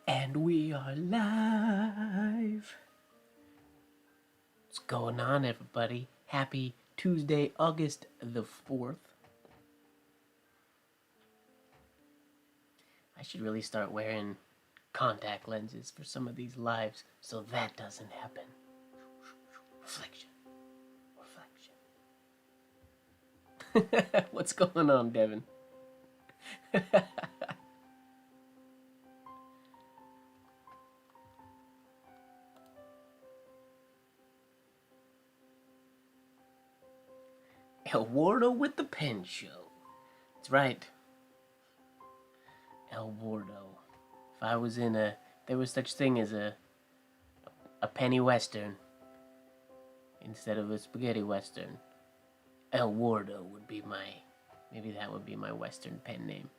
And we are live. What's going on, everybody? Happy Tuesday, August the 4th. I should really start wearing contact lenses for some of these lives so that doesn't happen. Reflection. Reflection. What's going on, Devin? El Wardo with the Pen Show. That's right. El Wardo. If I was in there was such thing as a penny western instead of a spaghetti western, El Wardo would be maybe that would be my western pen name.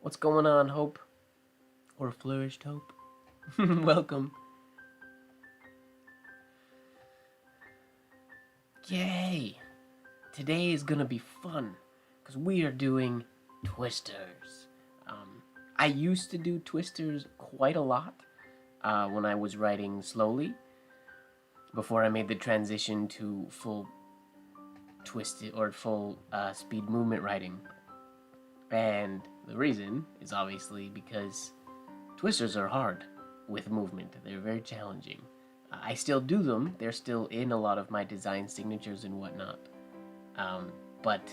What's going on, Hope? Or Flourished Hope? Welcome. Yay! Today is gonna be fun, because we are doing twisters. I used to do twisters quite a lot when I was writing slowly, before I made the transition to full twisted or full speed movement writing. And the reason is obviously because twisters are hard with movement. They're very challenging. I still do them. They're still in a lot of my design signatures and whatnot. But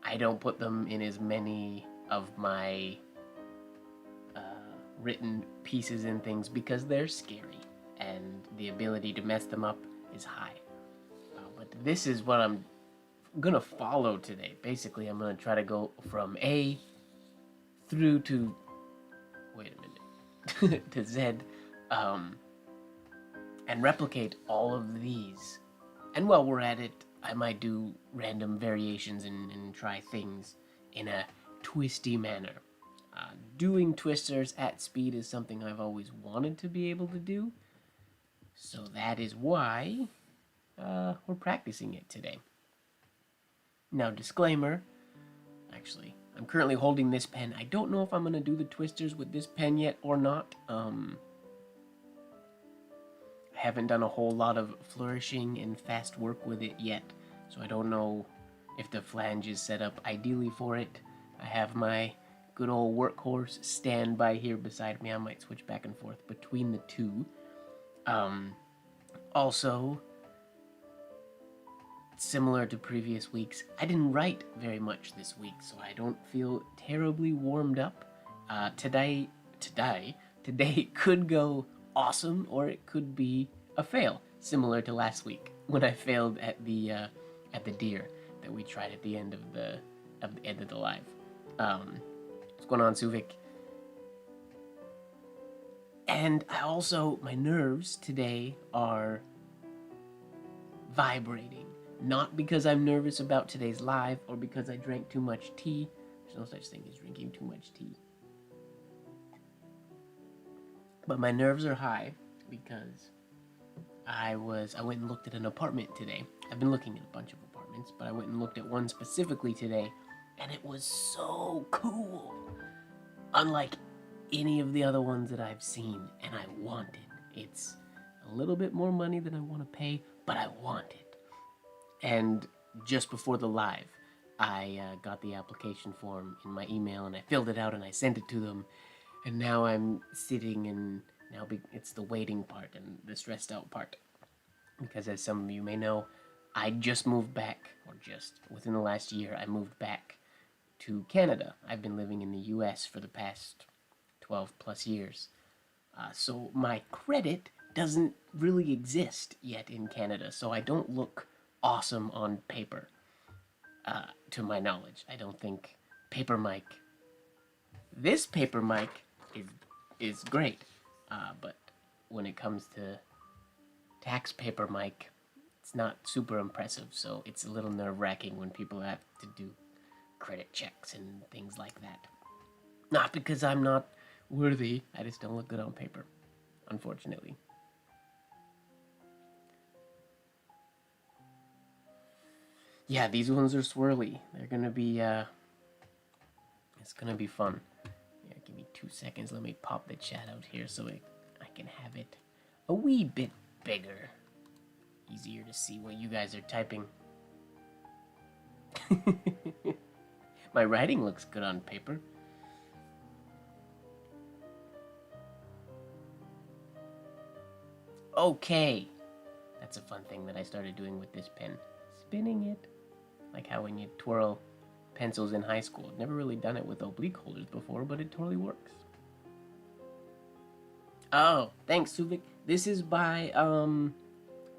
I don't put them in as many of my written pieces and things because they're scary and the ability to mess them up is high. But this is what I'm gonna follow today. Basically, I'm gonna try to go from A through to to Z, and replicate all of these. And while we're at it, I might do random variations and try things in a twisty manner. Doing twisters at speed is something I've always wanted to be able to do, so that is why we're practicing it today. Now, disclaimer, actually, I'm currently holding this pen. I don't know if I'm going to do the twisters with this pen yet or not. I haven't done a whole lot of flourishing and fast work with it yet, so I don't know if the flange is set up ideally for it. I have my good old workhorse standby here beside me. I might switch back and forth between the two. Also, similar to previous weeks, I didn't write very much this week, so I don't feel terribly warmed up. Today could go awesome, or it could be a fail, similar to last week when I failed at the deer that we tried at the end of the live. What's going on, Suvik? And my nerves today are vibrating. Not because I'm nervous about today's live or because I drank too much tea. There's no such thing as drinking too much tea. But my nerves are high because I went and looked at an apartment today. I've been looking at a bunch of apartments, but I went and looked at one specifically today, and it was so cool. Unlike any of the other ones that I've seen, and I want it. It's a little bit more money than I want to pay, but I want it. And just before the live, I got the application form in my email, and I filled it out, and I sent it to them. And now I'm sitting, and now it's the waiting part and the stressed out part. Because as some of you may know, I just moved back, or just within the last year, I moved back to Canada. I've been living in the US for the past 12 plus years. So my credit doesn't really exist yet in Canada, so I don't look awesome on paper, to my knowledge. I don't think paper mic. This paper mic is great, but when it comes to tax paper mic, it's not super impressive, so it's a little nerve-wracking when people have to do credit checks and things like that. Not because I'm not worthy, I just don't look good on paper, unfortunately. Yeah, these ones are swirly. They're gonna be, it's gonna be fun. Yeah, give me 2 2 seconds. Let me pop the chat out here so I can have it a wee bit bigger. Easier to see what you guys are typing. My writing looks good on paper. Okay. That's a fun thing that I started doing with this pen. Spinning it. Like how when you twirl pencils in high school. I've never really done it with oblique holders before, but it totally works. Oh, thanks, Suvik. This is by,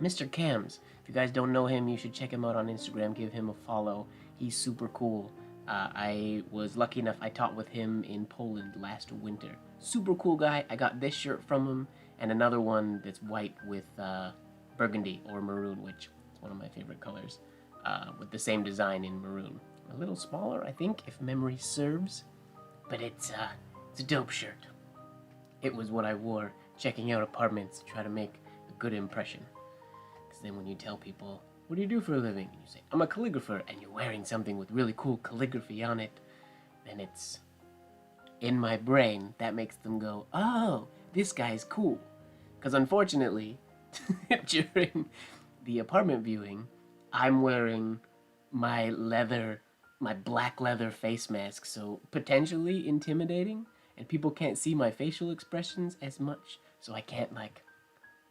Mr. Cams. If you guys don't know him, you should check him out on Instagram. Give him a follow. He's super cool. I was lucky enough, I taught with him in Poland last winter. Super cool guy. I got this shirt from him and another one that's white with burgundy or maroon, which is one of my favorite colors, with the same design in maroon. A little smaller, I think, if memory serves, but it's a dope shirt. It was what I wore checking out apartments to try to make a good impression. Because then when you tell people, what do you do for a living? And you say, I'm a calligrapher, and you're wearing something with really cool calligraphy on it, then it's in my brain, that makes them go, oh, this guy's cool. Because unfortunately, during the apartment viewing, I'm wearing my black leather face mask, so potentially intimidating, and people can't see my facial expressions as much, so I can't, like,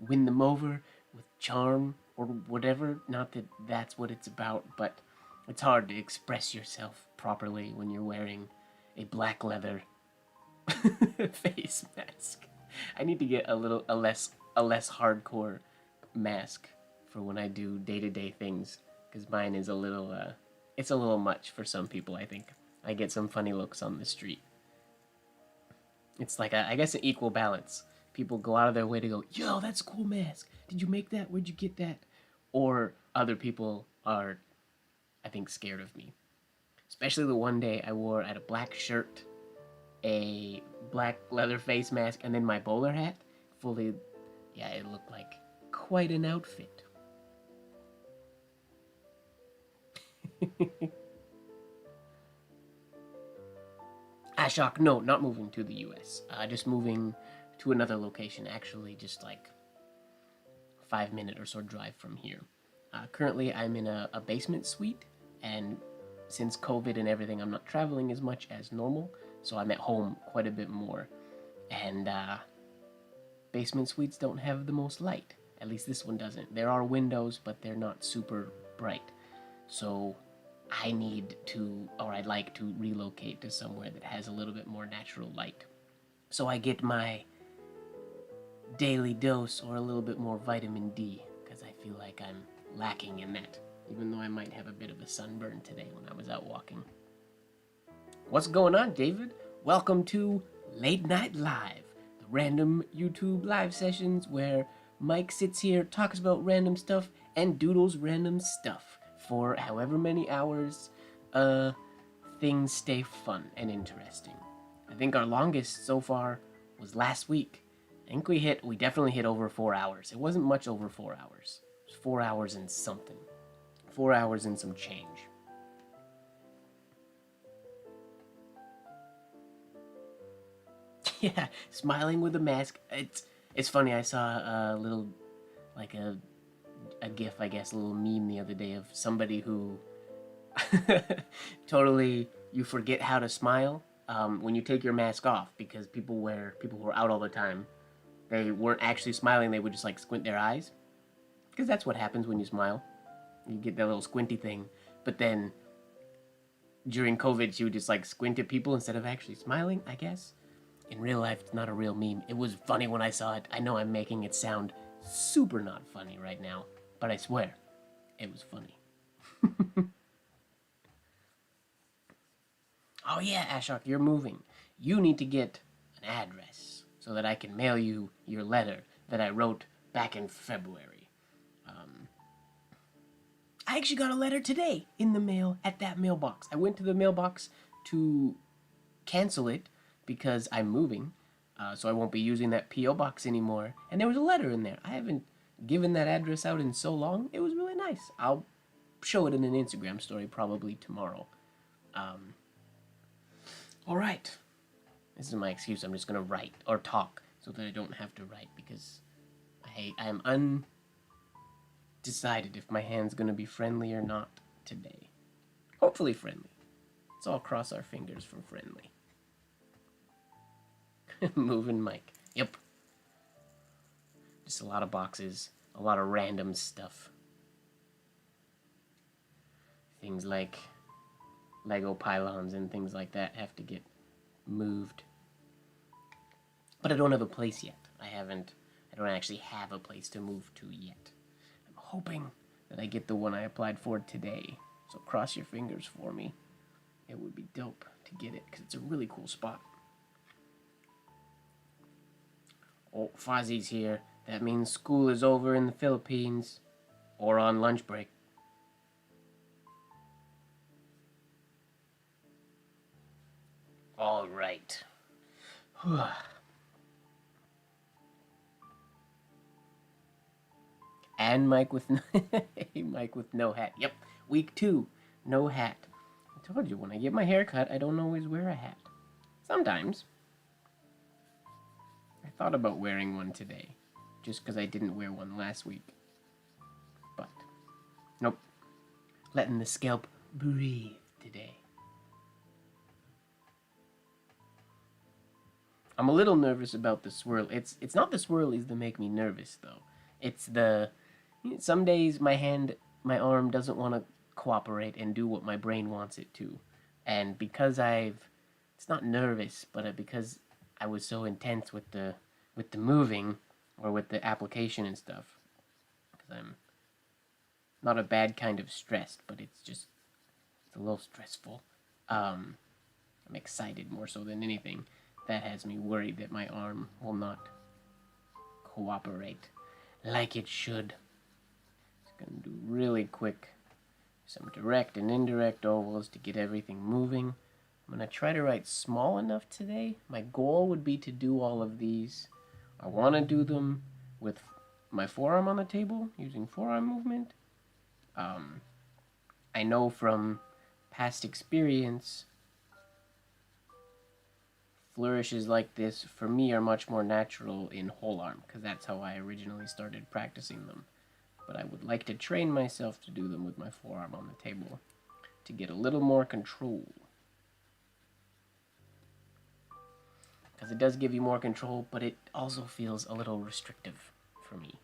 win them over with charm or whatever. Not that that's what it's about, but it's hard to express yourself properly when you're wearing a black leather face mask. I need to get a less hardcore mask for when I do day-to-day things, because mine is a little it's a little much for some people. I think I get some funny looks on the street. It's like I guess an equal balance. People go out of their way to go, yo, that's a cool mask. Did you make that? Where'd you get that? Or other people are, I think, scared of me. Especially the one day I wore, I had a black shirt, a black leather face mask, and then my bowler hat. Fully, yeah, it looked like quite an outfit. Ashok, no, not moving to the US. Just moving to another location, actually, just like 5-minute or so drive from here. Currently, I'm in a basement suite, and since COVID and everything, I'm not traveling as much as normal, so I'm at home quite a bit more. And basement suites don't have the most light. At least this one doesn't. There are windows, but they're not super bright. So I'd like to relocate to somewhere that has a little bit more natural light. So I get my daily dose or a little bit more vitamin D, because I feel like I'm lacking in that, even though I might have a bit of a sunburn today when I was out walking. What's going on, David? Welcome to Late Night Live, the random YouTube live sessions where Mike sits here, talks about random stuff, and doodles random stuff for however many hours things stay fun and interesting. I think our longest so far was last week. I think we definitely hit over 4 hours. It wasn't much over 4 hours. It was 4 hours and something. 4 hours and some change. Yeah, smiling with a mask. It's funny, I saw a little, like a gif, I guess, a little meme the other day of somebody who totally, you forget how to smile when you take your mask off, because people who are out all the time, they weren't actually smiling, they would just like squint their eyes, because that's what happens when you smile. You get that little squinty thing, but then during COVID, she would just like squint at people instead of actually smiling, I guess. In real life, it's not a real meme. It was funny when I saw it. I know I'm making it sound super not funny right now, but I swear, it was funny. Oh yeah, Ashok, you're moving. You need to get an address so that I can mail you your letter that I wrote back in February. I actually got a letter today in the mail at that mailbox. I went to the mailbox to cancel it because I'm moving, so I won't be using that P.O. box anymore. And there was a letter in there. I haven't given that address out in so long. It was really nice. I'll show it in an Instagram story probably tomorrow. All right. This is my excuse. I'm just gonna write or talk so that I don't have to write because I'm undecided if my hand's gonna be friendly or not today. Hopefully friendly. Let's all cross our fingers for friendly. Moving mic. Yep. Just a lot of boxes, a lot of random stuff. Things like Lego pylons and things like that have to get moved. But I don't have a place yet. I don't actually have a place to move to yet. I'm hoping that I get the one I applied for today. So cross your fingers for me. It would be dope to get it because it's a really cool spot. Oh, Fozzie's here. That means school is over in the Philippines or on lunch break. All right. And Mike with Mike with no hat. Yep, week 2, no hat. I told you, when I get my hair cut, I don't always wear a hat. Sometimes. I thought about wearing one today, just because I didn't wear one last week. But, nope. Letting the scalp breathe today. I'm a little nervous about the swirl. It's not the swirlies that make me nervous, though. It's the... Some days my arm doesn't want to cooperate and do what my brain wants it to. And because it's not nervous, but because I was so intense with the moving or with the application and stuff. Because I'm not a bad kind of stressed, but it's a little stressful. I'm excited more so than anything. That has me worried that my arm will not cooperate like it should. Just gonna do really quick some direct and indirect ovals to get everything moving. I'm gonna try to write small enough today. My goal would be to do all of these. I want to do them with my forearm on the table, using forearm movement. I know from past experience, flourishes like this, for me, are much more natural in whole arm, because that's how I originally started practicing them. But I would like to train myself to do them with my forearm on the table, to get a little more control. Because it does give you more control, but it also feels a little restrictive for me.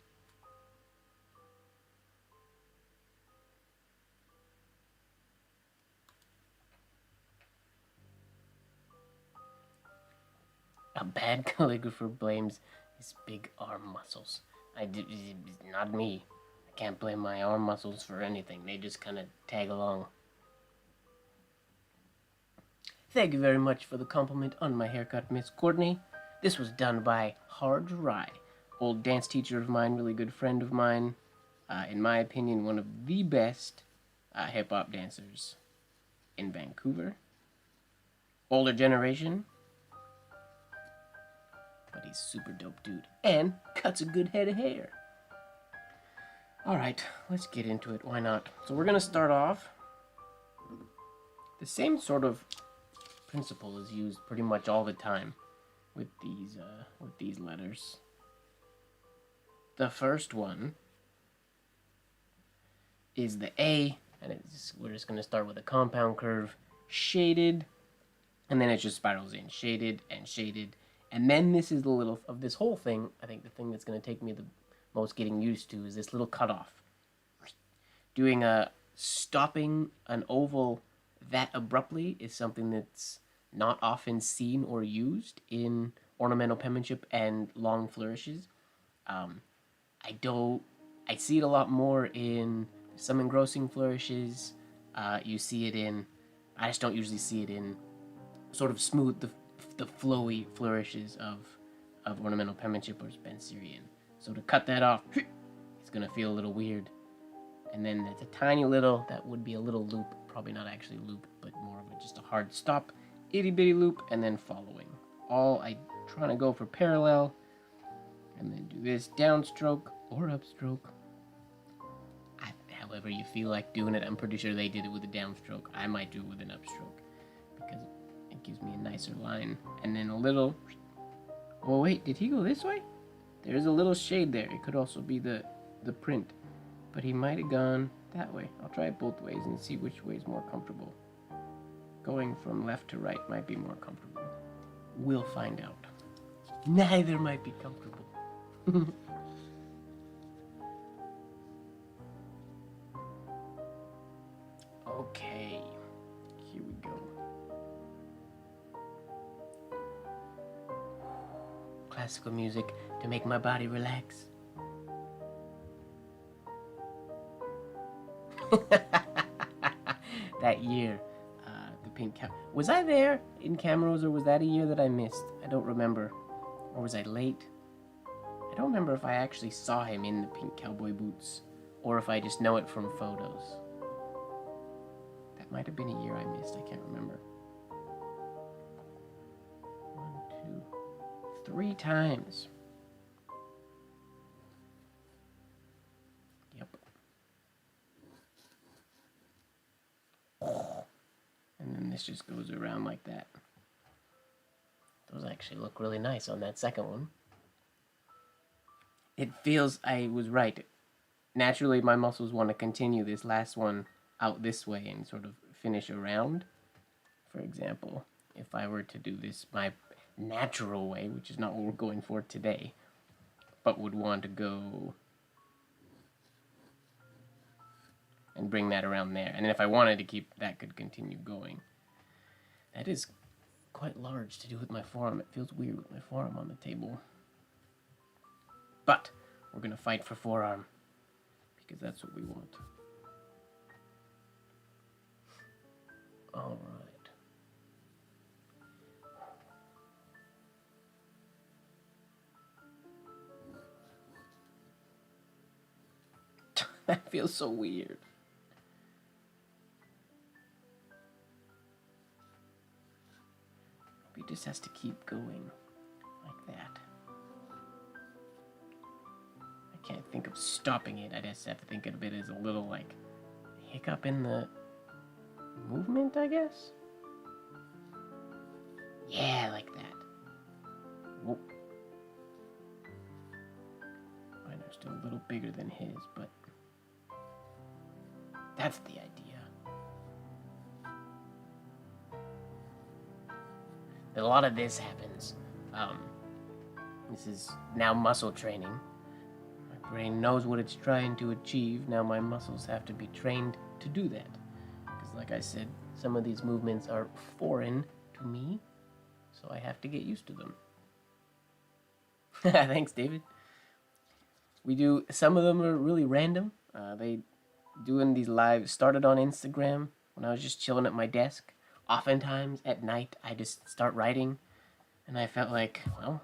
A bad calligrapher blames his big arm muscles. Not me. I can't blame my arm muscles for anything. They just kind of tag along. Thank you very much for the compliment on my haircut, Miss Courtney. This was done by Hard Rye, old dance teacher of mine, really good friend of mine. In my opinion, one of the best hip-hop dancers in Vancouver. Older generation, but he's super dope dude. And cuts a good head of hair. Alright, let's get into it. Why not? So we're going to start off. The same sort of principle is used pretty much all the time with these letters. The first one is the A, and we're just going to start with a compound curve, shaded, and then it just spirals in, shaded and shaded. And then this is the little, of this whole thing, I think the thing that's going to take me the most getting used to is this little cutoff. Doing stopping an oval that abruptly is something that's not often seen or used in ornamental penmanship and long flourishes. I see it a lot more in some engrossing flourishes. You see it in, I just don't usually see it in sort of smooth, the flowy flourishes of ornamental penmanship or Spencerian. So to cut that off, it's gonna feel a little weird. And then there's a tiny little, that would be a little loop, probably not actually looped, but more of just a hard stop, itty bitty loop, and then following. I trying to go for parallel, and then do this downstroke or upstroke. However you feel like doing it. I'm pretty sure they did it with a downstroke. I might do it with an upstroke, because it gives me a nicer line. And then a little... Oh wait, did he go this way? There's a little shade there. It could also be the print. But he might have gone that way. I'll try it both ways and see which way is more comfortable. Going from left to right might be more comfortable. We'll find out. Neither might be comfortable. Okay, here we go. Classical music to make my body relax. That year, the pink cow. Was I there in cameras, or was that a year that I missed? I don't remember. Or was I late? I don't remember if I actually saw him in the pink cowboy boots, or if I just know it from photos. That might have been a year I missed. I can't remember. 1, 2, 3 times. Yep. And then this just goes around like that. Those actually look really nice on that second one. It feels, I was right. Naturally, my muscles want to continue this last one out this way and sort of finish around. For example, if I were to do this my natural way, which is not what we're going for today, but would want to go and bring that around there. And then if I wanted to keep, that could continue going. That is quite large to do with my forearm. It feels weird with my forearm on the table. But we're going to fight for forearm because that's what we want. All right. That feels so weird. He just has to keep going like that. I can't think of stopping it. I just have to think of it as a little like hiccup in the movement, I guess. Yeah, like that. Whoa. Mine are still a little bigger than his, but that's the idea. A lot of this happens. This is now muscle training. My brain knows what it's trying to achieve. Now my muscles have to be trained to do that. Because like I said, some of these movements are foreign to me, so I have to get used to them. Thanks, David. We do, some of them are really random. They doing these lives started on Instagram when I was just chilling at my desk. Oftentimes at night I just start writing, and I felt like, well,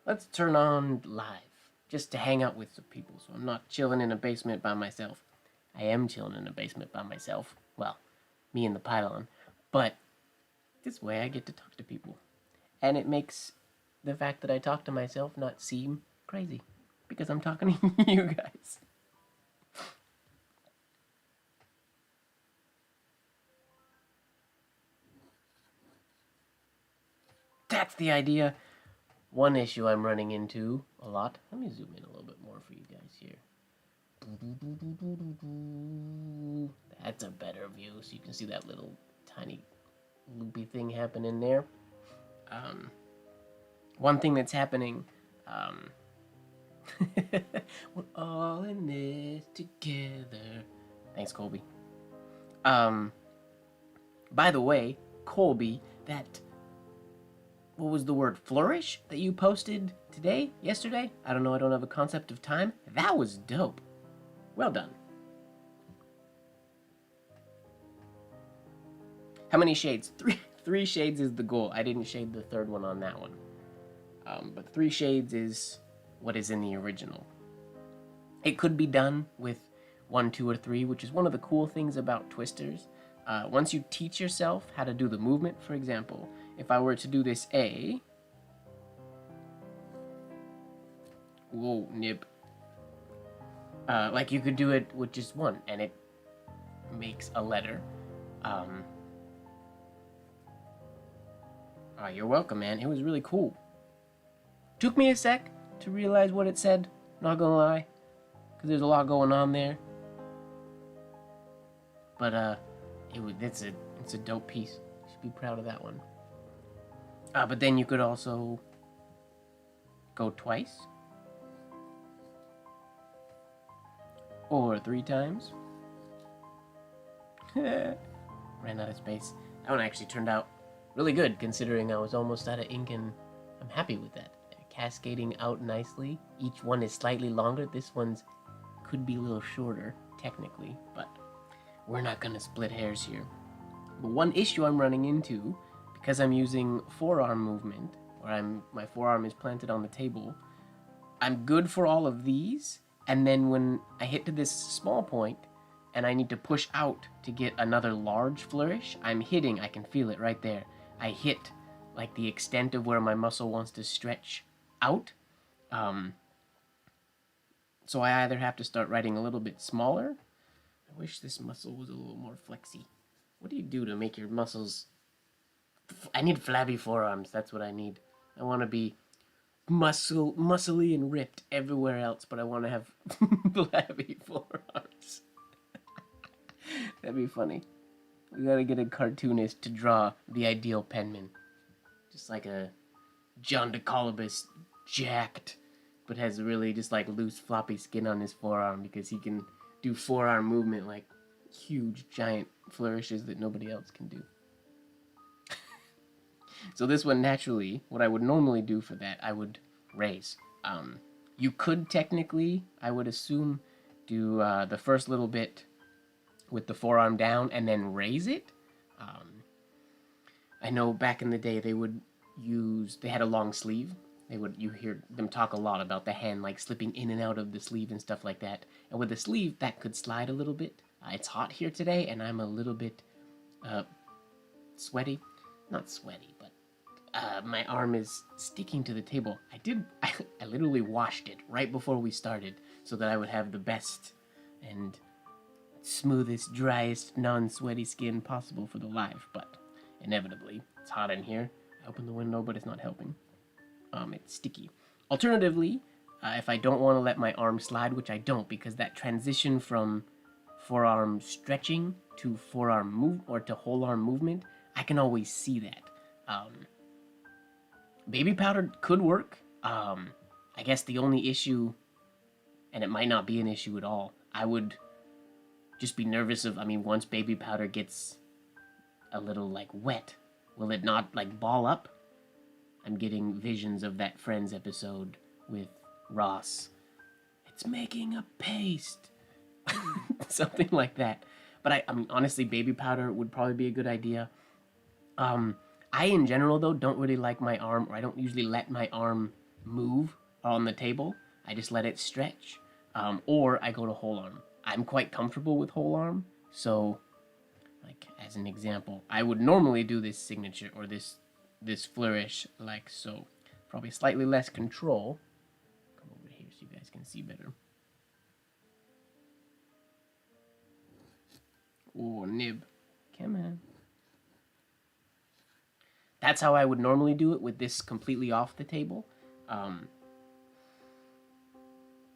let's turn on live just to hang out with some people, so I'm not chilling in a basement by myself. I am chilling in a basement by myself. Well, me and the pylon. But this way I get to talk to people. And it makes the fact that I talk to myself not seem crazy, because I'm talking to you guys. That's the idea. One issue I'm running into a lot. Let me zoom in a little bit more for you guys here. That's a better view, so you can see that little tiny loopy thing happening there. One thing that's happening, we're all in this together. Thanks, Colby. By the way, Colby, that, what was the word, flourish that you posted today, yesterday? I don't know, I don't have a concept of time. That was dope. Well done. How many shades? Three shades is the goal. I didn't shade the third one on that one. But 3 shades is what is in the original. It could be done with 1, 2, or 3, which is one of the cool things about twisters. Once you teach yourself how to do the movement, for example, if I were to do this A, whoa, nib. Like you could do it with just 1, and it makes a letter. Oh, you're welcome, man. It was really cool. Took me a sec to realize what it said, not gonna lie, because there's a lot going on there. But it's a dope piece. You should be proud of that one. But then you could also go twice. Or 3 times. Ran out of space. That one actually turned out really good, considering I was almost out of ink, and I'm happy with that. Cascading out nicely. Each one is slightly longer. This one's could be a little shorter, technically, but we're not gonna split hairs here. But one issue I'm running into, because I'm using forearm movement, where my forearm is planted on the table, I'm good for all of these, and then when I hit to this small point, and I need to push out to get another large flourish, I can feel it right there. I hit like the extent of where my muscle wants to stretch out. So I either have to start writing a little bit smaller. I wish this muscle was a little more flexy. What do you do to make your muscles... I need flabby forearms, that's what I need. I want to be muscly and ripped everywhere else, but I want to have flabby forearms. That'd be funny. We gotta get a cartoonist to draw the ideal penman. Just like a John DeColobus, jacked, but has really just like loose floppy skin on his forearm, because he can do forearm movement like huge giant flourishes that nobody else can do. So this one, naturally, what I would normally do for that, I would raise. You could technically, I would assume, do the first little bit with the forearm down and then raise it. I know back in the day they had a long sleeve. You hear them talk a lot about the hand like slipping in and out of the sleeve and stuff like that. And with the sleeve, that could slide a little bit. It's hot here today, and I'm a little bit sweaty. Not sweaty, but my arm is sticking to the table. I literally washed it right before we started so that I would have the best and smoothest, driest, non-sweaty skin possible for the live, but inevitably, it's hot in here. I opened the window, but it's not helping. It's sticky. Alternatively, if I don't want to let my arm slide, which I don't, because that transition from forearm stretching to forearm move or to whole arm movement, I can always see that. Baby powder could work. I guess the only issue, and it might not be an issue at all, I would just be nervous of, once baby powder gets a little like wet, will it not like ball up? I'm getting visions of that Friends episode with Ross. It's making a paste. Something like that. But honestly, baby powder would probably be a good idea. I, in general, though, don't really like my arm, or I don't usually let my arm move on the table. I just let it stretch. Or I go to whole arm. I'm quite comfortable with whole arm, so, like, as an example, I would normally do this signature, or this flourish like so. Probably slightly less control. Come over here so you guys can see better. Oh, nib. Come on. That's how I would normally do it with this completely off the table.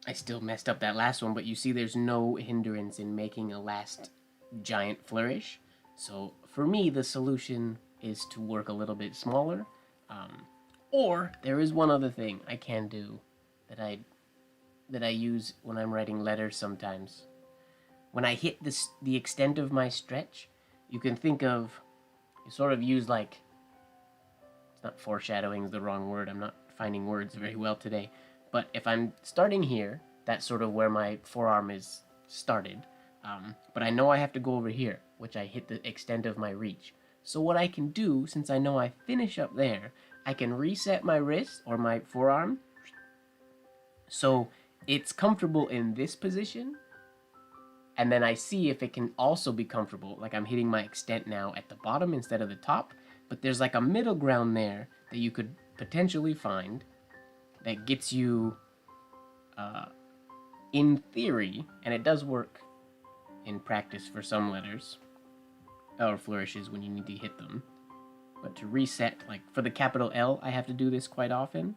I still messed up that last one, but you see there's no hindrance in making a last giant flourish. So for me, the solution is to work a little bit smaller. Or there is one other thing I can do that I use when I'm writing letters sometimes. When I hit the extent of my stretch, you can think of, you sort of use like, it's not foreshadowing is the wrong word, I'm not finding words very well today, but if I'm starting here, that's sort of where my forearm is started, but I know I have to go over here, which I hit the extent of my reach. So what I can do, since I know I finish up there, I can reset my wrist or my forearm so it's comfortable in this position, and then I see if it can also be comfortable, like I'm hitting my extent now at the bottom instead of the top, but there's like a middle ground there that you could potentially find that gets you, in theory, and it does work in practice for some letters, or flourishes when you need to hit them. But to reset, like for the capital L, I have to do this quite often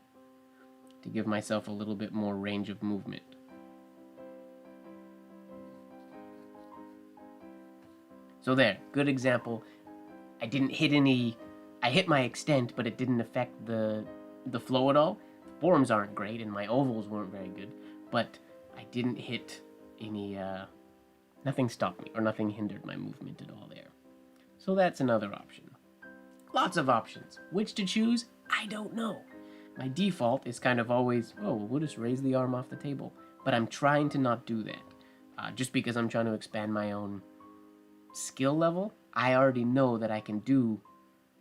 to give myself a little bit more range of movement. So there, good example. I didn't hit any, I hit my extent, but it didn't affect the flow at all. The forms aren't great, and my ovals weren't very good, but I didn't hit any, nothing stopped me, or nothing hindered my movement at all there. So that's another option. Lots of options. Which to choose? I don't know. My default is kind of always, oh, we'll just raise the arm off the table. But I'm trying to not do that. Just because I'm trying to expand my own skill level, I already know that I can do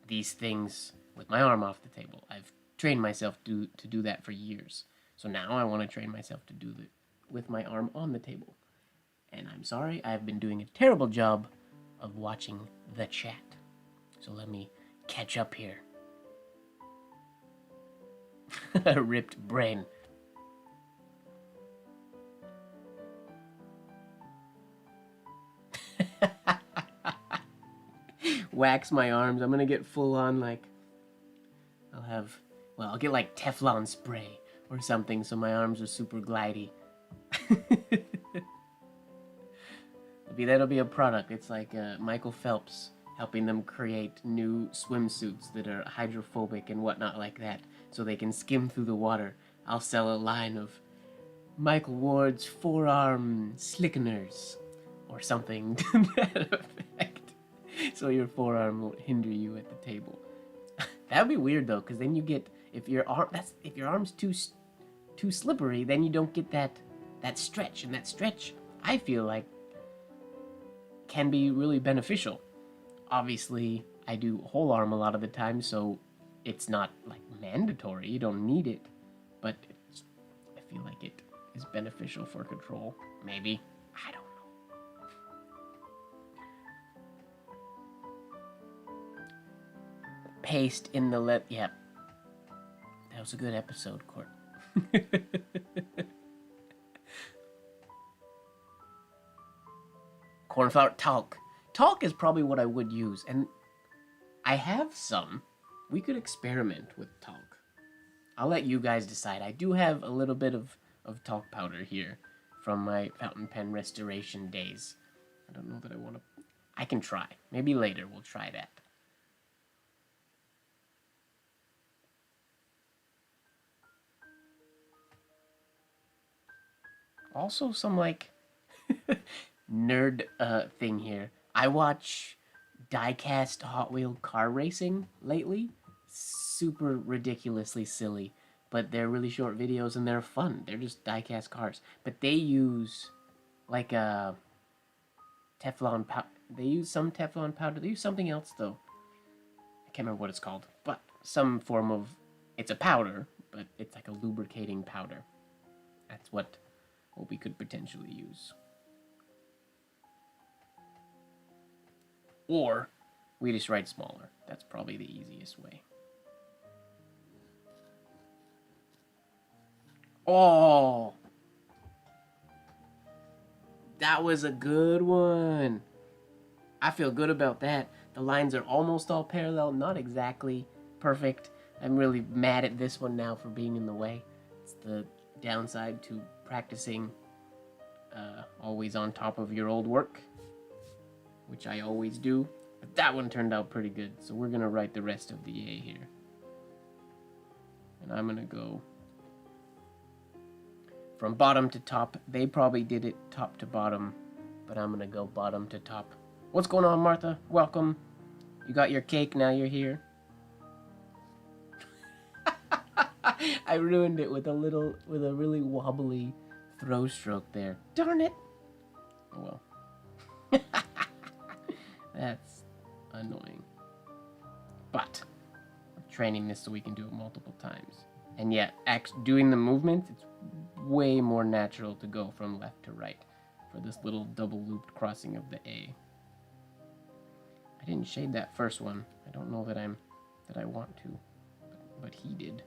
these things with my arm off the table. I've trained myself to do that for years. So now I want to train myself to do it with my arm on the table. And I'm sorry, I've been doing a terrible job of watching the chat. So let me catch up here. A ripped brain. Wax my arms. I'm gonna get full on, like, I'll get like Teflon spray or something so my arms are super glidey. That'll be a product. It's like Michael Phelps helping them create new swimsuits that are hydrophobic and whatnot like that so they can skim through the water. I'll sell a line of Michael Ward's forearm slickeners or something to that effect, so your forearm won't hinder you at the table. That would be weird though, because then you get, if your arm's too slippery, then you don't get that stretch, and that stretch I feel like can be really beneficial. Obviously, I do whole arm a lot of the time, so it's not like mandatory. You don't need it, but I feel like it is beneficial for control. Maybe. I don't know. Paste in the yeah. That was a good episode, Court. Cornflower talc. Talc is probably what I would use, and I have some. We could experiment with talc. I'll let you guys decide. I do have a little bit of talc powder here from my fountain pen restoration days. I don't know that I want to... I can try. Maybe later we'll try that. Also some, like, nerd thing here. I watch die-cast Hot Wheel car racing lately. Super ridiculously silly, but they're really short videos and they're fun. They're just die-cast cars, but they use like a Teflon powder. They use some Teflon powder. They use something else though. I can't remember what it's called, but some form of, it's a powder, but it's like a lubricating powder. That's what we could potentially use. Or we just write smaller. That's probably the easiest way. Oh! That was a good one. I feel good about that. The lines are almost all parallel, not exactly perfect. I'm really mad at this one now for being in the way. It's the downside to practicing always on top of your old work, which I always do. But that one turned out pretty good, so we're gonna write the rest of the A here. And I'm gonna go from bottom to top. They probably did it top to bottom, but I'm gonna go bottom to top. What's going on, Martha? Welcome. You got your cake, now you're here. I ruined it with a really wobbly throw stroke there. Darn it. Oh well. That's annoying. But I'm training this so we can do it multiple times. And yet, doing the movement, it's way more natural to go from left to right for this little double looped crossing of the A. I didn't shade that first one. I don't know that I want to, but he did.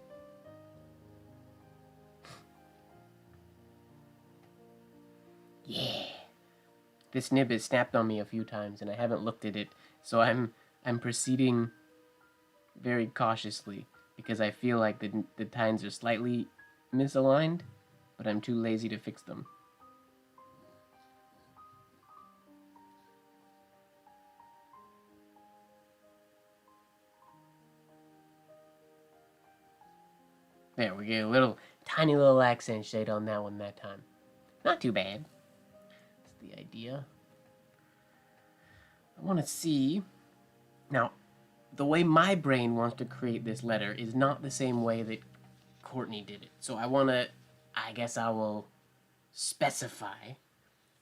Yeah. This nib has snapped on me a few times and I haven't looked at it, so I'm proceeding very cautiously because I feel like the tines are slightly misaligned, but I'm too lazy to fix them. There, we get a little, tiny little accent shade on that one that time. Not too bad. That's the idea. I want to see. Now, the way my brain wants to create this letter is not the same way that Courtney did it. So I guess I will specify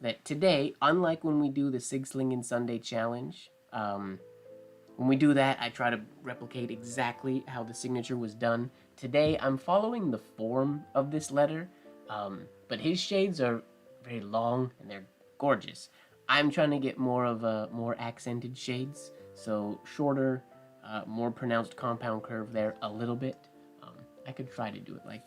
that today, unlike when we do the Sig Slingin' Sunday challenge, when we do that, I try to replicate exactly how the signature was done. Today, I'm following the form of this letter, but his shades are very long and they're gorgeous. I'm trying to get more accented shades, so shorter, more pronounced compound curve there a little bit. I could try to do it like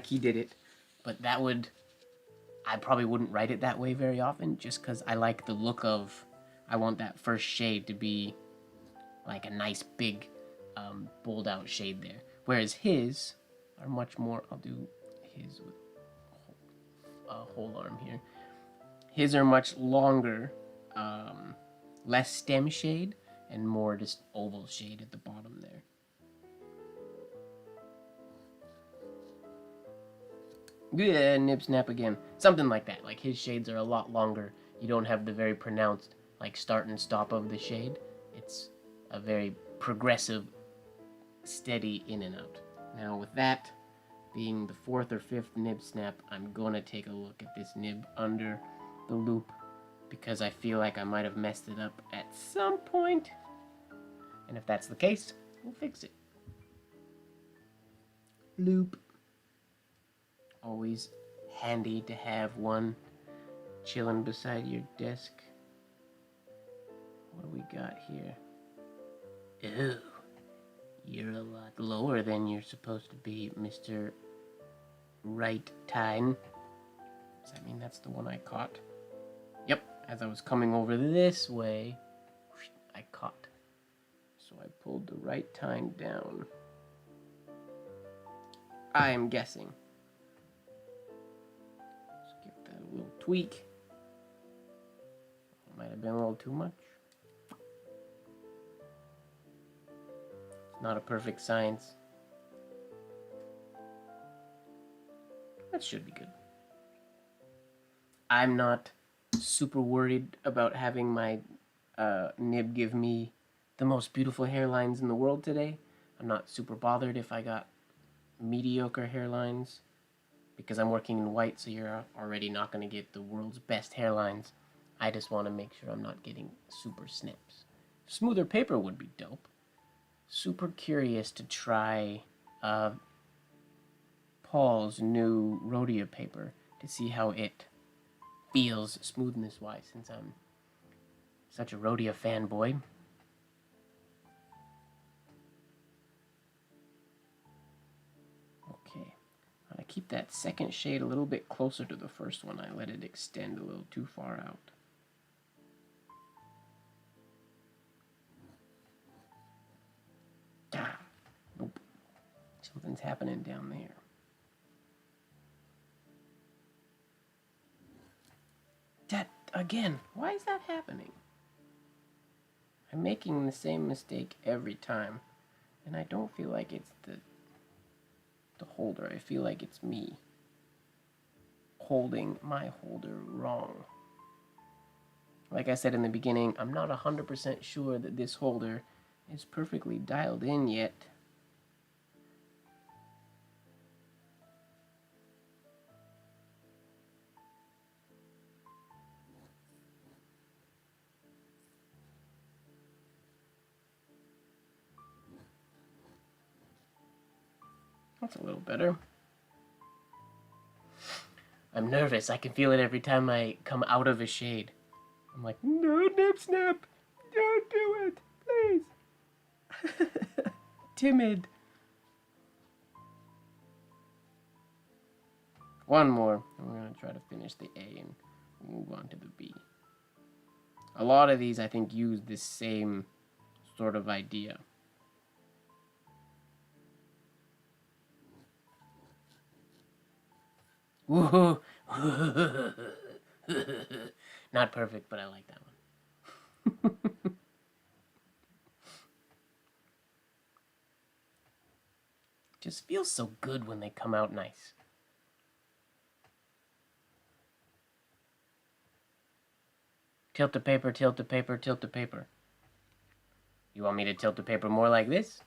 he did it, but I probably wouldn't write it that way very often, just because I like the look of. I want that first shade to be like a nice big bold out shade there. Whereas his are much more, I'll do his with whole arm here. His are much longer, less stem shade, and more just oval shade at the bottom there. Yeah, nip snap again. Something like that. Like his shades are a lot longer. You don't have the very pronounced like start and stop of the shade. It's a very progressive, steady in and out. Now with that being the fourth or fifth nib snap, I'm gonna take a look at this nib under the loop because I feel like I might have messed it up at some point. And if that's the case, we'll fix it. Loop. Always handy to have one chilling beside your desk. What do we got here? Ooh, you're a lot lower than you're supposed to be, Mr. Right Tine. Does that mean that's the one I caught? Yep, as I was coming over this way, I caught. So I pulled the right tine down. I am guessing. Let's give that a little tweak. Might have been a little too much. Not a perfect science. That should be good. I'm not super worried about having my nib give me the most beautiful hairlines in the world today. I'm not super bothered if I got mediocre hairlines because I'm working in white, so you're already not going to get the world's best hairlines. I just want to make sure I'm not getting super snips. Smoother paper would be dope. Super curious to try Paul's new Rhodia paper to see how it feels smoothness-wise, since I'm such a Rhodia fanboy. Okay, I keep that second shade a little bit closer to the first one. I let it extend a little too far out. Nope. Something's happening down there. That, again, why is that happening? I'm making the same mistake every time, and I don't feel like it's the holder. I feel like it's me holding my holder wrong. Like I said in the beginning, I'm not 100% sure that this holder is perfectly dialed in yet. That's a little better. I'm nervous. I can feel it every time I come out of a shade. I'm like, no, nip snap. Don't do it, please. Timid. One more. And we're going to try to finish the A and move on to the B. A lot of these, I think, use this same sort of idea. Woohoo! Not perfect, but I like that one. Just feels so good when they come out nice. Tilt the paper, tilt the paper, tilt the paper. You want me to tilt the paper more like this?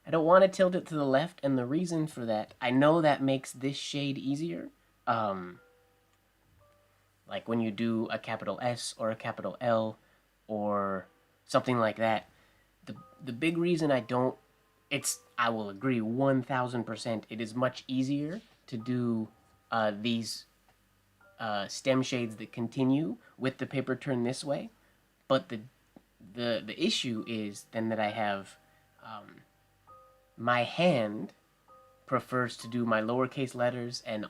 I don't want to tilt it to the left, and the reason for that, I know that makes this shade easier. Like when you do a capital S or a capital L or something like that. The big reason I don't, I will agree 1000%, it is much easier to do these stem shades that continue with the paper turned this way. But the issue is then that I have my hand prefers to do my lowercase letters and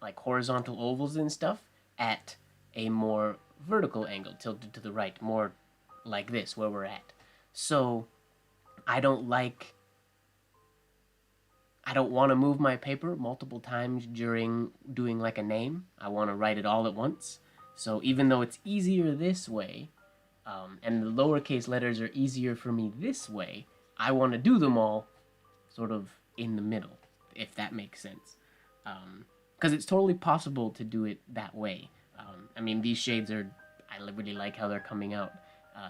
like horizontal ovals and stuff at a more vertical angle, tilted to the right, more like this where we're at. So I don't want to move my paper multiple times during doing like a name. I want to write it all at once. So even though it's easier this way, and the lowercase letters are easier for me this way, I want to do them all sort of in the middle, if that makes sense. Because it's totally possible to do it that way. I mean, these shades I really like how they're coming out.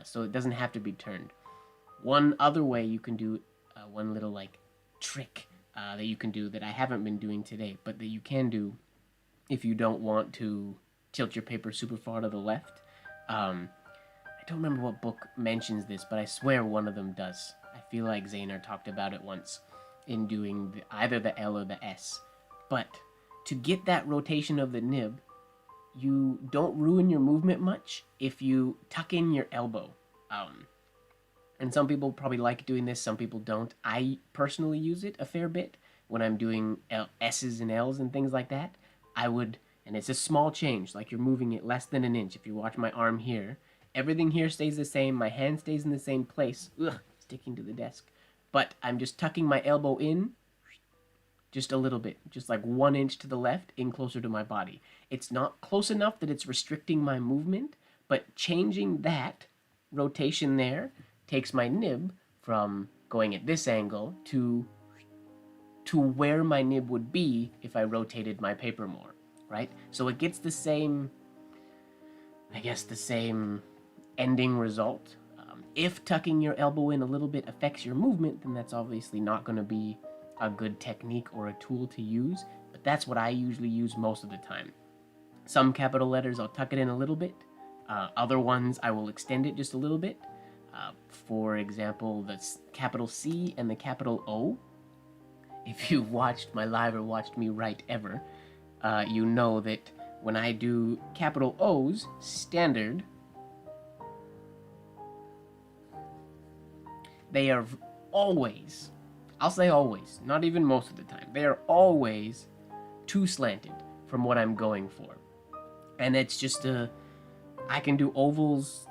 So it doesn't have to be turned. One other way you can do, one little like trick that you can do that I haven't been doing today, but that you can do if you don't want to tilt your paper super far to the left. I don't remember what book mentions this, but I swear one of them does. I feel like Zaner talked about it once in doing either the L or the S. But to get that rotation of the nib, you don't ruin your movement much if you tuck in your elbow. And some people probably like doing this, some people don't. I personally use it a fair bit when I'm doing S's and L's and things like that. And it's a small change, like you're moving it less than an inch. If you watch my arm here, everything here stays the same, my hand stays in the same place. Ugh, sticking to the desk. But I'm just tucking my elbow in just a little bit, just like 1 inch to the left, in closer to my body. It's not close enough that it's restricting my movement, but changing that rotation there takes my nib from going at this angle to where my nib would be if I rotated my paper more, right? So it gets the same, I guess, the same ending result. If tucking your elbow in a little bit affects your movement, then that's obviously not going to be a good technique or a tool to use, but that's what I usually use most of the time. Some capital letters, I'll tuck it in a little bit. Other ones, I will extend it just a little bit. For example, the capital C and the capital O. If you've watched my live or watched me write ever, you know that when I do capital O's, standard, they are always, I'll say always, not even most of the time, they are always too slanted from what I'm going for. And it's just I can do ovals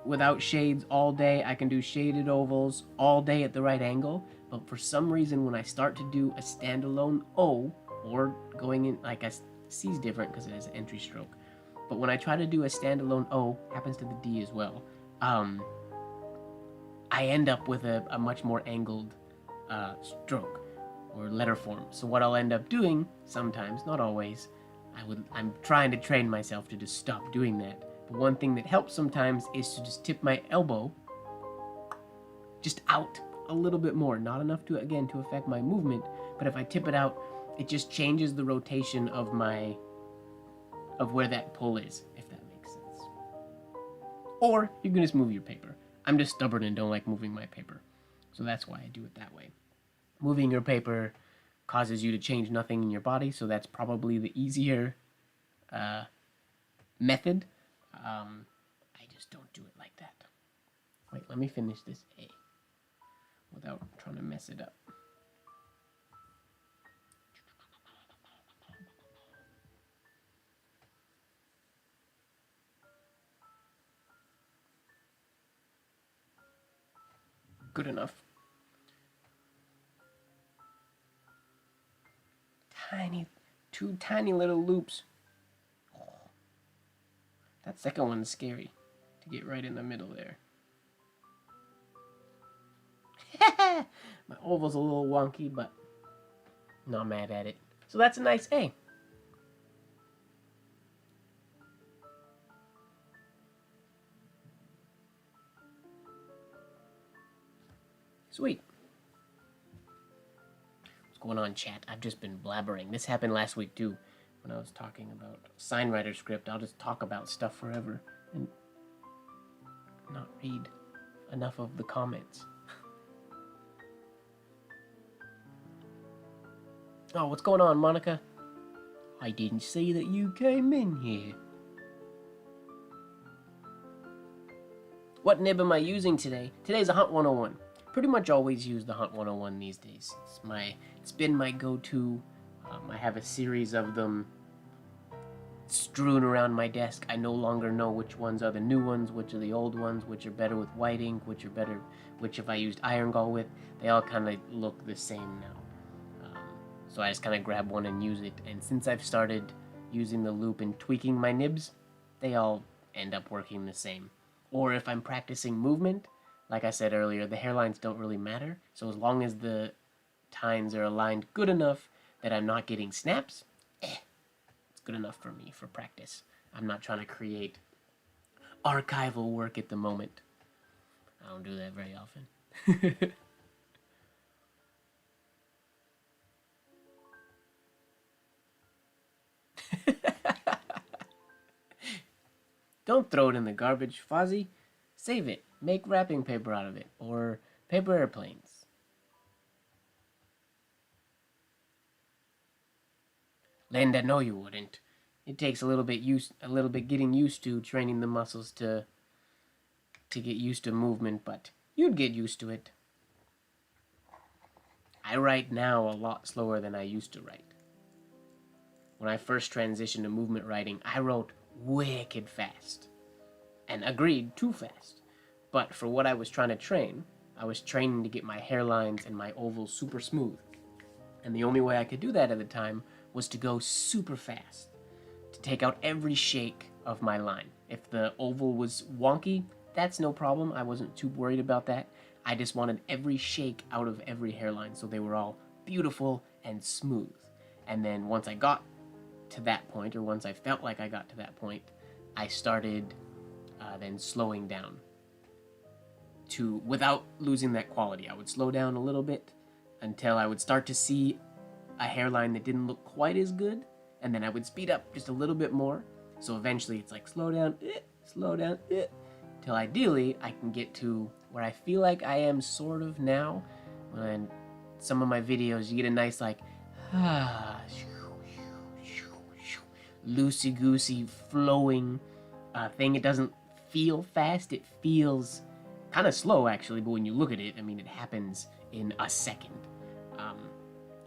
without shades all day. I can do shaded ovals all day at the right angle. But for some reason, when I start to do a standalone O, or going in, like C's different because it has an entry stroke. But when I try to do a standalone O, happens to the D as well, I end up with a much more angled stroke or letter form. So what I'll end up doing sometimes, not always, I'm trying to train myself to just stop doing that. But one thing that helps sometimes is to just tip my elbow just out a little bit more. Not enough to affect my movement, but if I tip it out, it just changes the rotation of where that pull is, if that makes sense. Or you can just move your paper. I'm just stubborn and don't like moving my paper, so that's why I do it that way. Moving your paper causes you to change nothing in your body, so that's probably the easier method. I just don't do it like that. Wait, let me finish this A without trying to mess it up. Good enough. two tiny little loops. That second one's scary to get right in the middle there. My oval's a little wonky, but not mad at it. So that's a nice A. Sweet. What's going on, chat? I've just been blabbering. This happened last week too, when I was talking about Signwriter script. I'll just talk about stuff forever and not read enough of the comments. Oh, what's going on, Monica? I didn't see that you came in here. What nib am I using today? Today's a Hunt 101. Pretty much always use the Hunt 101 these days. It's been my go-to. I have a series of them strewn around my desk. I no longer know which ones are the new ones, which are the old ones, which are better with white ink, which if I used iron gall with. They all kind of look the same now. So I just kind of grab one and use it. And since I've started using the loop and tweaking my nibs, they all end up working the same. Or if I'm practicing movement, like I said earlier, the hairlines don't really matter. So as long as the tines are aligned good enough that I'm not getting snaps, it's good enough for me for practice. I'm not trying to create archival work at the moment. I don't do that very often. Don't throw it in the garbage, Fozzie. Save it. Make wrapping paper out of it, or paper airplanes. Linda, no you wouldn't. It takes a little bit getting used to, training the muscles to get used to movement, but you'd get used to it. I write now a lot slower than I used to write. When I first transitioned to movement writing, I wrote wicked fast. And agreed, too fast. But for what I was trying to train, I was training to get my hairlines and my ovals super smooth. And the only way I could do that at the time was to go super fast. To take out every shake of my line. If the oval was wonky, that's no problem. I wasn't too worried about that. I just wanted every shake out of every hairline so they were all beautiful and smooth. And then once I got to that point, or once I felt like I got to that point, I started then slowing down without losing that quality. I would slow down a little bit until I would start to see a hairline that didn't look quite as good, and then I would speed up just a little bit more. So eventually it's like slow down, till ideally I can get to where I feel like I am sort of now. When some of my videos, you get a nice like loosey-goosey flowing thing. It doesn't feel fast, it feels kind of slow actually, but when you look at it, I mean, it happens in a second.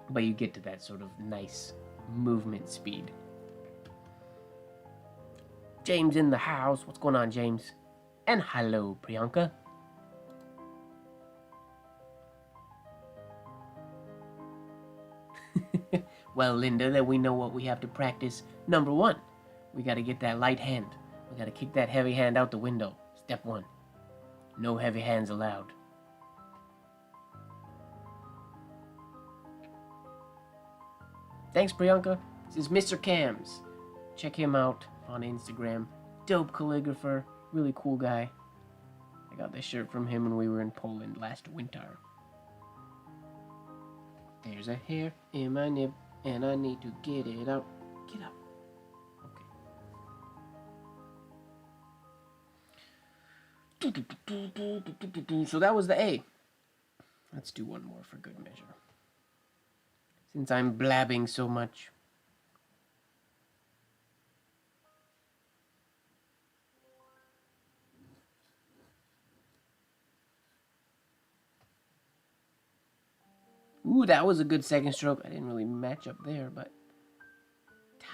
But you get to that sort of nice movement speed. James in the house. What's going on, James? And hello, Priyanka. Well, Linda, then we know what we have to practice. Number 1, we got to get that light hand. We got to kick that heavy hand out the window. Step 1. No heavy hands allowed. Thanks, Priyanka. This is Mr. Cams. Check him out on Instagram. Dope calligrapher. Really cool guy. I got this shirt from him when we were in Poland last winter. There's a hair in my nib, and I need to get it out. Get out. Okay. So that was the A. Let's do one more for good measure. Since I'm blabbing so much. Ooh, that was a good second stroke. I didn't really match up there, but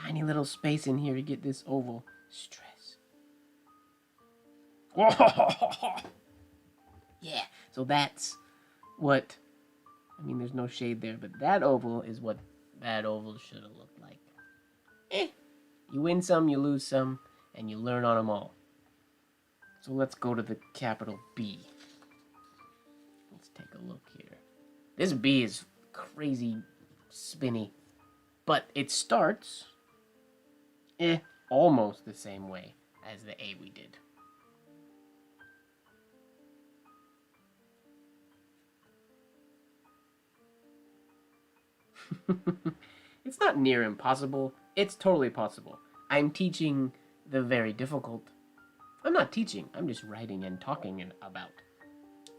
tiny little space in here to get this oval. Stress. Yeah, so that's what, I mean, there's no shade there, but that oval is what that oval should have looked like. You win some, you lose some, and you learn on them all. So let's go to the capital B. Let's take a look here. This B is crazy spinny, but it starts almost the same way as the A we did. It's not near impossible. It's totally possible. I'm teaching the very difficult. I'm not teaching. I'm just writing and talking about.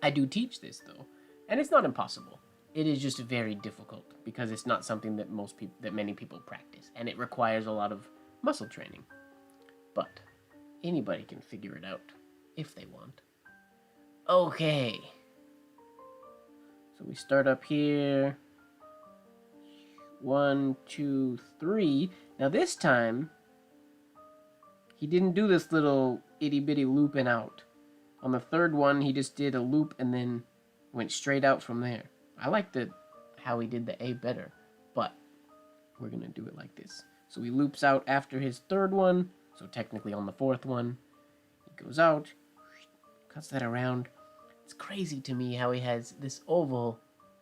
I do teach this though, and it's not impossible. It is just very difficult because it's not something that many people practice, and it requires a lot of muscle training. But anybody can figure it out if they want. Okay. So we start up here. 1, 2, 3. Now this time, he didn't do this little itty bitty loop and out. On the third one, he just did a loop and then went straight out from there. I like how he did the A better, but we're gonna do it like this. So he loops out after his third one, so technically on the fourth one, he goes out, cuts that around. It's crazy to me how he has this oval.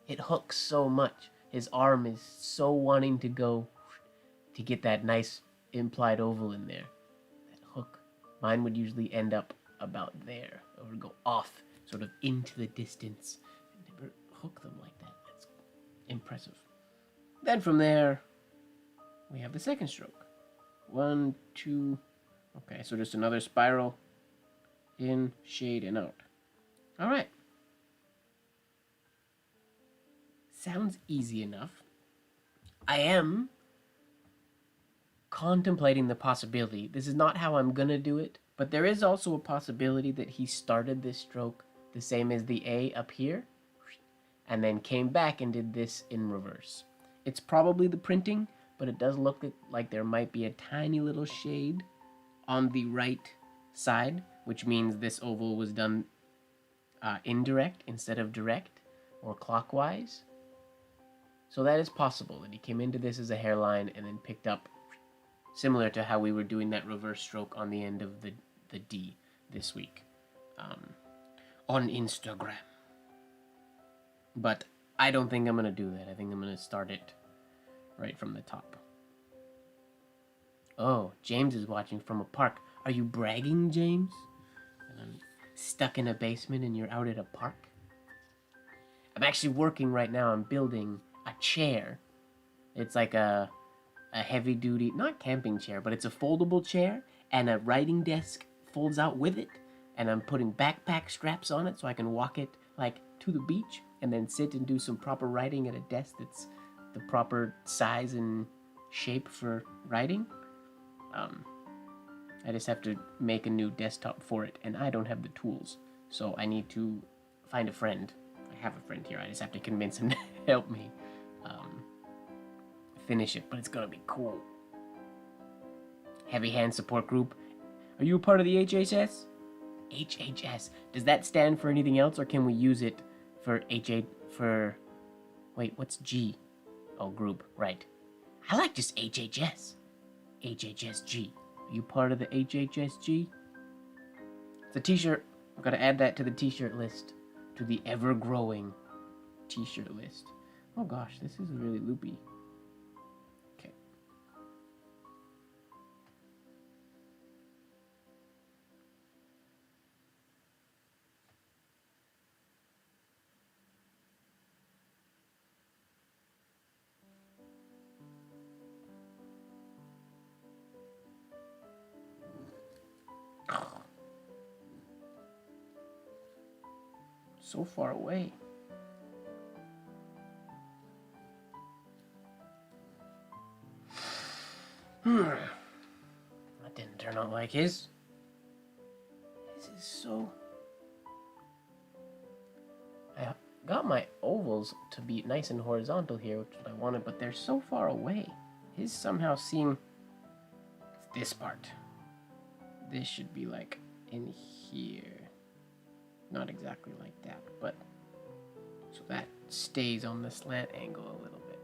It hooks so much. His arm is so wanting to go to get that nice implied oval in there. That hook. Mine would usually end up about there. It would go off, sort of into the distance. And never hook them like that. That's impressive. Then from there, we have the second stroke. 1, 2. Okay, so just another spiral. In, shade, and out. All right. Sounds easy enough. I am contemplating the possibility. This is not how I'm gonna do it, but there is also a possibility that he started this stroke the same as the A up here, and then came back and did this in reverse. It's probably the printing, but it does look like there might be a tiny little shade on the right side, which means this oval was done indirect instead of direct, or clockwise. So that is possible, that he came into this as a hairline and then picked up, similar to how we were doing that reverse stroke on the end of the D this week on Instagram. But I don't think I'm going to do that. I think I'm going to start it right from the top. Oh, James is watching from a park. Are you bragging, James? And I'm stuck in a basement and you're out at a park? I'm actually working right now. I'm building a chair. It's like a heavy duty, not camping chair, but it's a foldable chair, and a writing desk folds out with it, and I'm putting backpack straps on it so I can walk it like to the beach and then sit and do some proper writing at a desk that's the proper size and shape for writing. I just have to make a new desktop for it, and I don't have the tools, so I need to find a friend. I have a friend here. I just have to convince him to help me finish it, but it's gonna be cool. Heavy Hand Support Group. Are you a part of the HHS? HHS. Does that stand for anything else, or can we use it for wait, what's G? Oh, group, right. I like just HHS. HHSG. Are you part of the HHSG? It's a t-shirt. I've got to add that to the t-shirt list. To the ever-growing t-shirt list. Oh gosh, this is really loopy. Okay. So far away. That didn't turn out like his. This is so... I got my ovals to be nice and horizontal here, which is what I wanted, but they're so far away. His somehow seem... This part. This should be like in here. Not exactly like that, but so that stays on the slant angle a little bit.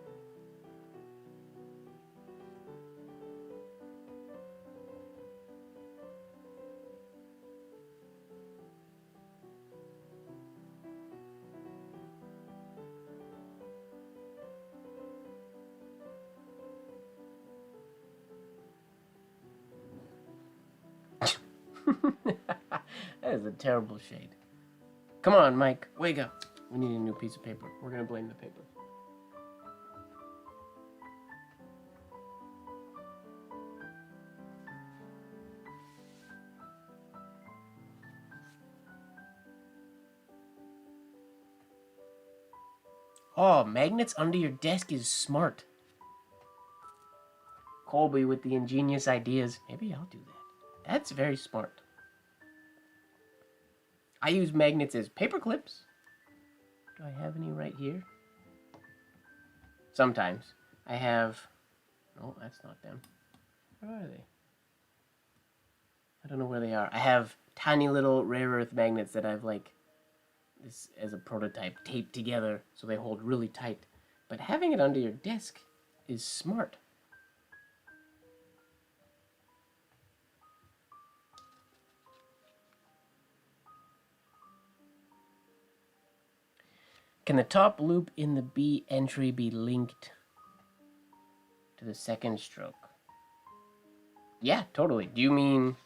That is a terrible shade. Come on, Mike, wake up. We need a new piece of paper. We're gonna blame the paper. Oh, magnets under your desk is smart. Colby with the ingenious ideas. Maybe I'll do that. That's very smart. I use magnets as paper clips. Do I have any right here? Sometimes. I have... No, that's not them. Where are they? I don't know where they are. I have tiny little rare earth magnets that I've, like, this as a prototype, taped together so they hold really tight. But having it under your desk is smart. Can the top loop in the B entry be linked to the second stroke? Yeah, totally. Do you mean...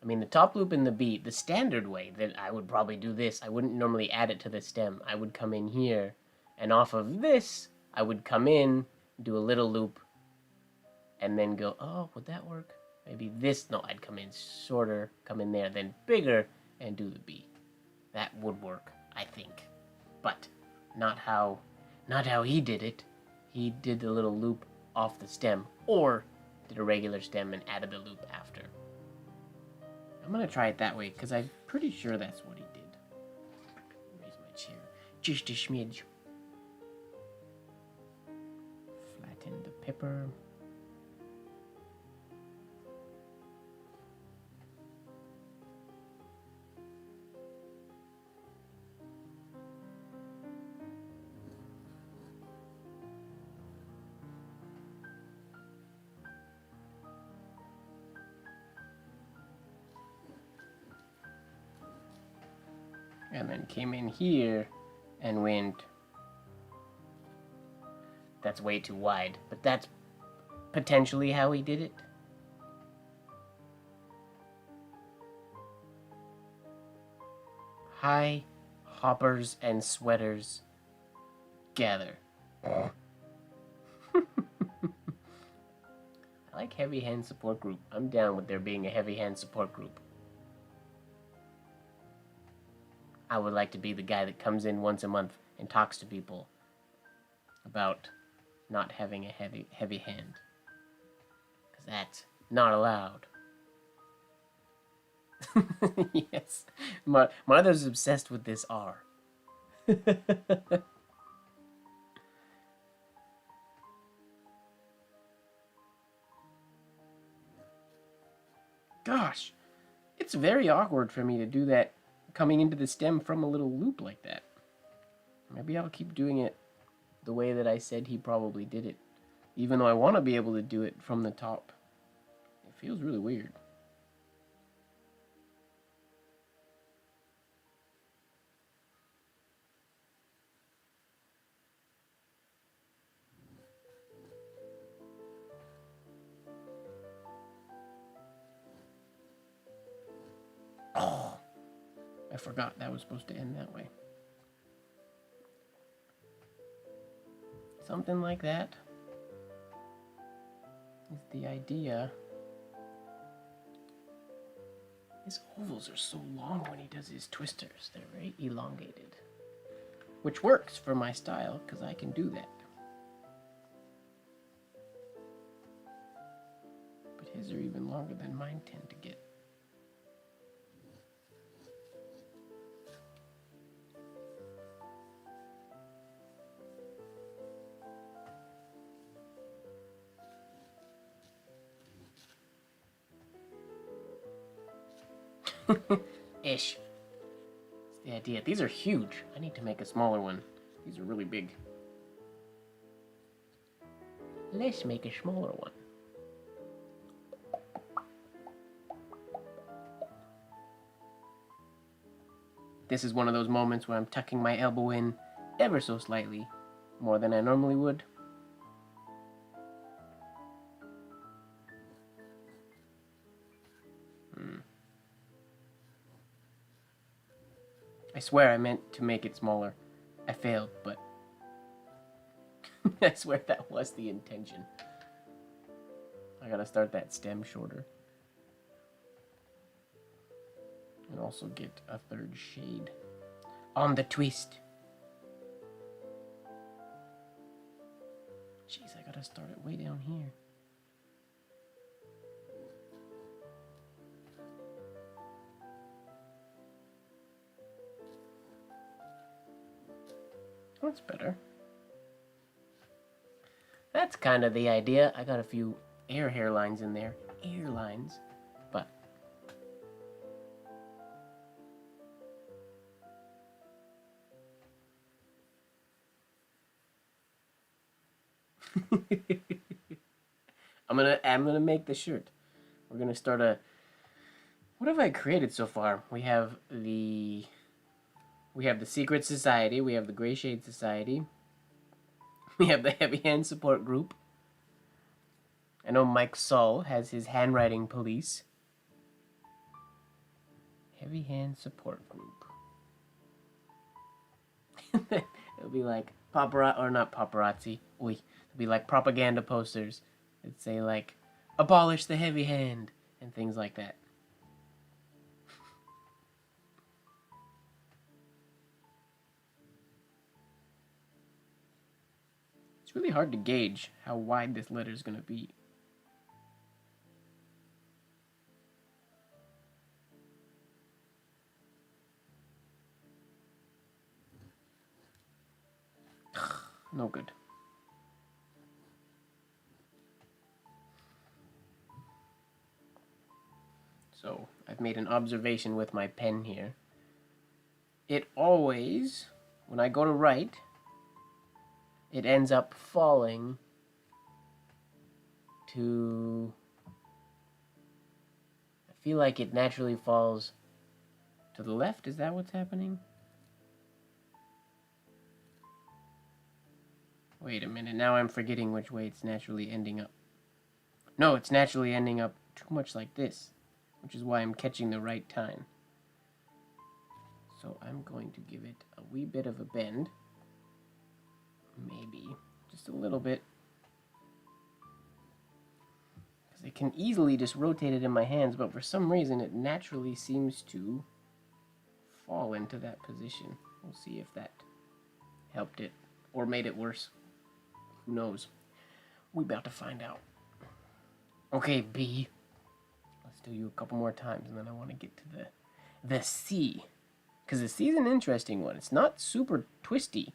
I mean, the top loop in the B, the standard way that I would probably do this, I wouldn't normally add it to the stem. I would come in here, and off of this, I would come in, do a little loop, and then go, oh, would that work? Maybe this, no, I'd come in shorter, come in there, then bigger, and do the B. That would work, I think. But not how he did it. He did the little loop off the stem, or did a regular stem and added the loop after. I'm gonna try it that way, because I'm pretty sure that's what he did. Raise my chair. Just a smidge. Flatten the paper. And then came in here and went, that's way too wide, but that's potentially how he did it. Hi, hoppers and sweaters, gather. I like heavy hand support group. I'm down with there being a heavy hand support group. I would like to be the guy that comes in once a month and talks to people about not having a heavy hand. Because that's not allowed. Yes. My mother's obsessed with this R. Gosh, it's very awkward for me to do that coming into the stem from a little loop like that. Maybe I'll keep doing it the way that I said he probably did it. Even though I want to be able to do it from the top. It feels really weird. Oh, I forgot that was supposed to end that way. Something like that is the idea. His ovals are so long when he does his twisters. They're very elongated. Which works for my style, because I can do that. But his are even longer than mine tend to get. Ish. That's the idea. These are huge. I need to make a smaller one. These are really big. Let's make a smaller one. This is one of those moments where I'm tucking my elbow in ever so slightly, more than I normally would. I swear I meant to make it smaller. I failed, but I swear that was the intention. I gotta start that stem shorter. And also get a third shade on the twist. Jeez, I gotta start it way down here. That's better. That's kind of the idea. I got a few hairlines in there. Airlines. But I'm gonna make the shirt. We're gonna start a. What have I created so far? We have the Secret Society. We have the Gray Shade Society. We have the Heavy Hand Support Group. I know Mike Saul has his handwriting police. Heavy Hand Support Group. It'll be like paparazzi, or not paparazzi. It'll be like propaganda posters that say like, abolish the heavy hand, and things like that. It's really hard to gauge how wide this letter is going to be. No good. So, I've made an observation with my pen here. It always, when I go to write, it ends up falling to... I feel like it naturally falls to the left. Is that what's happening? Wait a minute, now I'm forgetting which way it's naturally ending up. No, it's naturally ending up too much like this, which is why I'm catching the right time. So I'm going to give it a wee bit of a bend. Maybe just a little bit. Because I can easily just rotate it in my hands, but for some reason it naturally seems to fall into that position. We'll see if that helped it or made it worse. Who knows? We about to find out. Okay, B. Let's do you a couple more times, and then I want to get to the C. Because the C is an interesting one. It's not super twisty.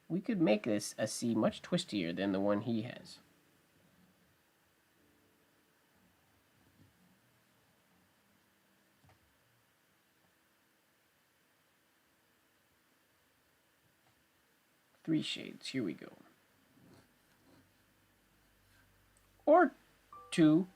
We could make this a C much twistier than the one he has. Three shades. Here we go. Or two.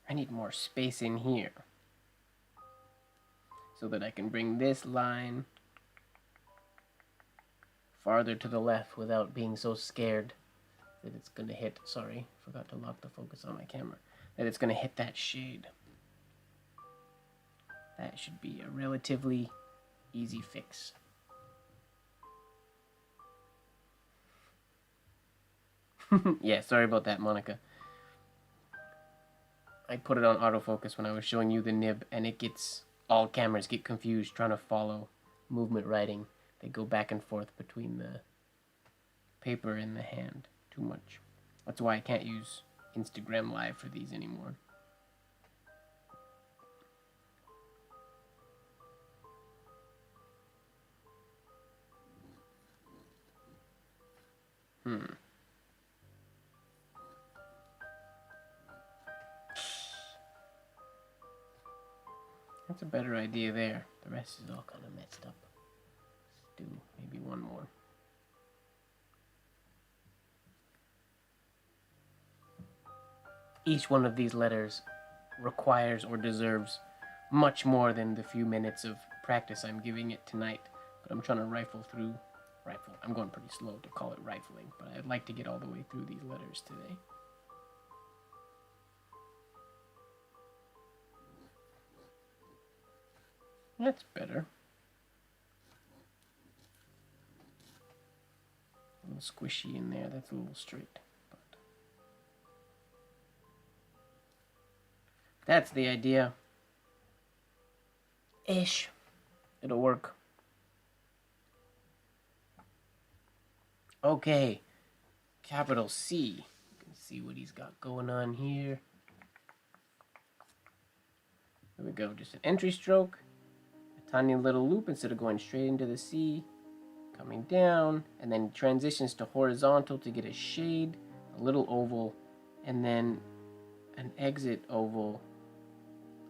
I need more space in here so that I can bring this line farther to the left without being so scared that it's going to hit, sorry, forgot to lock the focus on my camera, that it's going to hit that shade. That should be a relatively easy fix. Yeah, sorry about that, Monica. I put it on autofocus when I was showing you the nib, and it gets, all cameras get confused trying to follow movement writing. They go back and forth between the paper and the hand too much. That's why I can't use Instagram Live for these anymore. That's a better idea there. The rest is all kind of messed up. Let's do maybe one more. Each one of these letters requires or deserves much more than the few minutes of practice I'm giving it tonight, but I'm trying to rifle. I'm going pretty slow to call it rifling, but I'd like to get all the way through these letters today. That's better. A little squishy in there, that's a little straight. But that's the idea. Ish. It'll work. Okay. Capital C. You can see what he's got going on here. There we go. Just an entry stroke. A tiny little loop instead of going straight into the C. Coming down. And then transitions to horizontal to get a shade. A little oval. And then an exit oval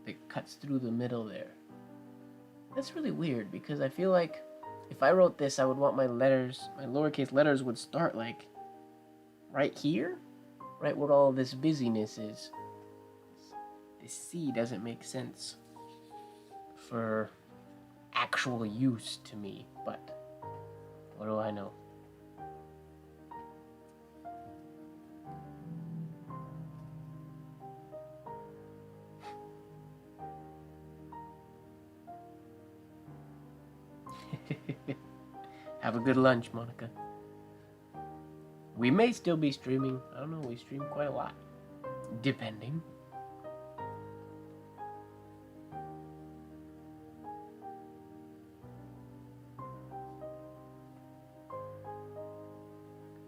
that cuts through the middle there. That's really weird because I feel like if I wrote this, I would want my letters, my lowercase letters would start like right here, right where all this busyness is. This C doesn't make sense for actual use to me, but what do I know? Have a good lunch, Monica. We may still be streaming. I don't know, we stream quite a lot. Depending.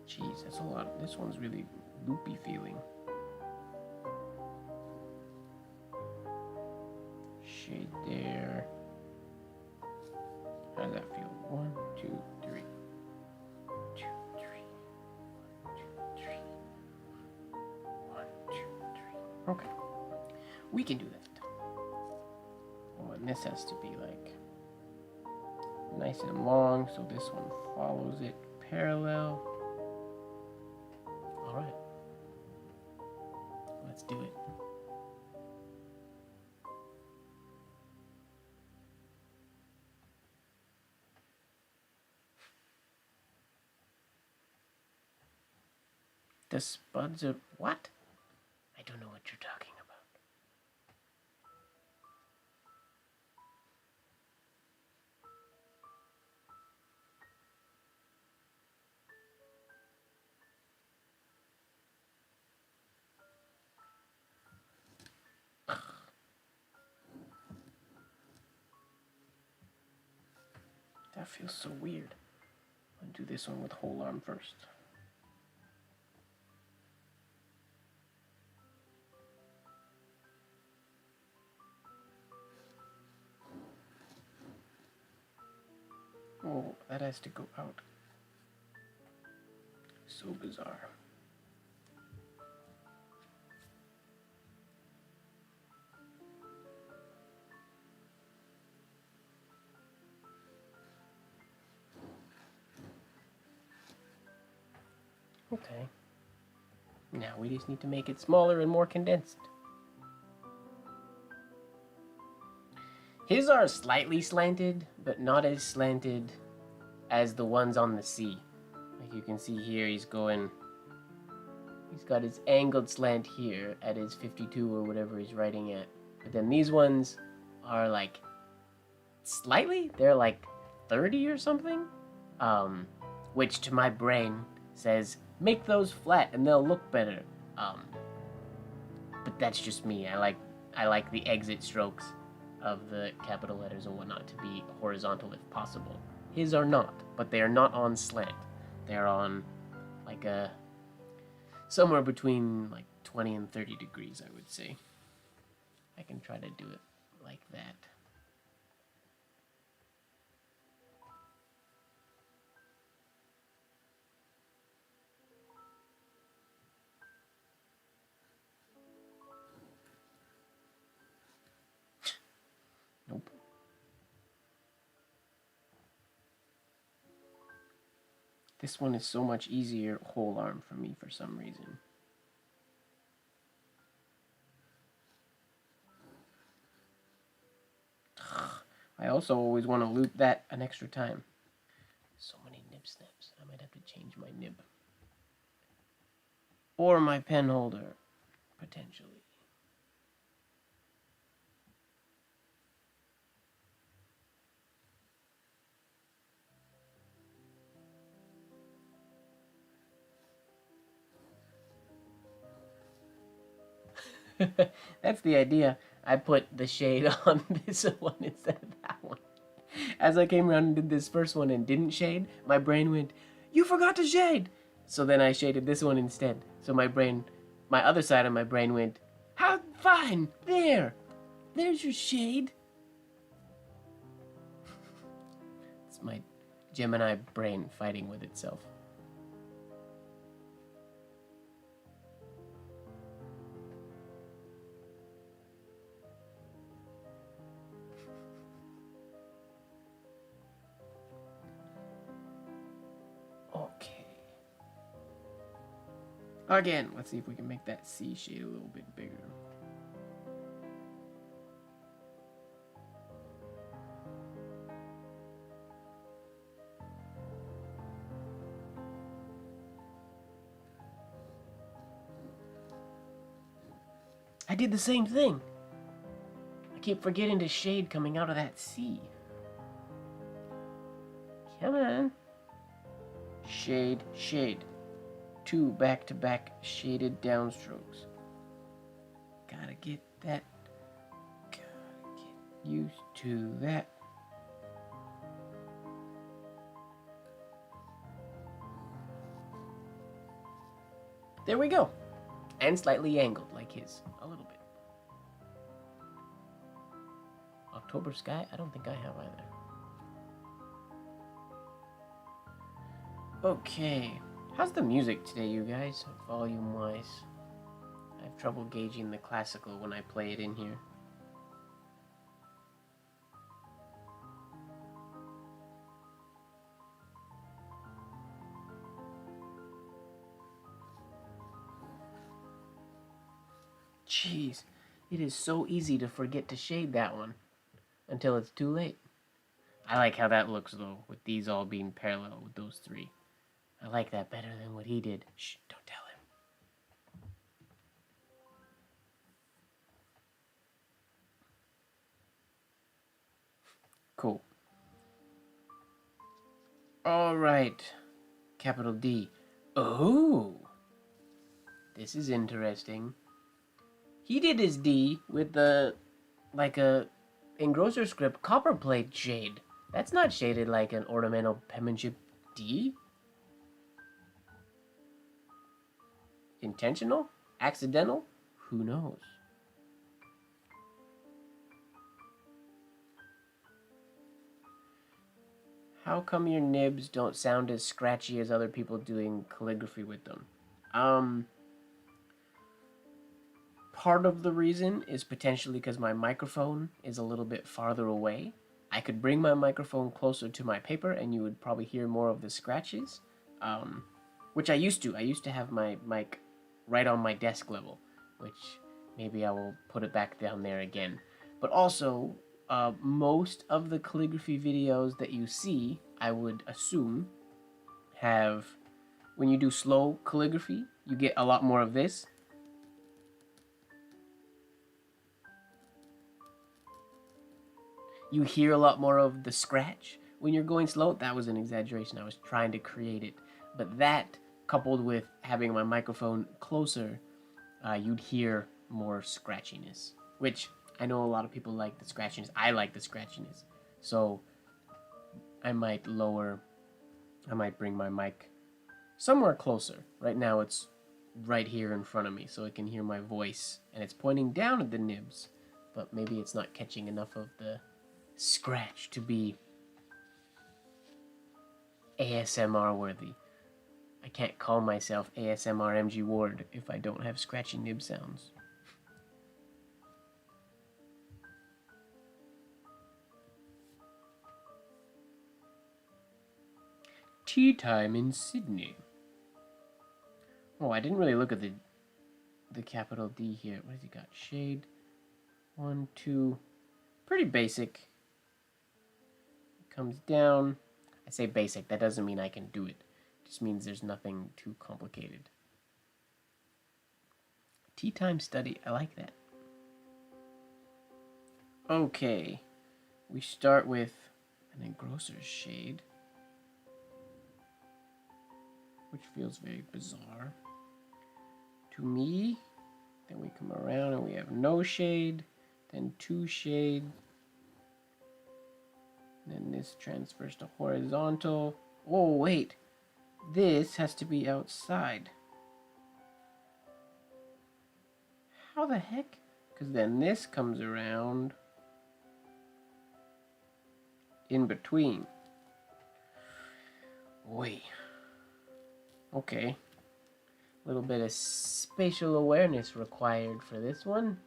Jeez, that's a lot. This one's really loopy feeling. Shade there. How does that feel? 1, 2, 3. 2, 3. 1, 2, 3. 1, 2, 3. Okay. We can do that. Oh, and this has to be like nice and long, so this one follows it parallel. Alright. Let's do it. The spuds of what? I don't know what you're talking about. That feels so weird. I'll do this one with whole arm first. Oh, that has to go out. So bizarre. Okay. Now we just need to make it smaller and more condensed. His are slightly slanted, but not as slanted as the ones on the C. Like you can see here, he's got his angled slant here at his 52 or whatever he's writing at. But then these ones are like slightly, they're like 30 or something. Which to my brain says, make those flat and they'll look better. But that's just me. I like the exit strokes of the capital letters and whatnot to be horizontal if possible. His are not, but they are not on slant. They're on like a somewhere between like 20 and 30 degrees, I would say. I can try to do it like that. Nope. This one is so much easier whole arm for me for some reason. I also always want to loop that an extra time. So many nib snaps. I might have to change my nib. Or my pen holder, potentially. That's the idea. I put the shade on this one instead of that one. As I came around and did this first one and didn't shade, my brain went, "You forgot to shade!" So then I shaded this one instead. So my other side of my brain went, "How fine! There's your shade." It's my Gemini brain fighting with itself. Okay. Again, let's see if we can make that C shade a little bit bigger. I did the same thing. I keep forgetting to shade coming out of that C. Come on. Shade, shade. 2 back-to-back shaded downstrokes. Gotta get used to that. There we go. And slightly angled like his, a little bit. October sky? I don't think I have either. Okay. How's the music today, you guys, volume-wise? I have trouble gauging the classical when I play it in here. Jeez, it is so easy to forget to shade that one until it's too late. I like how that looks, though, with these all being parallel with those three. I like that better than what he did. Shh, don't tell him. Cool. All right. Capital D. Oh! This is interesting. He did his D with like a engrosser script copperplate shade. That's not shaded like an ornamental penmanship D. Intentional? Accidental? Who knows? How come your nibs don't sound as scratchy as other people doing calligraphy with them? Part of the reason is potentially because my microphone is a little bit farther away. I could bring my microphone closer to my paper and you would probably hear more of the scratches, which I used to. I used to have my mic right on my desk level, which maybe I will put it back down there again. But also, most of the calligraphy videos that you see, I would assume, have, when you do slow calligraphy, you get a lot more of this. You hear a lot more of the scratch when you're going slow. That was an exaggeration. I was trying to create it. But that, coupled with having my microphone closer, you'd hear more scratchiness. Which, I know a lot of people like the scratchiness. I like the scratchiness. So, I might bring my mic somewhere closer. Right now it's right here in front of me, so it can hear my voice. And it's pointing down at the nibs. But maybe it's not catching enough of the scratch to be ASMR worthy. I can't call myself ASMR MG Ward if I don't have scratchy nib sounds. Tea time in Sydney. Oh, I didn't really look at the capital D here. What has he got? Shade. 1, 2. Pretty basic. comes down. I say basic, that doesn't mean I can do it. It just means there's nothing too complicated. Tea time study, I like that. Okay, we start with an engrosser's shade, which feels very bizarre to me. Then we come around and we have no shade, then 2 shade, then this transfers to horizontal. Oh wait, this has to be outside. How the heck? Because then this comes around in between. Wait. Okay. A little bit of spatial awareness required for this one.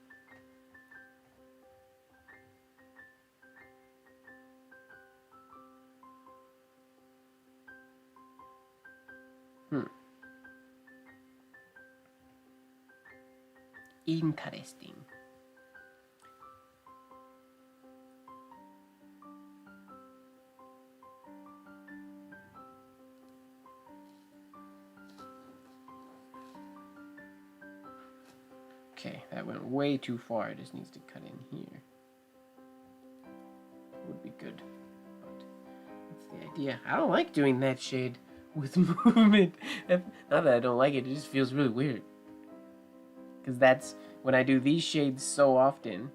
Interesting. Okay, that went way too far. It just needs to cut in here. Would be good. But that's the idea. I don't like doing that shade with movement. Not that I don't like it, it just feels really weird. Because that's when I do these shades so often,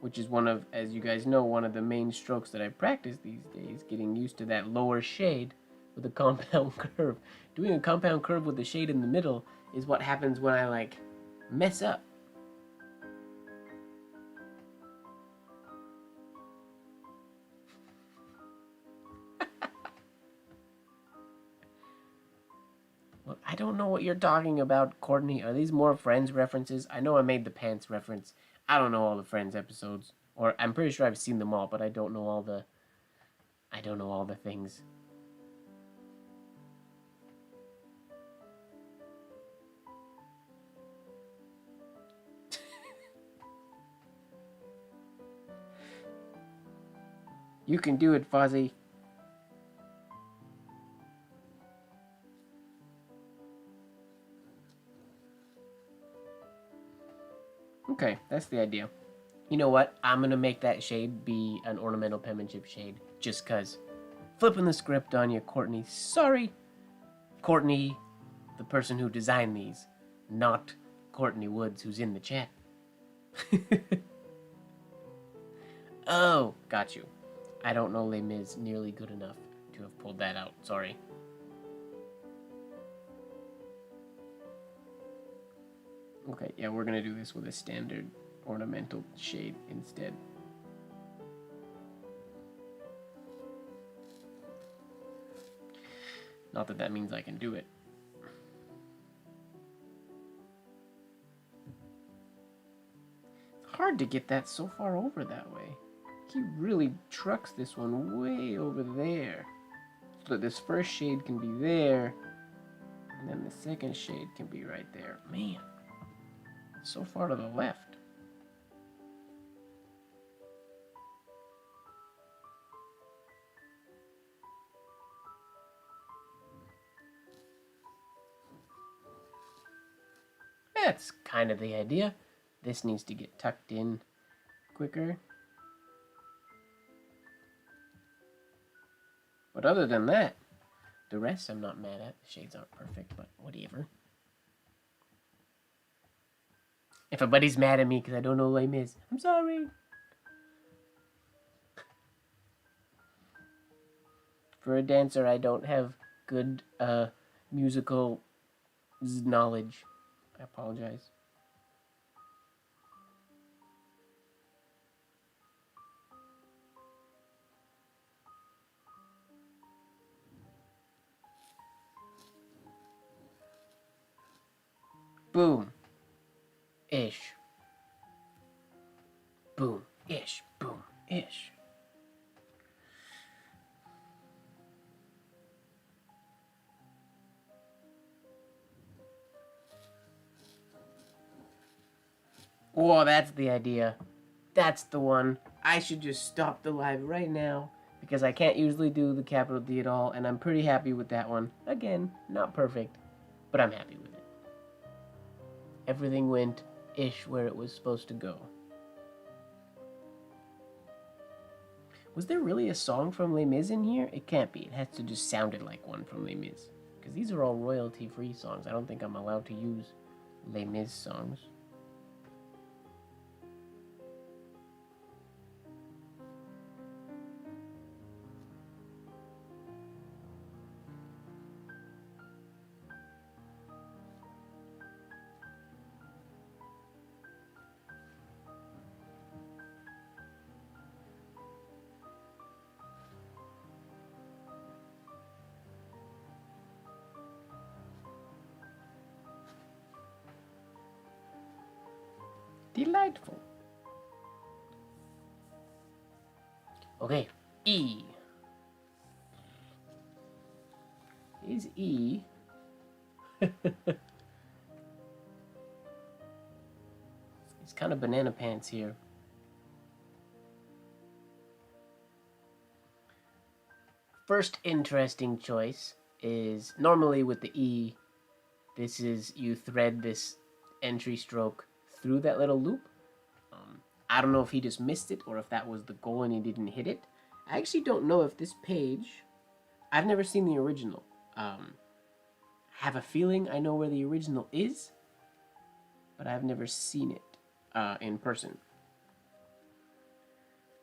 which is one of, as you guys know, one of the main strokes that I practice these days, getting used to that lower shade with a compound curve. Doing a compound curve with the shade in the middle is what happens when I, like, mess up. Well, I don't know what you're talking about, Courtney. Are these more Friends references? I know I made the pants reference. I don't know all the Friends episodes. Or I'm pretty sure I've seen them all, but I don't know all the things. You can do it, Fozzie. Okay, that's the idea. You know what? I'm gonna make that shade be an ornamental penmanship shade, just cause. Flipping the script on you, Courtney. Sorry, Courtney, the person who designed these, not Courtney Woods, who's in the chat. Oh, got you. I don't know Les Mis nearly good enough to have pulled that out. Sorry. Okay, yeah, we're gonna do this with a standard ornamental shade instead. Not that that means I can do it. It's hard to get that so far over that way. He really trucks this one way over there. So that this first shade can be there, and then the second shade can be right there. Man, so far to the left. That's kind of the idea. This needs to get tucked in quicker. But other than that, the rest I'm not mad at. The shades aren't perfect, but whatever. If a buddy's mad at me because I don't know Les Mis, I'm sorry. For a dancer, I don't have good musical knowledge. I apologize. Boom. Ish. Boom. Ish. Boom. Ish. Oh, that's the idea. That's the one. I should just stop the live right now because I can't usually do the capital D at all, and I'm pretty happy with that one. Again, not perfect, but I'm happy with it. Everything went ish where it was supposed to go. Was there really a song from Les Mis in here? It can't be. It has to just sounded like one from Les Mis. Because these are all royalty-free songs. I don't think I'm allowed to use Les Mis songs. Delightful. Okay, E. Is E. It's kind of banana pants here. First interesting choice is normally with the E, this is you thread this entry stroke through that little loop. I don't know if he just missed it or if that was the goal and he didn't hit it. I actually don't know if this page, I've never seen the original. Have a feeling I know where the original is, but I've never seen it in person.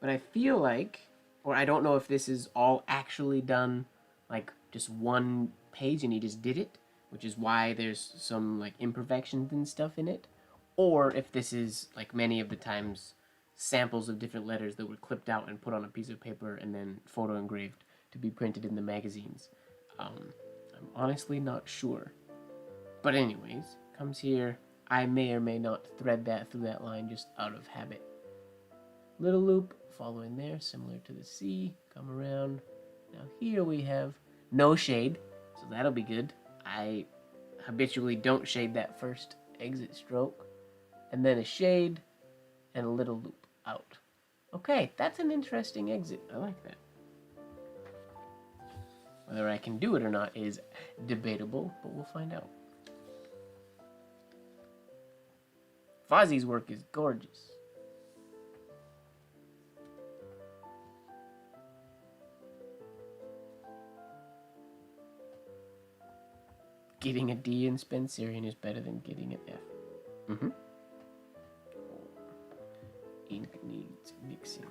But I feel like, or I don't know if this is all actually done, like just one page and he just did it, which is why there's some like imperfections and stuff in it, or if this is like many of the times samples of different letters that were clipped out and put on a piece of paper and then photo engraved to be printed in the magazines. I'm honestly not sure. But anyways, comes here. I may or may not thread that through that line just out of habit. Little loop, follow in there, similar to the C, come around. Now here we have no shade, so that'll be good. I habitually don't shade that first exit stroke. And then a shade and a little loop out. Okay, that's an interesting exit. I like that. Whether I can do it or not is debatable, but we'll find out. Fozzie's work is gorgeous. Getting a D in Spencerian is better than getting an F. Ink needs mixing.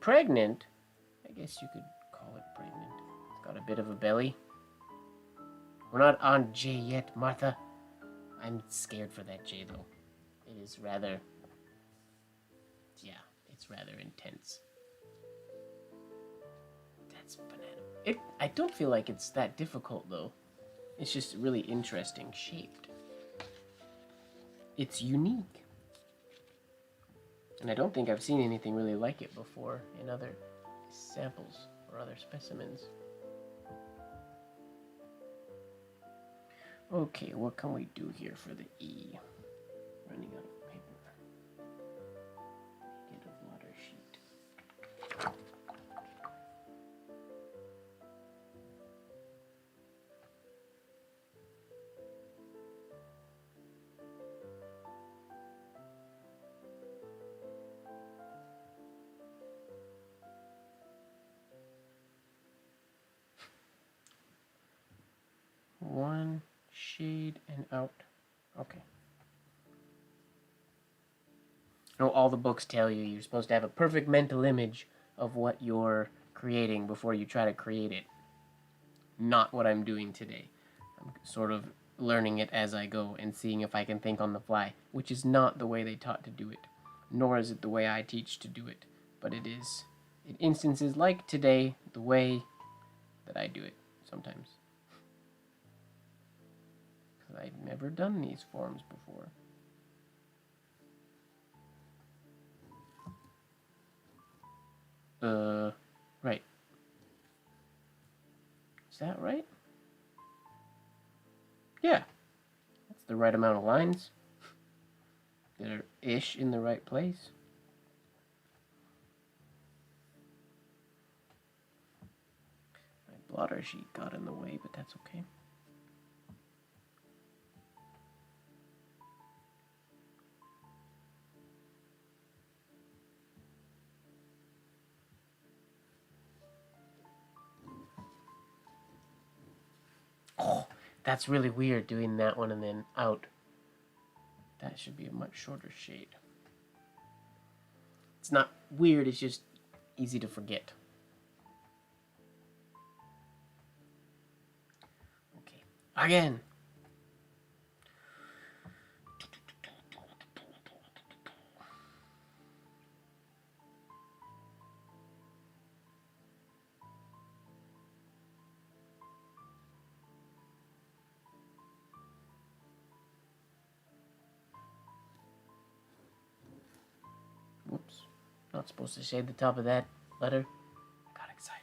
Pregnant? I guess you could call it pregnant. It's got a bit of a belly. We're not on J yet, Martha. I'm scared for that J, though. It is rather... yeah, it's rather intense. That's banana. I don't feel like it's that difficult, though. It's just really interesting shaped. It's unique. And I don't think I've seen anything really like it before in other samples or other specimens. Okay, what can we do here for the E? Running out of paper. Get a water sheet. One shade and out. Okay. You know, all the books tell you you're supposed to have a perfect mental image of what you're creating before you try to create it. Not what I'm doing today. I'm sort of learning it as I go and seeing if I can think on the fly, which is not the way they taught to do it, nor is it the way I teach to do it, but it is in instances like today the way that I do it sometimes. Because I've never done these forms before. Right. Is that right? Yeah. That's the right amount of lines. They're ish in the right place. My blotter sheet got in the way, but that's okay. Oh, that's really weird doing that one and then out. That should be a much shorter shade. It's not weird, it's just easy to forget. Okay, again. Whoops. Not supposed to shade the top of that letter. Got excited.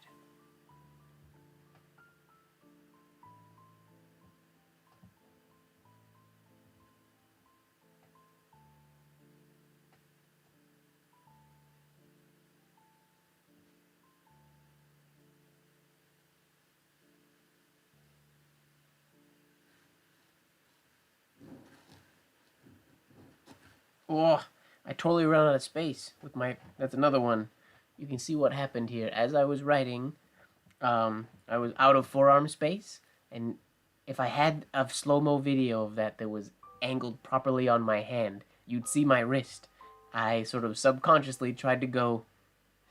Oh, I totally ran out of space with my... That's another one. You can see what happened here. As I was writing, I was out of forearm space, and if I had a slow-mo video of that was angled properly on my hand, you'd see my wrist. I sort of subconsciously tried to go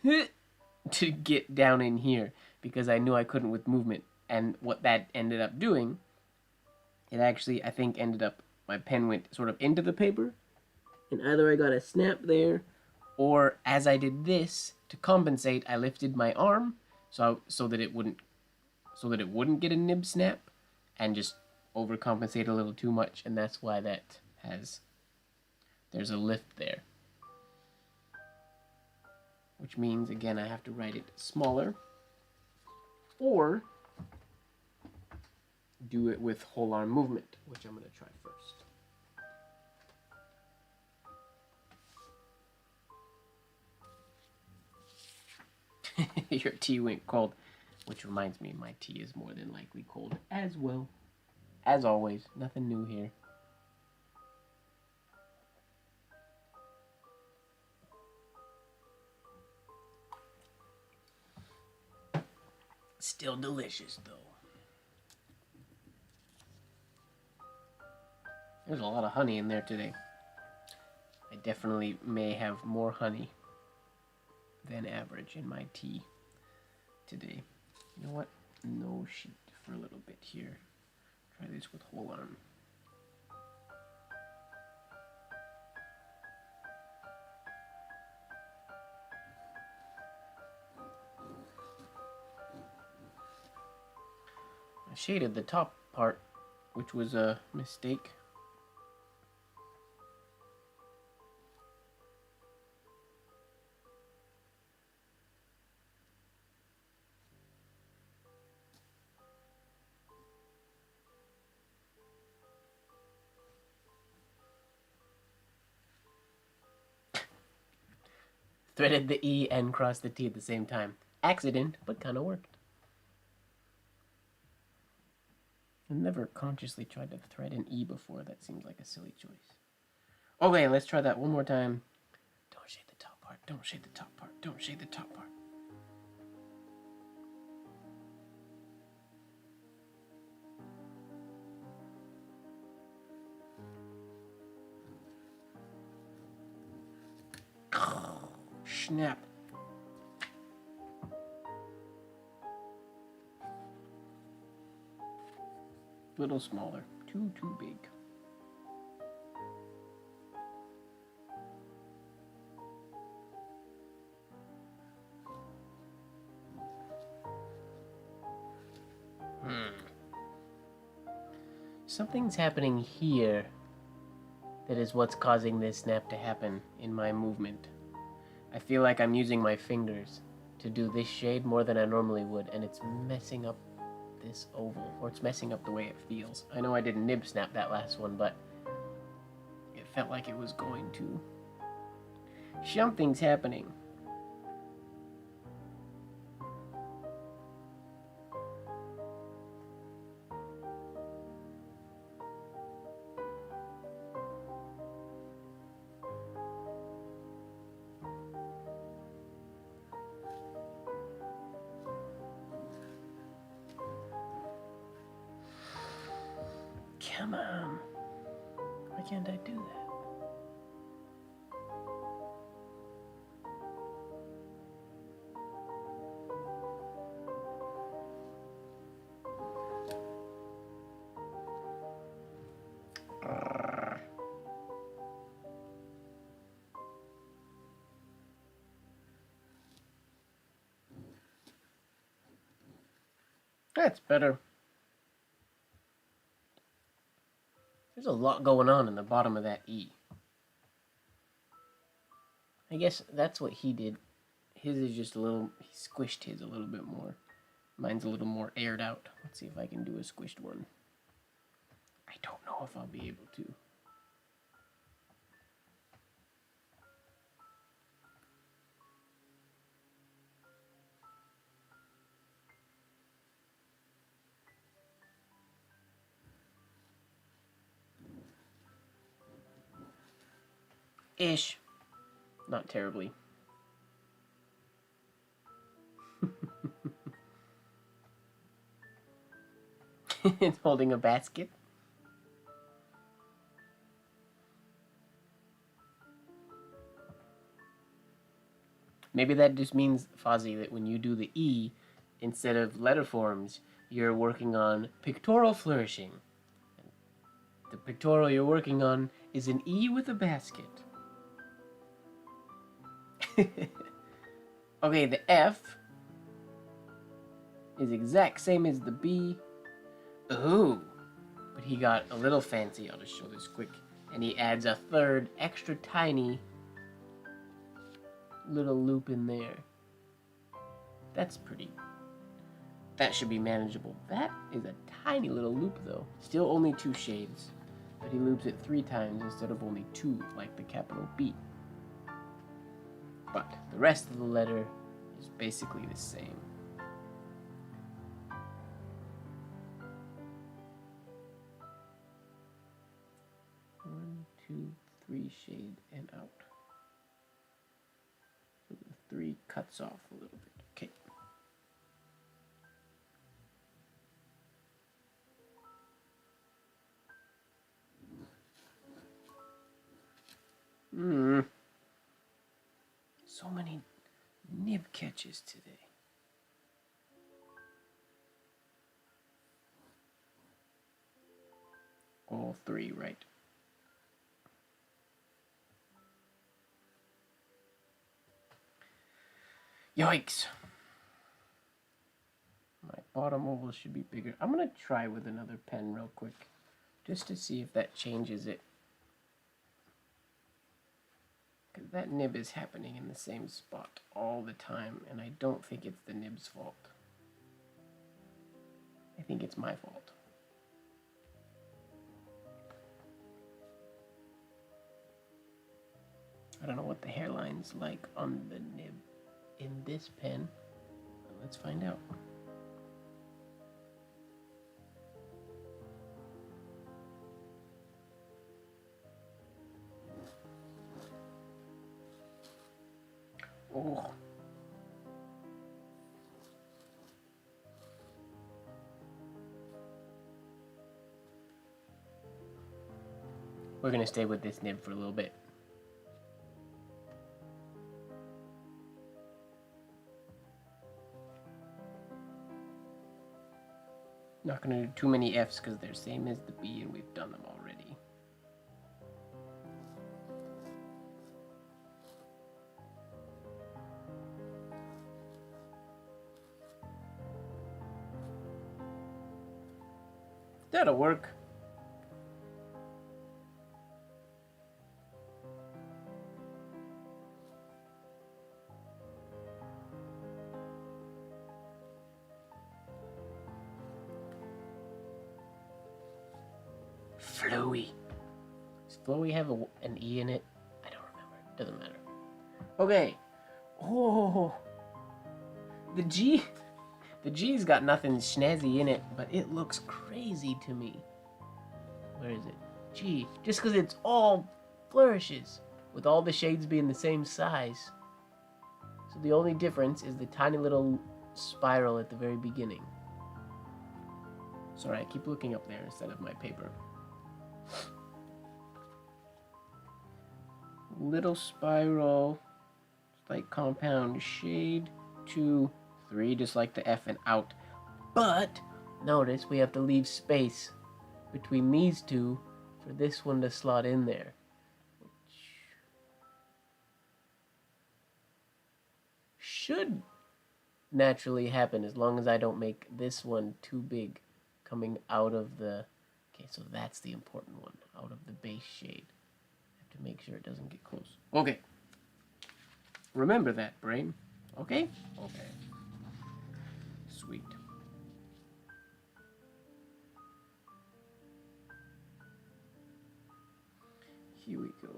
to get down in here because I knew I couldn't with movement. And what that ended up doing, it actually, I think, ended up, my pen went sort of into the paper, and either I got a snap there, or as I did this to compensate, I lifted my arm so that it wouldn't get a nib snap, and just overcompensate a little too much, and that's why there's a lift there. Which means, again, I have to write it smaller, or do it with whole arm movement, which I'm going to try first. Your tea went cold, which reminds me, my tea is more than likely cold as well. As always, nothing new here. Still delicious, though. There's a lot of honey in there today. I definitely may have more honey than average in my tea today. You know what? No sheet for a little bit here. Try this with whole arm. I shaded the top part, which was a mistake. Threaded the E and crossed the T at the same time. Accident, but kind of worked. I've never consciously tried to thread an E before. That seems like a silly choice. Okay, let's try that one more time. Don't shade the top part. Don't shade the top part. Don't shade the top part. Snap. Little smaller. Too big. Something's happening here that is what's causing this snap to happen in my movement. I feel like I'm using my fingers to do this shade more than I normally would, and it's messing up this oval, or it's messing up the way it feels. I know I didn't nib snap that last one, but it felt like it was going to. Something's happening. Come on. Why can't I do that? That's better. There's a lot going on in the bottom of that E. I guess that's what he did. His is just a little, he squished his a little bit more. Mine's a little more aired out. Let's see if I can do a squished one. I don't know if I'll be able to. Ish. Not terribly. It's holding a basket. Maybe that just means, Fozzie, that when you do the E, instead of letterforms, you're working on pictorial flourishing. The pictorial you're working on is an E with a basket. Okay, the F is exact same as the B. Ooh, but he got a little fancy. I'll just show this quick. And he adds a third extra tiny little loop in there. That's pretty. That should be manageable. That is a tiny little loop though. Still only 2 shades, but he loops it 3 times instead of only 2 like the capital B. But the rest of the letter is basically the same. One, 2, 3 shade and out. So the 3 cuts off a little bit. Okay. So many nib catches today. All 3, right? Yikes. My bottom oval should be bigger. I'm going to try with another pen real quick, just to see if that changes it. Because that nib is happening in the same spot all the time, and I don't think it's the nib's fault. I think it's my fault. I don't know what the hairline's like on the nib in this pen, but let's find out. Oh. We're gonna stay with this nib for a little bit. Not gonna do too many F's because they're same as the B and we've done them already. That'll work. Flowy. Does flowy have an E in it? I don't remember. Doesn't matter. Okay. Oh, the G's got nothing snazzy in it, but it looks crazy to me. Where is it? G. Just because it's all flourishes, with all the shades being the same size. So the only difference is the tiny little spiral at the very beginning. Sorry, I keep looking up there instead of my paper. Little spiral, like compound, shade 2, 3, just like the F and out. But notice we have to leave space between these two for this one to slot in there. Which should naturally happen as long as I don't make this one too big coming out of the... Okay, so that's the important one, out of the base shade. To make sure it doesn't get close. Okay. Remember that, brain. Okay? Okay. Sweet. Here we go.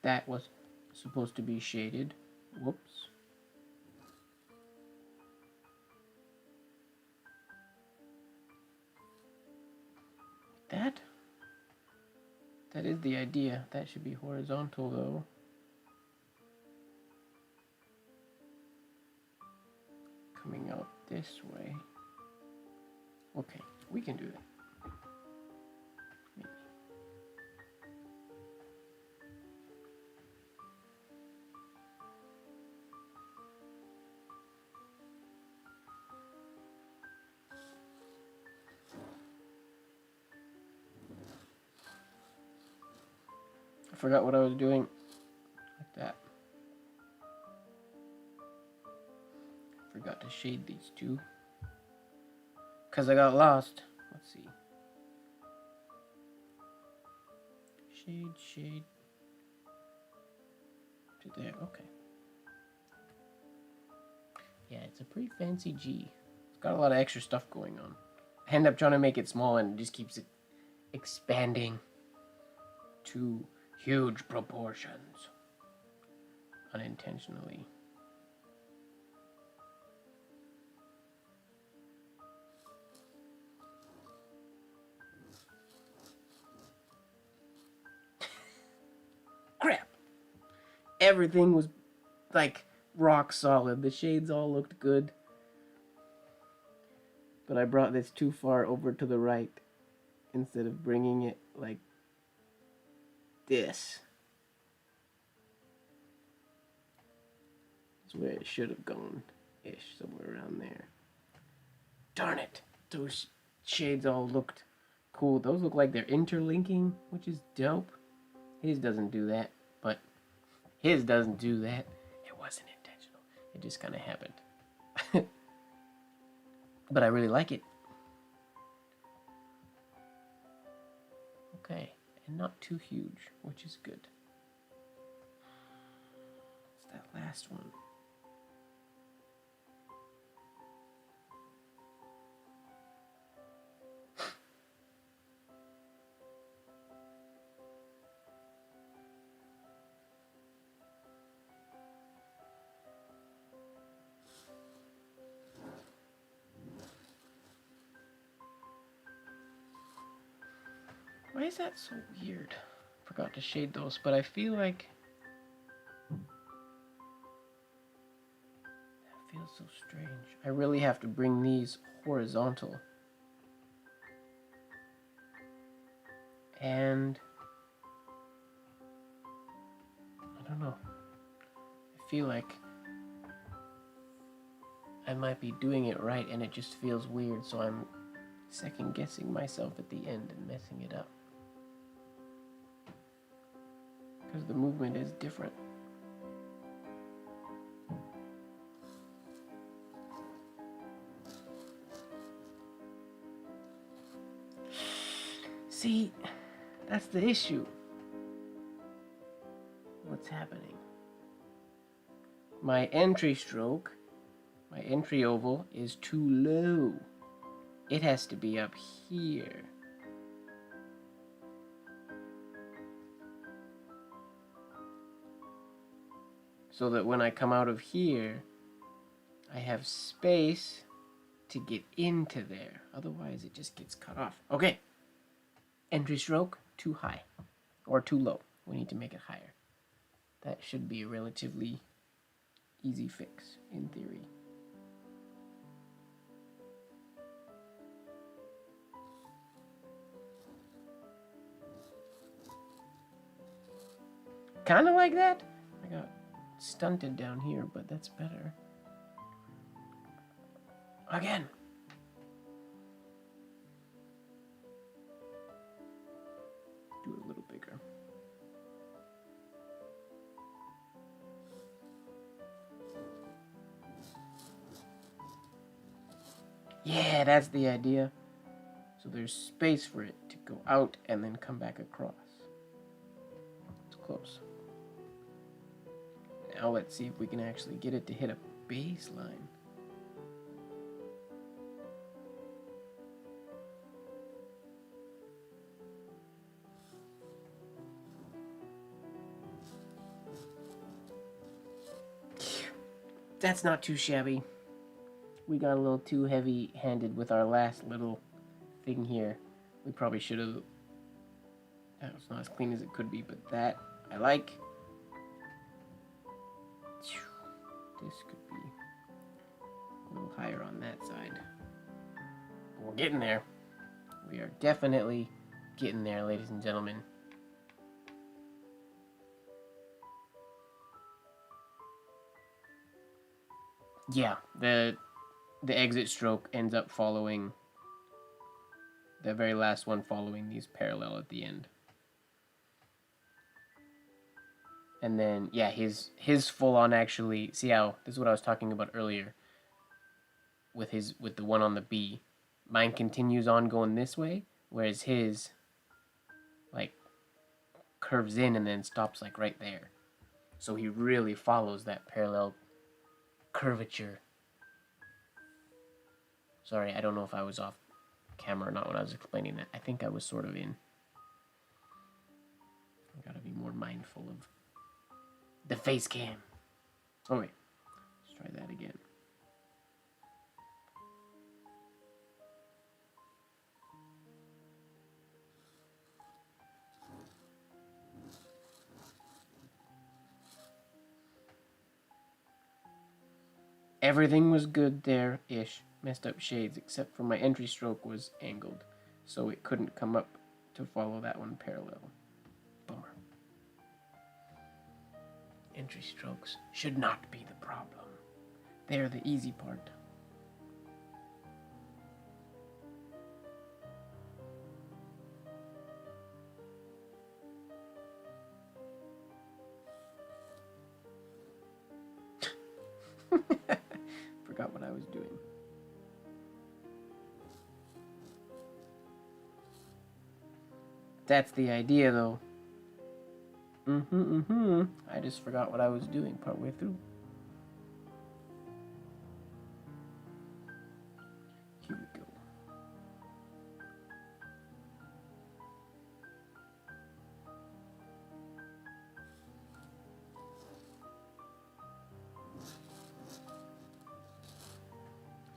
That was supposed to be shaded. Whoops. That is the idea. That should be horizontal though. Coming out this way. Okay, we can do that. Maybe. I forgot what I was doing. Like that. Forgot to shade these two. Because I got lost. Let's see. Shade. To there. Okay. Yeah, it's a pretty fancy G. It's got a lot of extra stuff going on. I end up trying to make it small and it just keeps it expanding to huge proportions. Unintentionally. Crap! Everything was like rock solid. The shades all looked good. But I brought this too far over to the right instead of bringing it like this. That's where it should have gone, ish, somewhere around there. Darn it! Those shades all looked cool. Those look like they're interlinking, which is dope. His doesn't do that, but his doesn't do that. It wasn't intentional. It just kind of happened. But I really like it. Okay, and not too huge, which is good. It's that last one. Why is that so weird? Forgot to shade those, but I feel like that feels so strange. I really have to bring these horizontal. And I don't know. I feel like I might be doing it right and it just feels weird, so I'm second guessing myself at the end and messing it up. Because the movement is different. See, that's the issue. What's happening? My entry stroke, my entry oval is too low. It has to be up here. So that when I come out of here, I have space to get into there. Otherwise, it just gets cut off. Okay. Entry stroke, too high. Or too low. We need to make it higher. That should be a relatively easy fix, in theory. Kind of like that. I got stunted down here, but that's better. Again. Do it a little bigger. Yeah, that's the idea. So there's space for it to go out and then come back across. It's close. Now let's see if we can actually get it to hit a baseline. That's not too shabby. We got a little too heavy-handed with our last little thing here. We probably should have... That was not as clean as it could be, but that I like. This could be a little higher on that side. But we're getting there. We are definitely getting there, ladies and gentlemen. Yeah, the exit stroke ends up following the very last one, following these parallel at the end. And then, yeah, his full-on actually... See how... This is what I was talking about earlier. With the one on the B. Mine continues on going this way, whereas his, like, curves in and then stops, like, right there. So he really follows that parallel curvature. Sorry, I don't know if I was off camera or not when I was explaining that. I think I was sort of in. I gotta be more mindful of the face cam. Oh wait, let's try that again. Everything was good there-ish. Messed up shades, except for my entry stroke was angled, so it couldn't come up to follow that one parallel. Bummer. Entry strokes should not be the problem. They're the easy part. Forgot what I was doing. That's the idea, though. I just forgot what I was doing partway through. Here we go.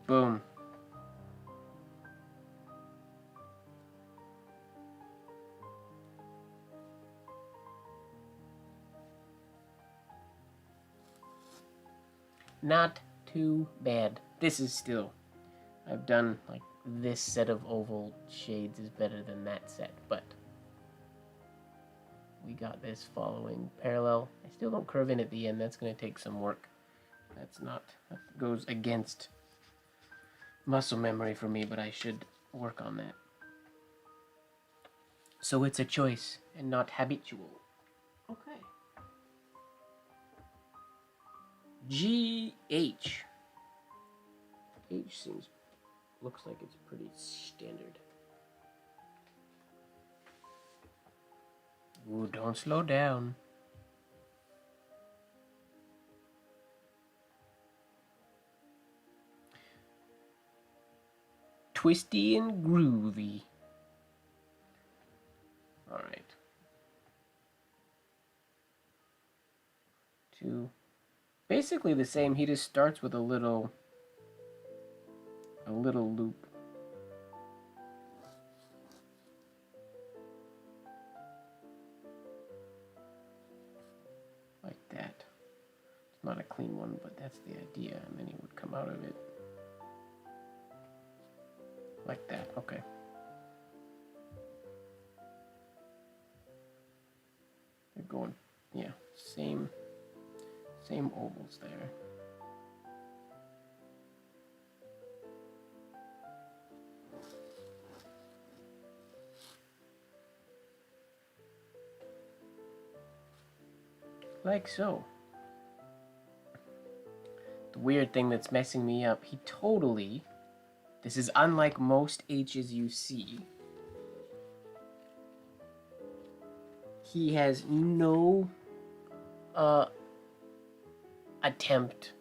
Boom. Not too bad. This is still... I've done, like, this set of oval shades is better than that set, but... We got this following parallel. I still don't curve in at the end. That's going to take some work. That goes against muscle memory for me, but I should work on that. So it's a choice and not habitual. Okay. GH. H looks like it's pretty standard. Ooh, don't slow down. Twisty and groovy. Alright. 2. Basically the same, he just starts with a little loop. Like that. It's not a clean one, but that's the idea, and then he would come out of it. Like that, okay. They're going, yeah, same ovals there. Like so. The weird thing that's messing me up, he totally, this is unlike most H's you see, he has no attempt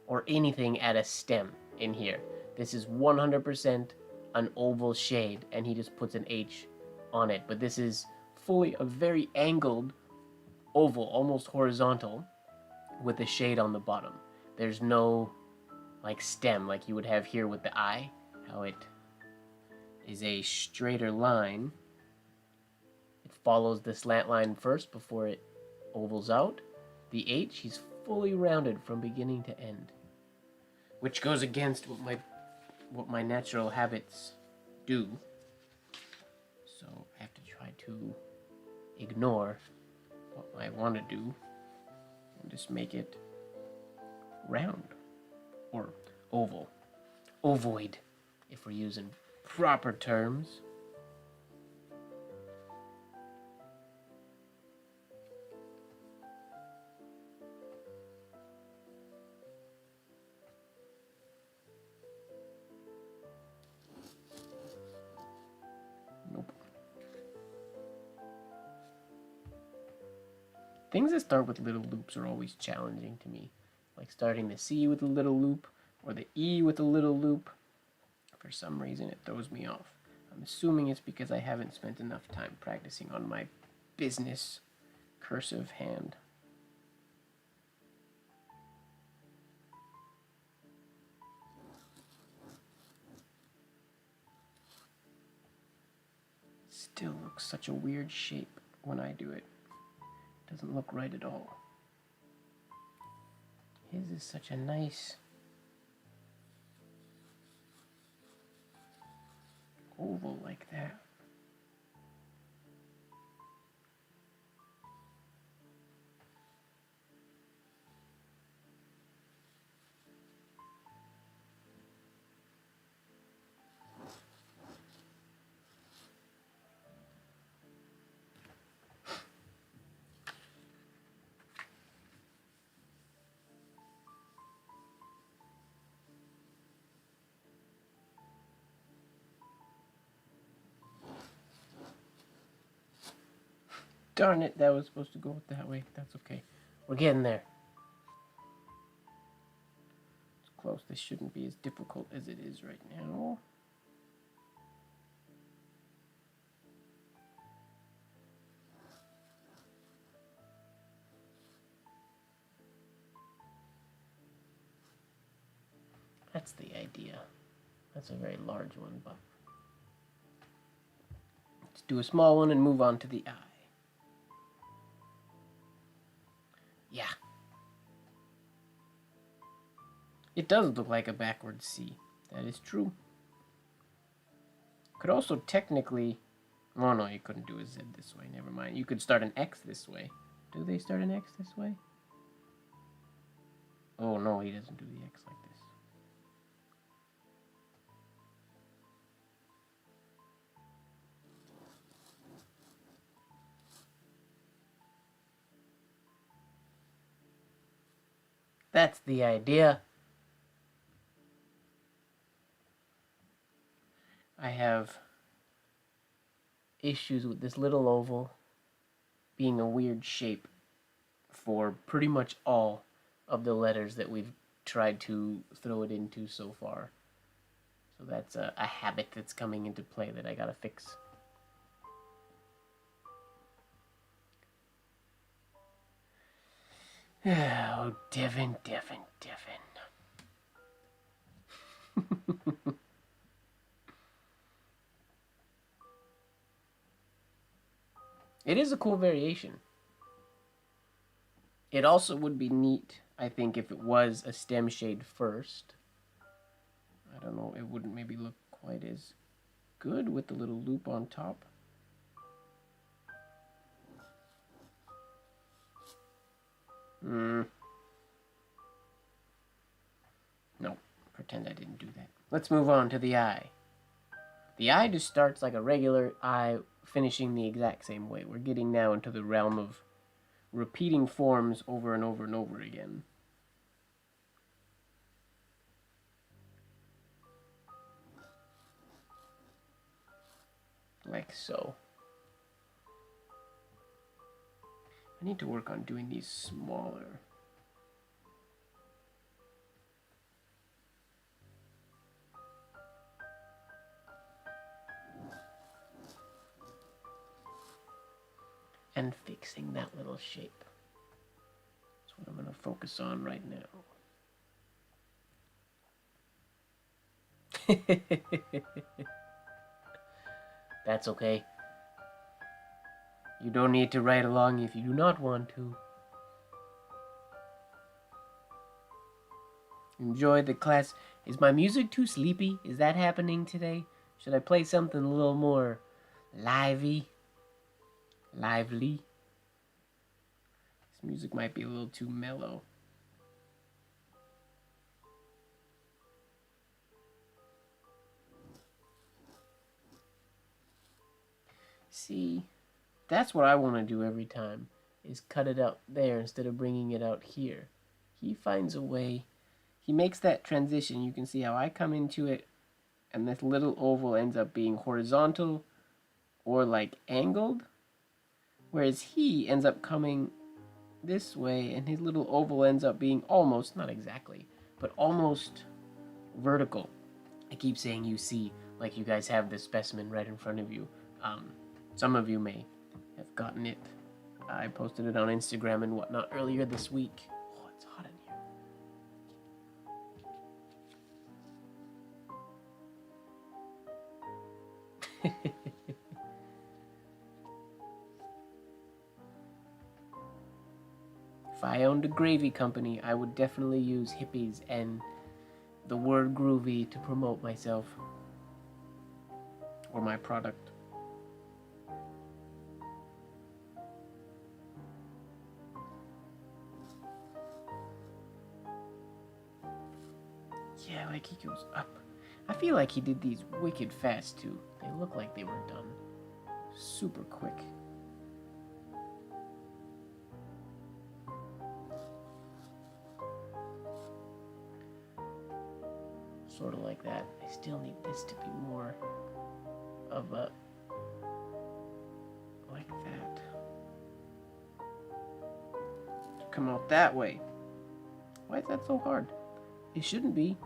or anything at a stem in here. This is 100% an oval shade, and he just puts an H on it. But this is fully a very angled oval, almost horizontal, with a shade on the bottom. There's no like stem like you would have here with the eye, how it is a straighter line. It follows the slant line first before it ovals out. The H, he's fully rounded from beginning to end, which goes against what my natural habits do. So I have to try to ignore what I want to do and just make it round or oval. Ovoid, if we're using proper terms. Nope. Things that start with little loops are always challenging to me. Like starting the C with a little loop or the E with a little loop. For some reason it throws me off. I'm assuming it's because I haven't spent enough time practicing on my business cursive hand. Still looks such a weird shape when I do it. Doesn't look right at all. His is such a nice oval like that. Darn it, that was supposed to go that way. That's okay. We're getting there. It's close. This shouldn't be as difficult as it is right now. That's the idea. That's a very large one, but let's do a small one and move on to the eye. Yeah. It does look like a backwards C. That is true. Could also technically... Oh no, you couldn't do a Z this way. Never mind. You could start an X this way. Do they start an X this way? Oh no, he doesn't do the X like this. That's the idea. I have issues with this little oval being a weird shape for pretty much all of the letters that we've tried to throw it into so far. So that's a habit that's coming into play that I gotta fix. Oh, Devin. It is a cool variation. It also would be neat, I think, if it was a stem shade first. I don't know, it wouldn't maybe look quite as good with the little loop on top. No, pretend I didn't do that. Let's move on to the eye. The eye just starts like a regular eye, finishing the exact same way. We're getting now into the realm of repeating forms over and over and over again. Like so. I need to work on doing these smaller. And fixing that little shape. That's what I'm going to focus on right now. That's okay. You don't need to write along if you do not want to. Enjoy the class. Is my music too sleepy? Is that happening today? Should I play something a little more lively? This music might be a little too mellow. See, that's what I want to do every time, is cut it out there instead of bringing it out here. He finds a way. He makes that transition. You can see how I come into it, and this little oval ends up being horizontal or like angled, whereas he ends up coming this way, and his little oval ends up being almost, not exactly, but almost vertical. I keep saying you see, like you guys have this specimen right in front of you. Some of you may have gotten it. I posted it on Instagram and whatnot earlier this week. Oh, it's hot in here. If I owned a gravy company, I would definitely use hippies and the word groovy to promote myself or my product. Yeah, like he goes up. I feel like he did these wicked fast too. They look like they were done super quick. Sort of like that. I still need this to be more of a, like that. Come out that way. Why is that so hard? It shouldn't be.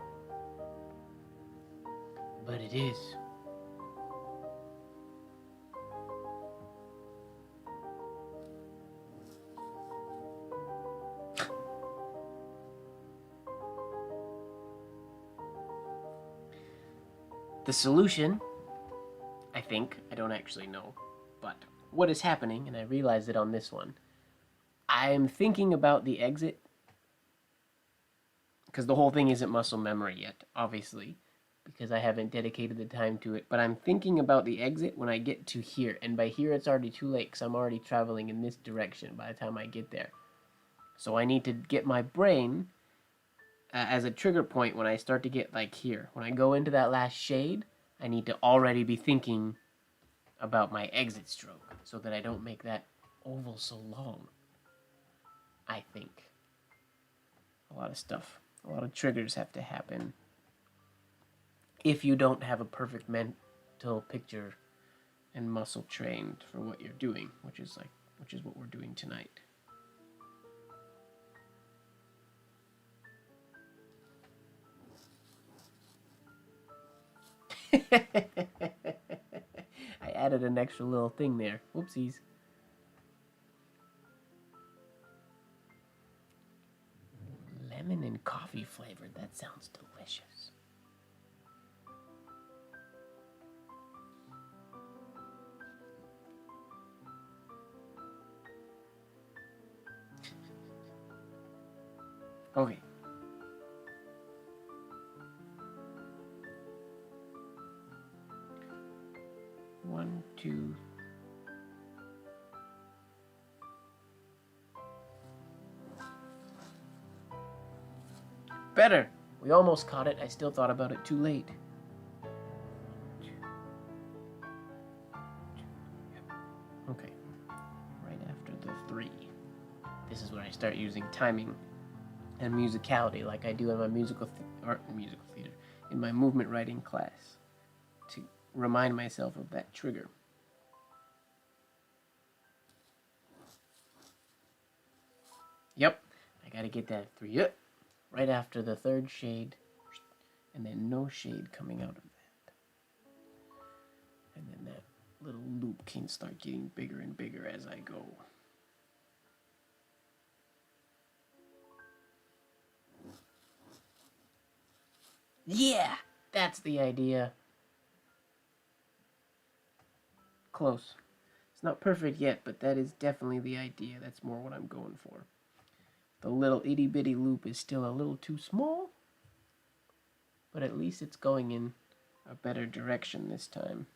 But it is. The solution, I think, I don't actually know, but what is happening, and I realized it on this one, I'm thinking about the exit, because the whole thing isn't muscle memory yet, obviously, because I haven't dedicated the time to it, but I'm thinking about the exit when I get to here, and by here it's already too late, because I'm already traveling in this direction by the time I get there. So I need to get my brain as a trigger point when I start to get like here. When I go into that last shade, I need to already be thinking about my exit stroke so that I don't make that oval so long. I think. A lot of stuff, a lot of triggers have to happen if you don't have a perfect mental picture and muscle trained for what you're doing, which is like which is what we're doing tonight. I added an extra little thing there. Whoopsies. Lemon and coffee flavored. That sounds delicious. Okay. One, two. Better. We almost caught it. I still thought about it too late. Okay. Right after the 3. This is where I start using timing and musicality like I do in my musical theater, in my movement writing class, to remind myself of that trigger. Yep, I gotta get that 3 right after the 3rd shade, and then no shade coming out of that. And then that little loop can start getting bigger and bigger as I go. Yeah, that's the idea. Close. It's not perfect yet, but that is definitely the idea. That's more what I'm going for. The little itty bitty loop is still a little too small, but at least it's going in a better direction this time.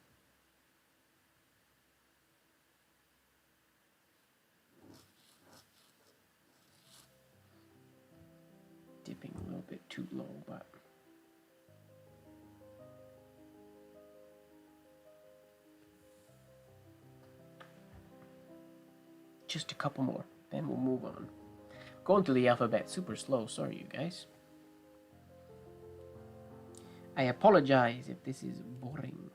Dipping a little bit too low, but just a couple more, then we'll move on. Going through the alphabet super slow, sorry you guys. I apologize if this is boring.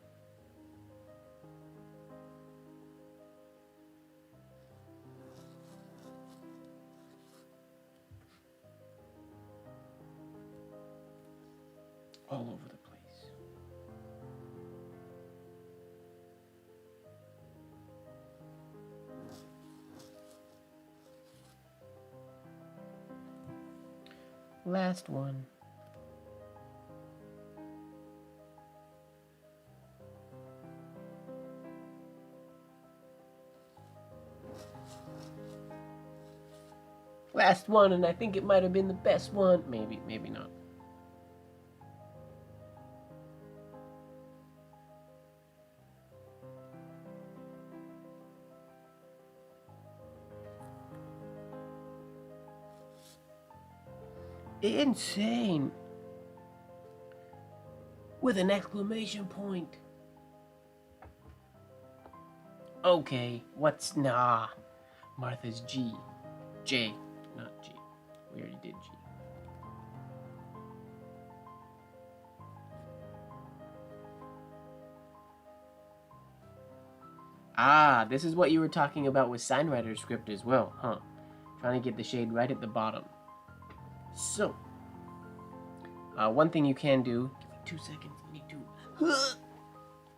All over the place. Last one. Last one, and I think it might have been the best one. Maybe, maybe not. Insane! With an exclamation point. Okay, what's nah? Martha's G. J, not G. We already did G. Ah, this is what you were talking about with Signwriter script as well, huh? Trying to get the shade right at the bottom. So, one thing you can do, give me 2 seconds, I need to,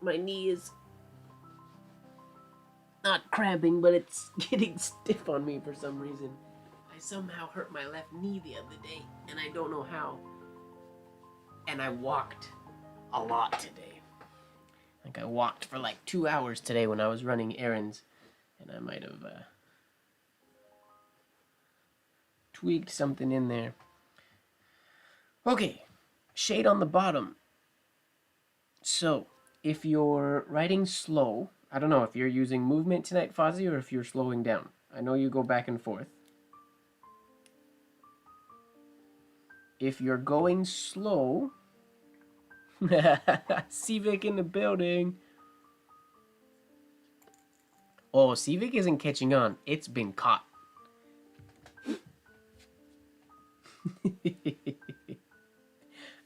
my knee is not cramping, but it's getting stiff on me for some reason. I somehow hurt my left knee the other day, and I don't know how. And I walked a lot today. Like I walked for like 2 hours today when I was running errands, and I might have tweaked something in there. Okay, shade on the bottom. So, if you're writing slow, I don't know if you're using movement tonight, Fozzie, or if you're slowing down. I know you go back and forth. If you're going slow, Civic in the building. Oh, Civic isn't catching on. It's been caught.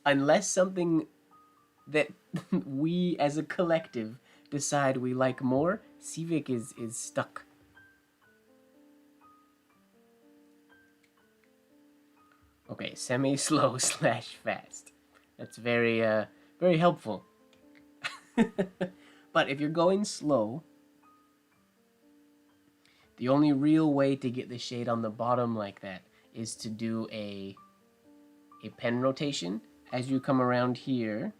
Unless something that we as a collective decide we like more, Civic is stuck. Okay, semi-slow slash fast. That's very, very helpful. But if you're going slow, the only real way to get the shade on the bottom like that is to do a pen rotation. As you come around here,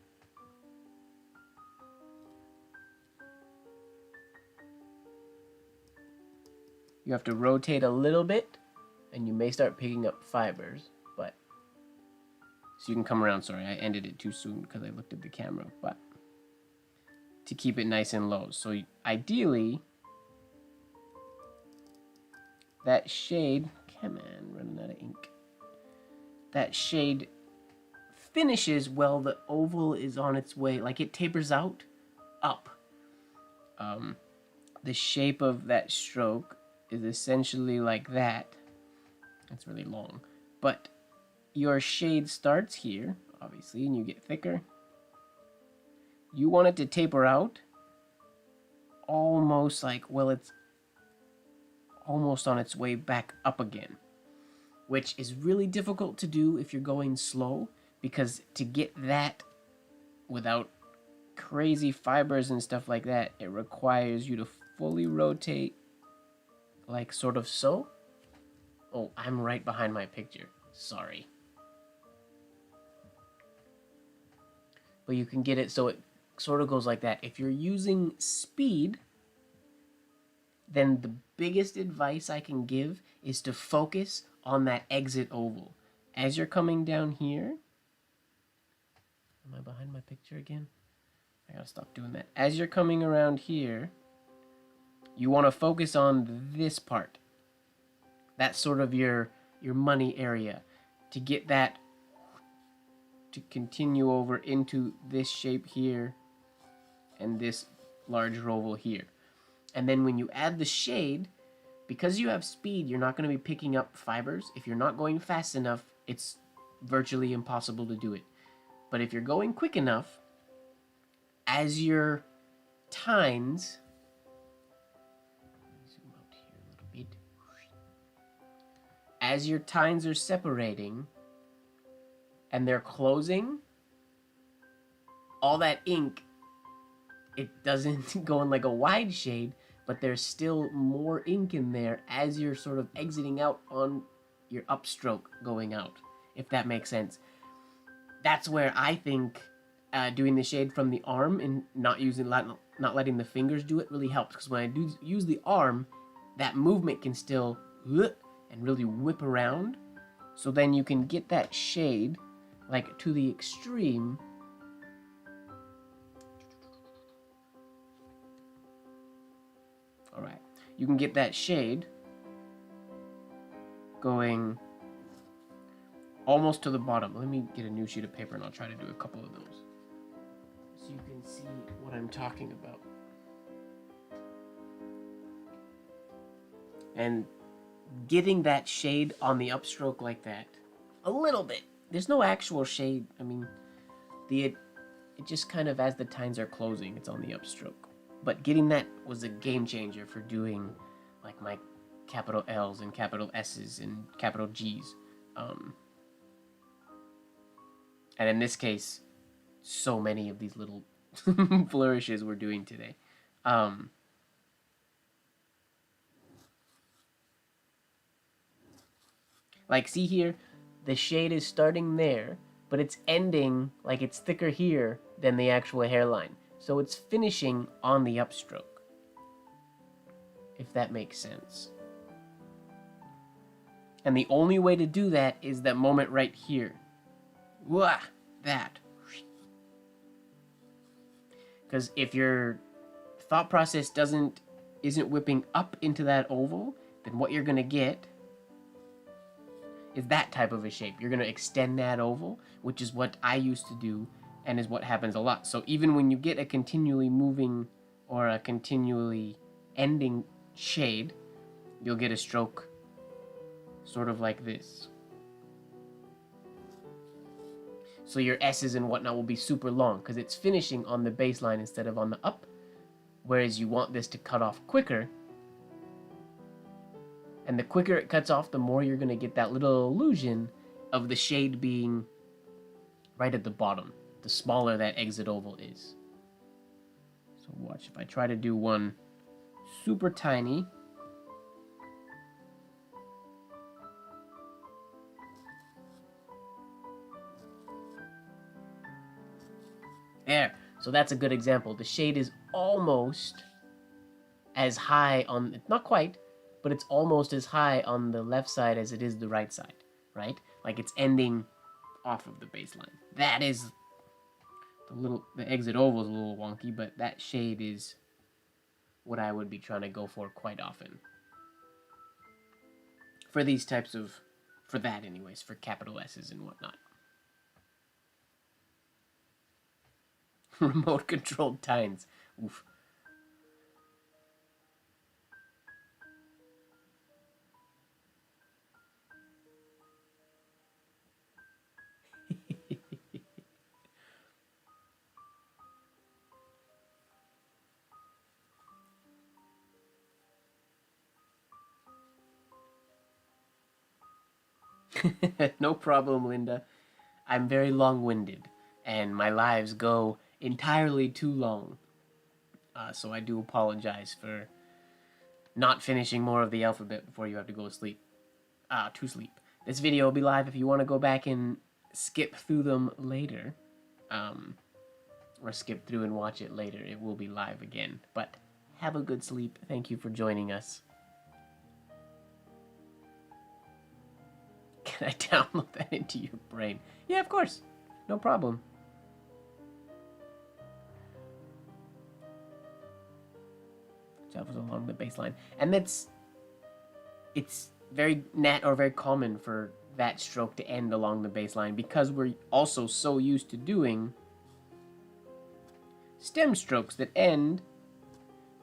you have to rotate a little bit, and you may start picking up fibers, but so you can come around. Sorry, I ended it too soon because I looked at the camera, but to keep it nice and low. So ideally, that shade, come on, running out of ink. That shade finishes while the oval is on its way, like it tapers out up. The shape of that stroke is essentially like that. It's really long, but your shade starts here, obviously, and you get thicker. You want it to taper out almost like, well, it's almost on its way back up again, which is really difficult to do if you're going slow, because to get that without crazy fibers and stuff like that, it requires you to fully rotate, like sort of so. Oh, I'm right behind my picture. Sorry. But you can get it so it sort of goes like that. If you're using speed, then the biggest advice I can give is to focus on that exit oval. As you're coming down here, am I behind my picture again? I gotta stop doing that. As you're coming around here, you want to focus on this part. That's sort of your money area. To get that to continue over into this shape here and this large oval here. And then when you add the shade, because you have speed, you're not going to be picking up fibers. If you're not going fast enough, it's virtually impossible to do it. But if you're going quick enough, as your tines, zoom out here a little bit, as your tines are separating and they're closing, all that ink, it doesn't go in like a wide shade, but there's still more ink in there as you're sort of exiting out on your upstroke going out, if that makes sense. That's where I think doing the shade from the arm and not letting the fingers do it really helps, because when I do use the arm, that movement can still and really whip around, so then you can get that shade like to the extreme. All right, you can get that shade going almost to the bottom. Let me get a new sheet of paper and I'll try to do a couple of those so you can see what I'm talking about. And getting that shade on the upstroke like that, a little bit. There's no actual shade. I mean, it just kind of, as the tines are closing, it's on the upstroke. But getting that was a game changer for doing like my capital L's and capital S's and capital G's. And in this case, so many of these little flourishes we're doing today. Like, see here, the shade is starting there, but it's ending, like it's thicker here than the actual hairline. So it's finishing on the upstroke, if that makes sense. And the only way to do that is that moment right here. Wah, that. Because if your thought process isn't whipping up into that oval, then what you're gonna get is that type of a shape. You're gonna extend that oval, which is what I used to do and is what happens a lot. So even when you get a continually moving or a continually ending shade, you'll get a stroke sort of like this. So your S's and whatnot will be super long because it's finishing on the baseline instead of on the up, whereas you want this to cut off quicker. And the quicker it cuts off, the more you're going to get that little illusion of the shade being right at the bottom, the smaller that exit oval is. So watch, if I try to do one super tiny, there. So that's a good example. The shade is almost as high on, not quite, but it's almost as high on the left side as it is the right side, right? Like it's ending off of the baseline. That is the exit oval is a little wonky, but that shade is what I would be trying to go for quite often. For these types of, for that anyways, for capital S's and whatnot. Remote controlled tines. Oof. No problem, Linda. I'm very long-winded, and my lives go entirely too long. So I do apologize for not finishing more of the alphabet before you have to go to sleep. This video will be live if you want to go back and skip through them later. Or skip through and watch it later. It will be live again. But have a good sleep. Thank you for joining us. Can I download that into your brain? Yeah, of course. No problem. Jumps along the baseline. And it's very very common for that stroke to end along the baseline because we're also so used to doing stem strokes that end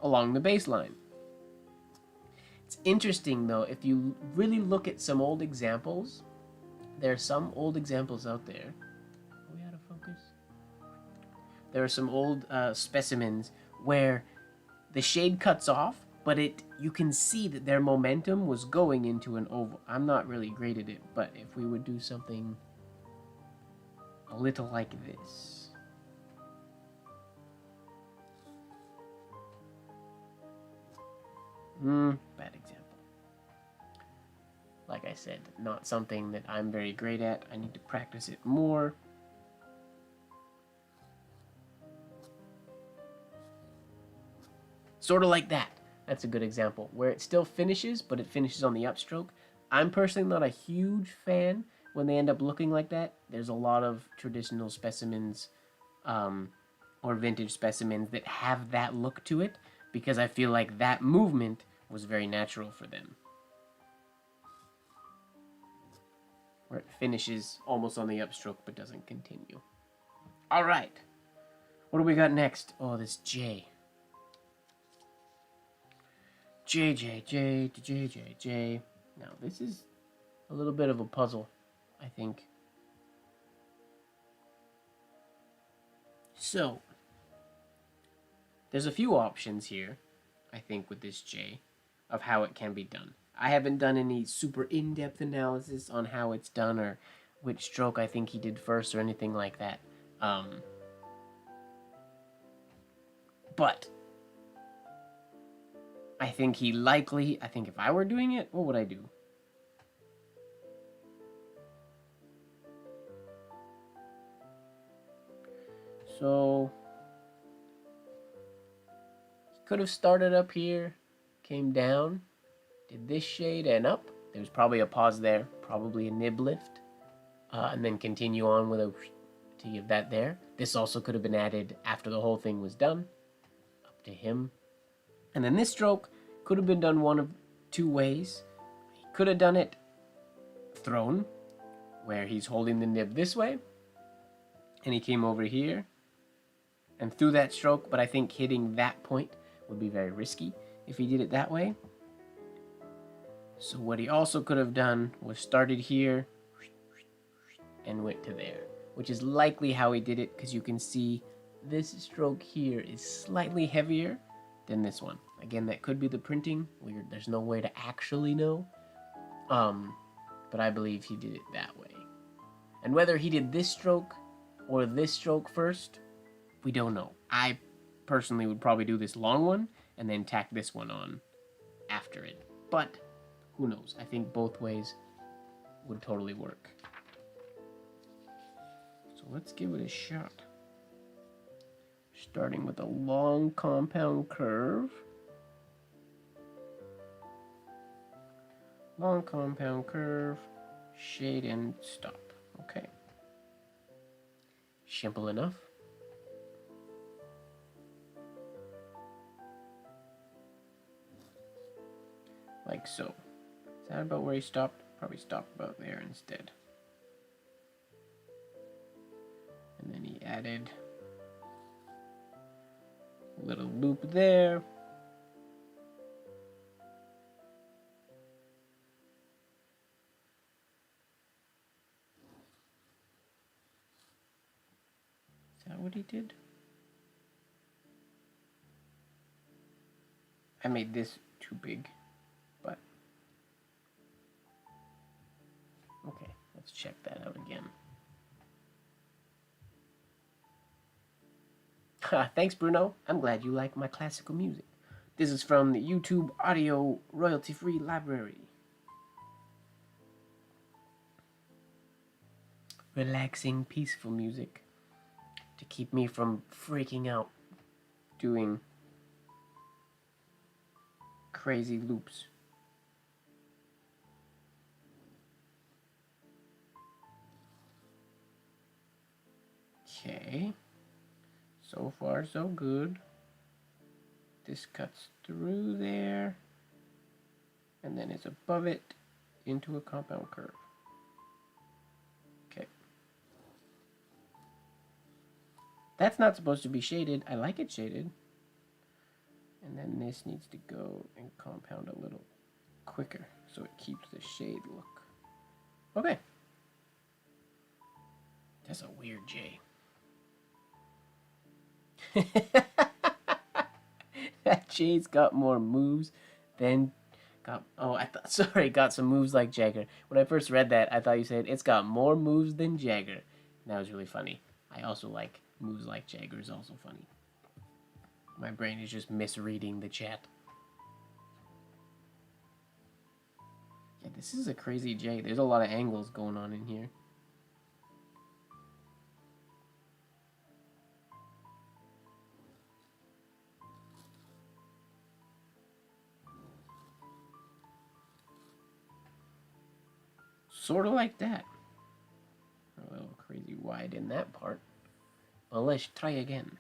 along the baseline. It's interesting though, if you really look at some old examples, there are some old examples out there. Are we out of focus? There are some old specimens where the shade cuts off, but you can see that their momentum was going into an oval. I'm not really great at it, but if we would do something a little like this. Bad example. Like I said, not something that I'm very great at. I need to practice it more. Sort of like that. That's a good example. Where it still finishes, but it finishes on the upstroke. I'm personally not a huge fan when they end up looking like that. There's a lot of traditional specimens or vintage specimens that have that look to it because I feel like that movement was very natural for them. Where it finishes almost on the upstroke but doesn't continue. All right. What do we got next? Oh, this J. J, J, J, J, J, J. Now, this is a little bit of a puzzle, I think. So, there's a few options here, I think, with this J, of how it can be done. I haven't done any super in-depth analysis on how it's done or which stroke I think he did first or anything like that. But I think if I were doing it, what would I do? So, he could have started up here, came down, did this shade and up. There's probably a pause there, probably a nib lift, and then continue on with a to give that there. This also could have been added after the whole thing was done, up to him. And then this stroke could have been done one of two ways. He could have done it thrown, where he's holding the nib this way, and he came over here and threw that stroke, but I think hitting that point would be very risky if he did it that way. So what he also could have done was started here and went to there, which is likely how he did it because you can see this stroke here is slightly heavier than this one. Again, that could be the printing. There's no way to actually know. But I believe he did it that way. And whether he did this stroke or this stroke first, we don't know. I personally would probably do this long one and then tack this one on after it. But who knows? I think both ways would totally work. So let's give it a shot. Starting with a long compound curve. Long compound curve, shade and stop. Okay. Simple enough. Like so. Is that about where he stopped? Probably stopped about there instead. And then he added a little loop there. Is that what he did? I made this too big, but okay, let's check that out again. Thanks, Bruno. I'm glad you like my classical music. This is from the YouTube Audio Royalty-Free Library. Relaxing, peaceful music to keep me from freaking out doing crazy loops. Okay. So far, so good. This cuts through there, and then it's above it into a compound curve. Okay. That's not supposed to be shaded. I like it shaded. And then this needs to go and compound a little quicker so it keeps the shade look. Okay. That's a weird J. That J's got more moves than got some moves like Jagger. When I first read that, I thought you said it's got more moves than Jagger. That was really funny. I also like moves like Jagger is also funny. My brain is just misreading the chat. Yeah, this is a crazy J. There's a lot of angles going on in here. Sort of like that. A little crazy wide in that part. Well, let's try again.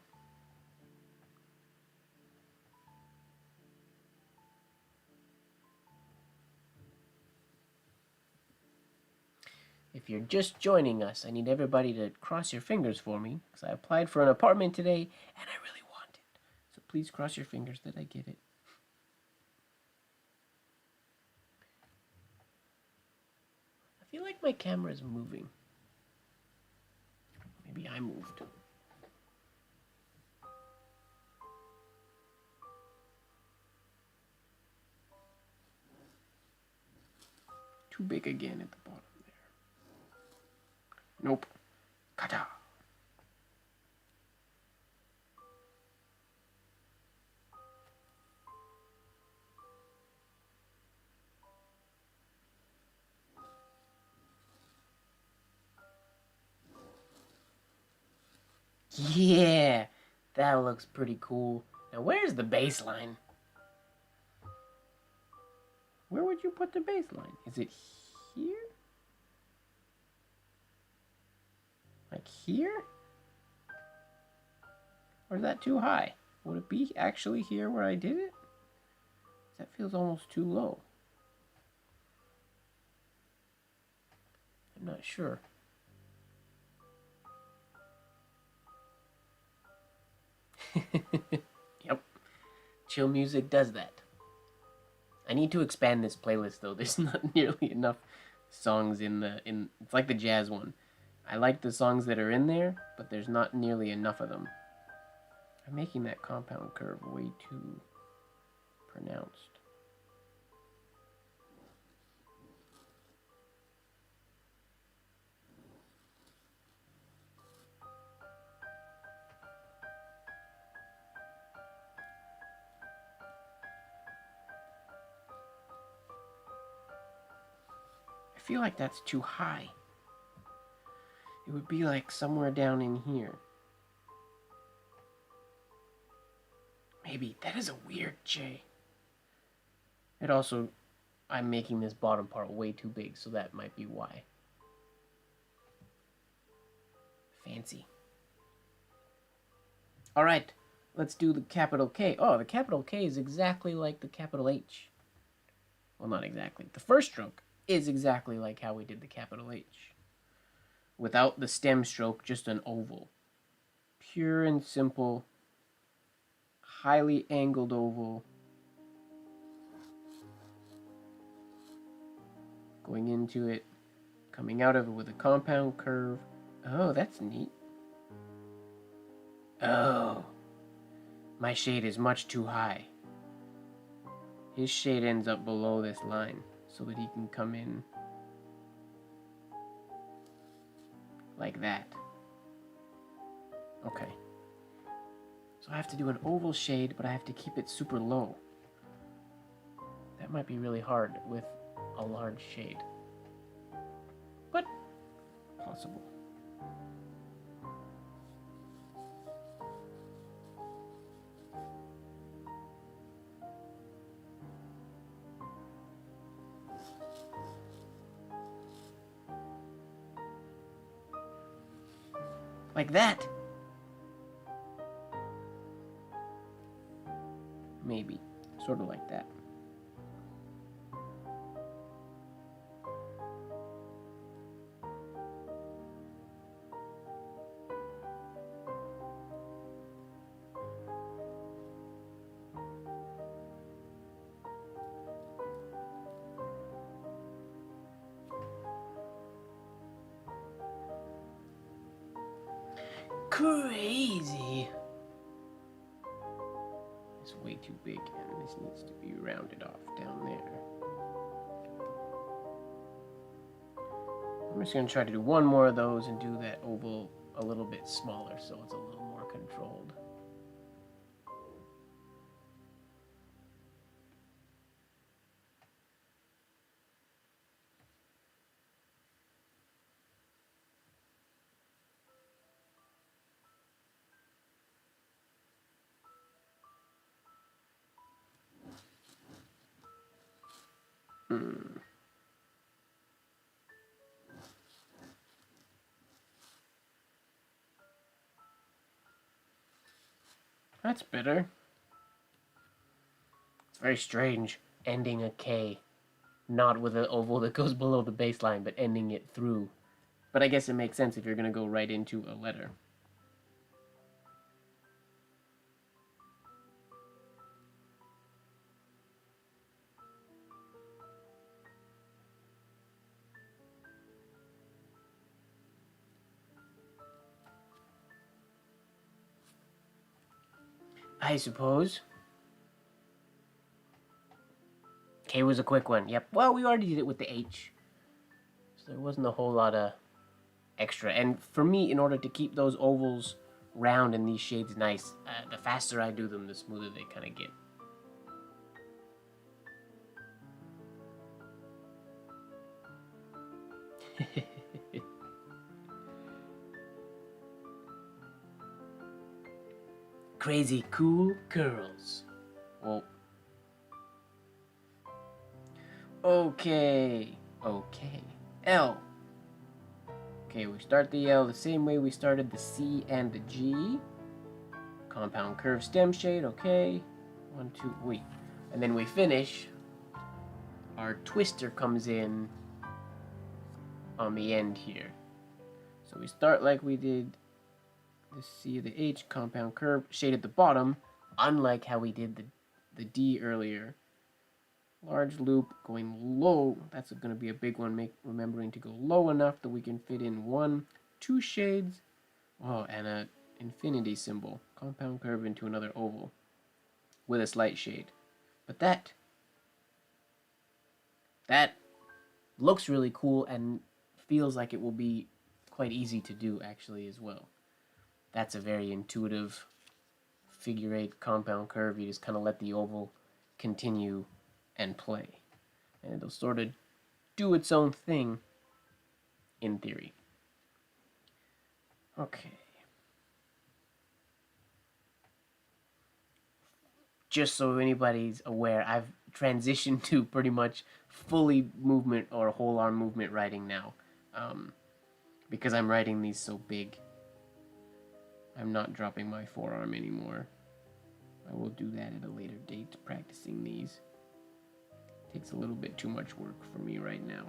If you're just joining us, I need everybody to cross your fingers for me, because I applied for an apartment today, and I really want it. So please cross your fingers that I get it. I feel like my camera is moving. Maybe I moved. Too big again at the bottom there. Nope. Kata. Yeah, that looks pretty cool. Now where's the baseline? Where would you put the baseline? Is it here? Like here? Or is that too high? Would it be actually here where I did it? That feels almost too low. I'm not sure. Yep. Chill music does that. I need to expand this playlist though. There's not nearly enough songs in it's like the jazz one. I like the songs that are in there, but there's not nearly enough of them. I'm making that compound curve way too pronounced. feel like that's too high. It would be like somewhere down in here. Maybe. That is a weird J. It also, I'm making this bottom part way too big, so that might be why. Fancy. Alright, let's do the capital K. Oh, the capital K is exactly like the capital H. Well, not exactly. The first stroke is exactly like how we did the capital H. Without the stem stroke, just an oval. Pure and simple, highly angled oval. Going into it, coming out of it with a compound curve. Oh, that's neat. Oh, my shade is much too high. His shade ends up below this line so that he can come in like that. Okay. So I have to do an oval shade, but I have to keep it super low. That might be really hard with a large shade. But possible. Like that. Maybe. Sort of like that. Crazy. It's way too big, and this needs to be rounded off down there. I'm just going to try to do one more of those and do that oval a little bit smaller so it's a little more controlled. That's better. It's very strange ending a K, not with an oval that goes below the baseline, but ending it through. But I guess it makes sense if you're going to go right into a letter. I suppose. K was a quick one. Yep. Well, we already did it with the H. So there wasn't a whole lot of extra. And for me, in order to keep those ovals round and these shades nice, the faster I do them, the smoother they kind of get. Crazy cool curls. Well, okay. L. Okay, we start the L the same way we started the C and the G. Compound curve stem shade, okay. 1, 2, wait. And then we finish. Our twister comes in on the end here. So we start like we did the C, the H, compound curve, shade at the bottom, unlike how we did the D earlier. Large loop going low. That's going to be a big one. Remembering to go low enough that we can fit in 1, 2 shades. Oh, and an infinity symbol. Compound curve into another oval with a slight shade. But that looks really cool and feels like it will be quite easy to do actually as well. That's a very intuitive figure 8 compound curve. You just kind of let the oval continue and play. And it'll sort of do its own thing in theory. Okay. Just so anybody's aware, I've transitioned to pretty much fully movement or whole arm movement writing now. Because I'm writing these so big. I'm not dropping my forearm anymore. I will do that at a later date, practicing these. Takes a little bit too much work for me right now.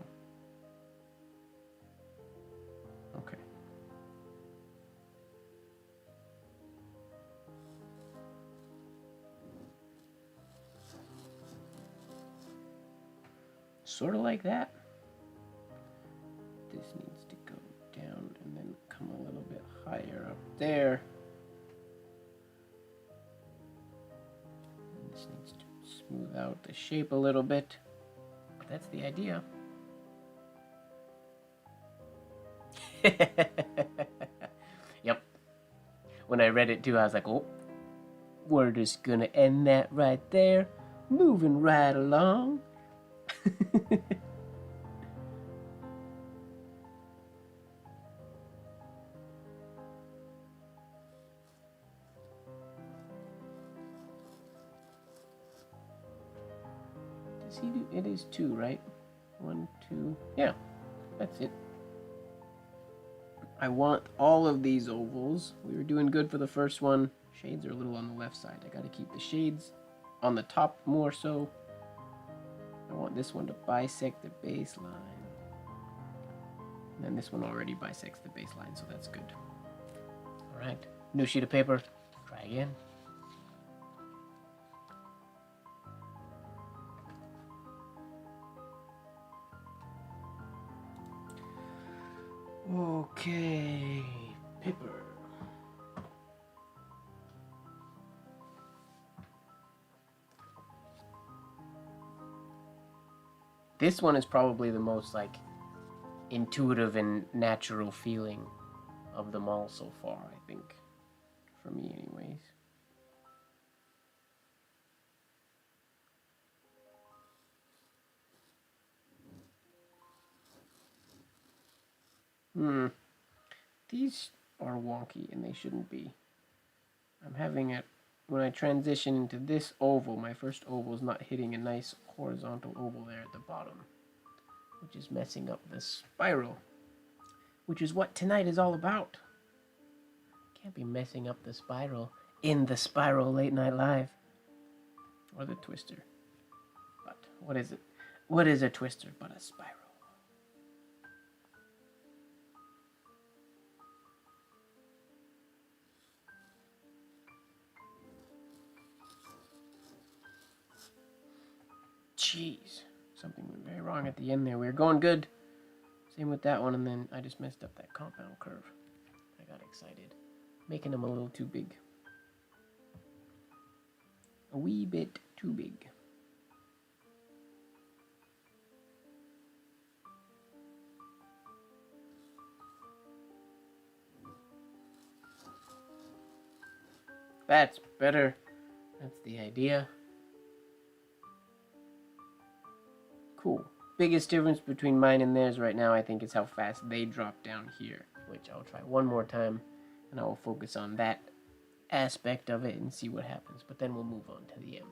Okay. Sort of like that. This needs to go down and then come a little bit higher up there. And this needs to smooth out the shape a little bit. But that's the idea. Yep. When I read it too, I was like, oh, we're just gonna end that right there. Moving right along. Does he do? It is 2, right? 1, 2. Yeah, that's it. I want all of these ovals. We were doing good for the first one. Shades are a little on the left side. I gotta keep the shades on the top more so. I want this one to bisect the baseline. And then this one already bisects the baseline, so that's good. Alright, new sheet of paper. Try again. Okay, paper. This one is probably the most like intuitive and natural feeling of them all so far, I think. For me anyways. These are wonky and they shouldn't be. I'm having it when I transition into this oval, my first oval is not hitting a nice horizontal oval there at the bottom, which is messing up the spiral, which is what tonight is all about. Can't be messing up the spiral in the Spiral Late Night Live. Or the twister. But what is it? What is a twister but a spiral? Jeez. Something went very wrong at the end there. We were going good. Same with that one, and then I just messed up that compound curve. I got excited. Making them a little too big. A wee bit too big. That's better. That's the idea. Cool. Biggest difference between mine and theirs right now, I think, is how fast they drop down here, which I'll try one more time, and I will focus on that aspect of it and see what happens, but then we'll move on to the M.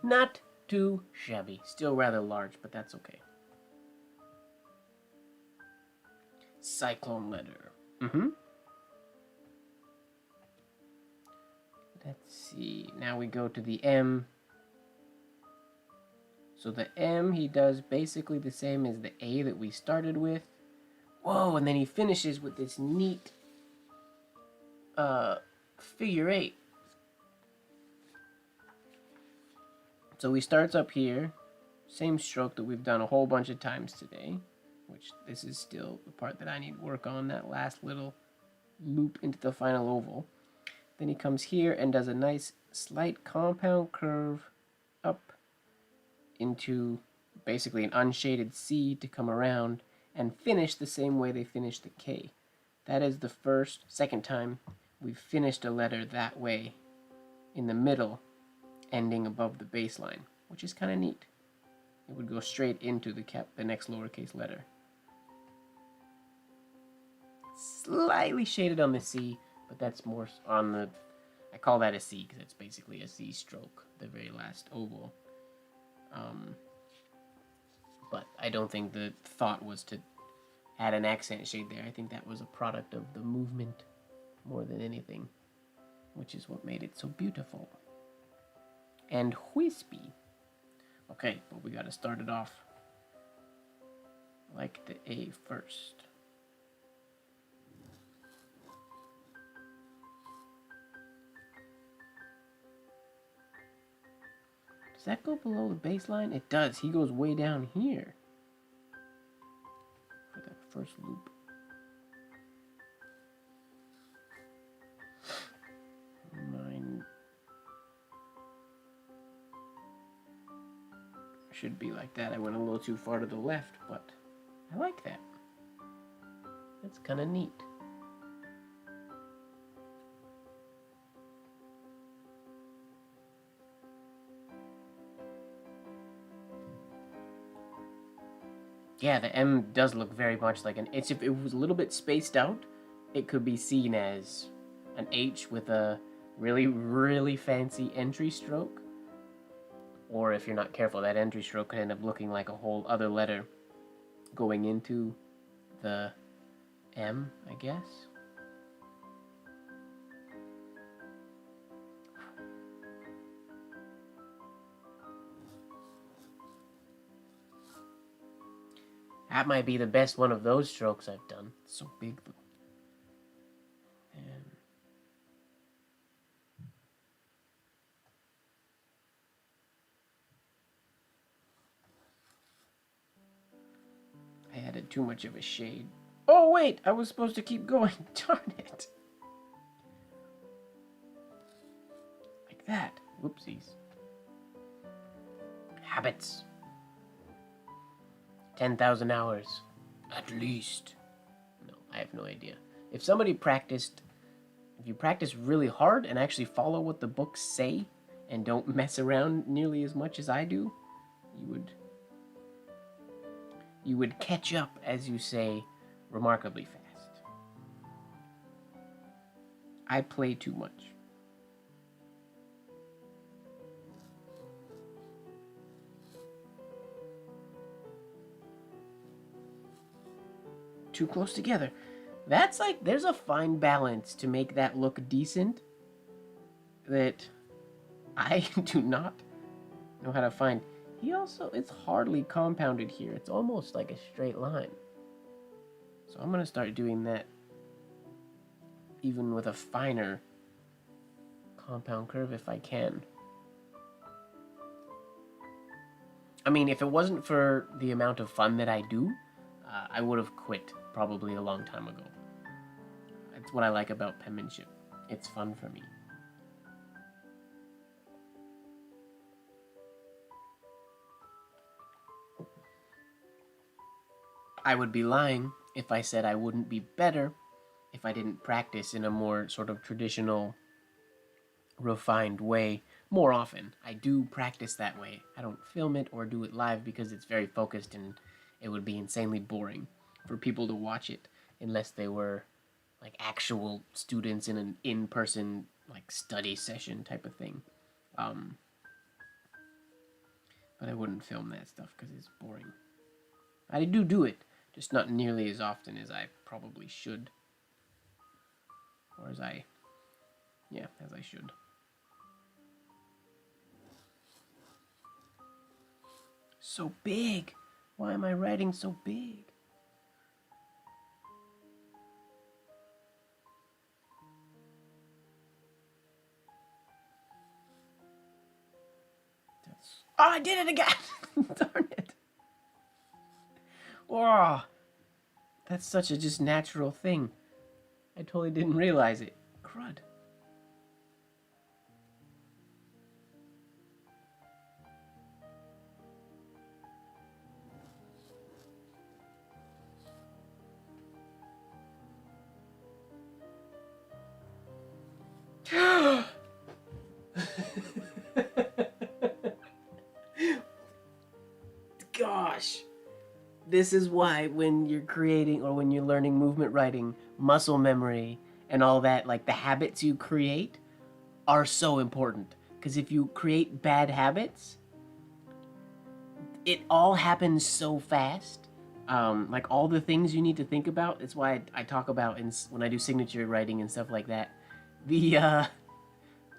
Not too shabby. Still rather large, but that's okay. Cyclone letter. Let's see. Now we go to the M. So the M, he does basically the same as the A that we started with. Whoa, and then he finishes with this neat figure 8. So he starts up here, same stroke that we've done a whole bunch of times today, which this is still the part that I need work on, that last little loop into the final oval. Then he comes here and does a nice slight compound curve up into basically an unshaded C to come around and finish the same way they finished the K. That is the second time we've finished a letter that way in the middle, ending above the baseline, which is kind of neat. It would go straight into the next lowercase letter. Slightly shaded on the C, but that's more on the, I call that a C because it's basically a C stroke, the very last oval. But I don't think the thought was to add an accent shade there. I think that was a product of the movement more than anything, which is what made it so beautiful and wispy. Okay, but we gotta start it off like the A first. Does that go below the baseline? It does. He goes way down here for that first loop. Mine should be like that. I went a little too far to the left, but I like that. That's kind of neat. Yeah, the M does look very much like an H. If it was a little bit spaced out, it could be seen as an H with a really, really fancy entry stroke. Or if you're not careful, that entry stroke could end up looking like a whole other letter going into the M, I guess. That might be the best one of those strokes I've done. It's so big though. And I added too much of a shade. Oh wait, I was supposed to keep going. Darn it. Like that. Whoopsies. Habits. 10,000 hours. At least. No, I have no idea. If somebody practiced, if you practice really hard and actually follow what the books say and don't mess around nearly as much as I do, you would catch up, as you say, remarkably fast. I play too much. Too close together. That's like, there's a fine balance to make that look decent that I do not know how to find. It's hardly compounded here. It's almost like a straight line. So I'm gonna start doing that even with a finer compound curve if I can. I mean, if it wasn't for the amount of fun that I do, I would have quit probably a long time ago. That's what I like about penmanship. It's fun for me. I would be lying if I said I wouldn't be better if I didn't practice in a more sort of traditional, refined way more often. I do practice that way. I don't film it or do it live because it's very focused and it would be insanely boring for people to watch it unless they were like actual students in an in-person like study session type of thing. But I wouldn't film that stuff because it's boring. I do it, just not nearly as often as I probably should. Or as I should. So big! Why am I writing so big? Oh, I did it again! Darn it. Oh, that's such a just natural thing. I totally didn't realize it. Crud. This is why when you're creating or when you're learning movement writing, muscle memory and all that, like the habits you create are so important. Because if you create bad habits, it all happens so fast. Like all the things you need to think about. It's why I talk about when I do signature writing and stuff like that. The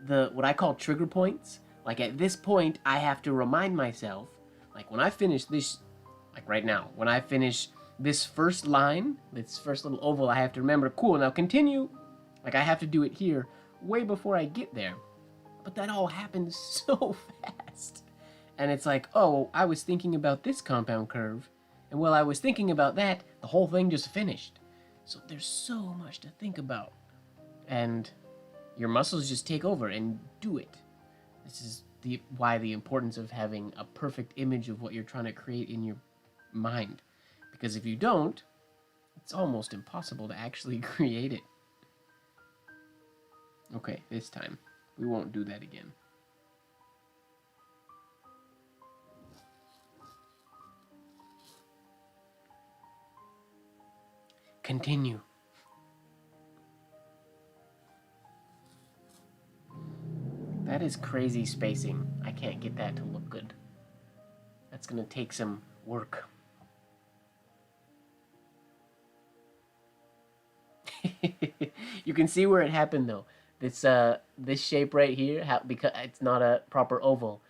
what I call trigger points. Like at this point, I have to remind myself. Like when I finish this, like right now, when I finish this first line, this first little oval, I have to remember. Cool. Now continue. Like I have to do it here way before I get there. But that all happens so fast. And it's like, oh, I was thinking about this compound curve. And while I was thinking about that, the whole thing just finished. So there's so much to think about. And your muscles just take over and do it. This is why the importance of having a perfect image of what you're trying to create in your mind. Because if you don't, it's almost impossible to actually create it. Okay, this time. We won't do that again. Continue. That is crazy spacing. I can't get that to look good. That's gonna take some work. You can see where it happened though. This shape right here, because it's not a proper oval.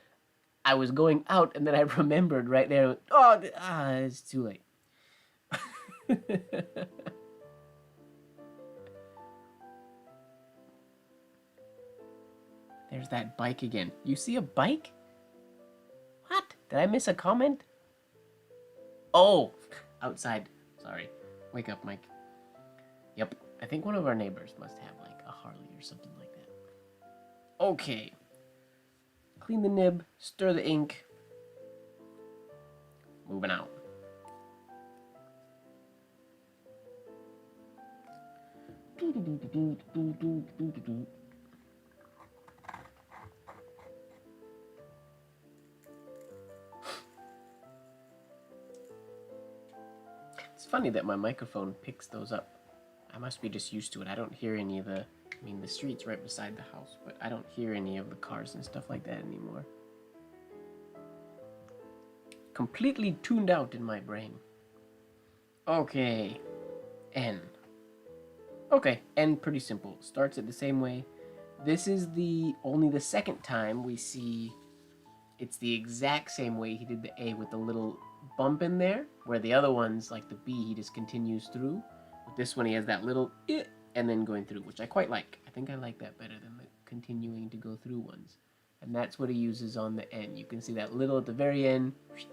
I was going out and then I remembered right there. Oh, it's too late. There's that bike again. You see a bike? What? Did I miss a comment? Oh, outside. Sorry. Wake up, Mike. Yep. I think one of our neighbors must have like a Harley or something like that. Okay. Clean the nib, stir the ink. Moving out. It's funny that my microphone picks those up. I must be just used to it. I don't hear any of the... I mean, the street's right beside the house, but I don't hear any of the cars and stuff like that anymore. Completely tuned out in my brain. Okay. N. Okay, N pretty simple. Starts it the same way. This is only the second time we see it's the exact same way he did the A with the little bump in there, where the other ones, like the B, he just continues through. With this one, he has that little and then going through, which I quite like. I think I like that better than the continuing to go through ones. And that's what he uses on the N. You can see that little at the very end. There's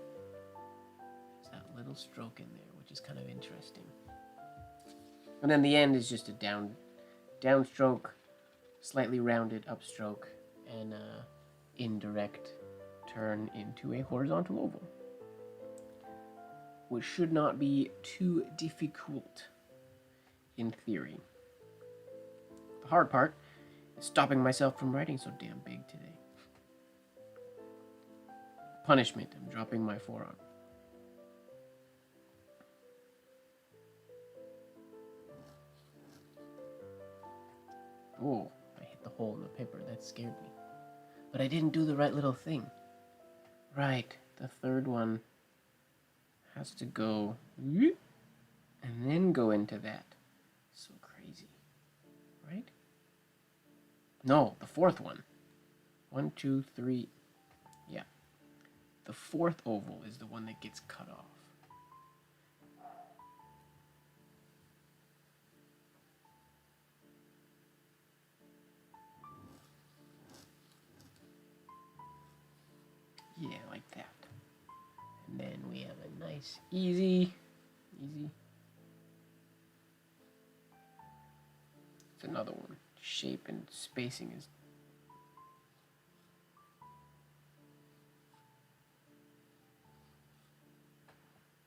that little stroke in there, which is kind of interesting. And then the end is just a downstroke, slightly rounded upstroke, and indirect turn into a horizontal oval, which should not be too difficult in theory. The hard part is stopping myself from writing so damn big today. Punishment, I'm dropping my forearm. Oh, I hit the hole in the paper. That scared me. But I didn't do the right little thing. Right, the third one has to go and then go into that. So crazy, right? No, the fourth one. 1, 2, 3. Yeah. The fourth oval is the one that gets cut off. Yeah, like that. And then we have a nice, easy. It's another one. Shape and spacing is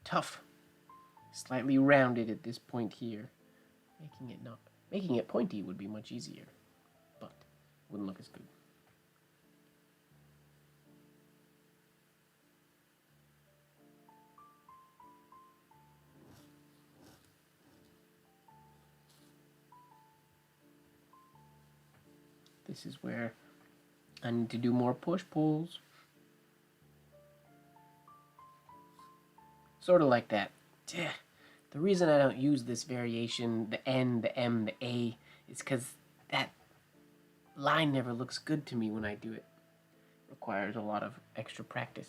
tough. Slightly rounded at this point here. Making it pointy would be much easier, but wouldn't look as good. This is where I need to do more push-pulls. Sort of like that. The reason I don't use this variation, the N, the M, the A, is because that line never looks good to me when I do it. Requires a lot of extra practice.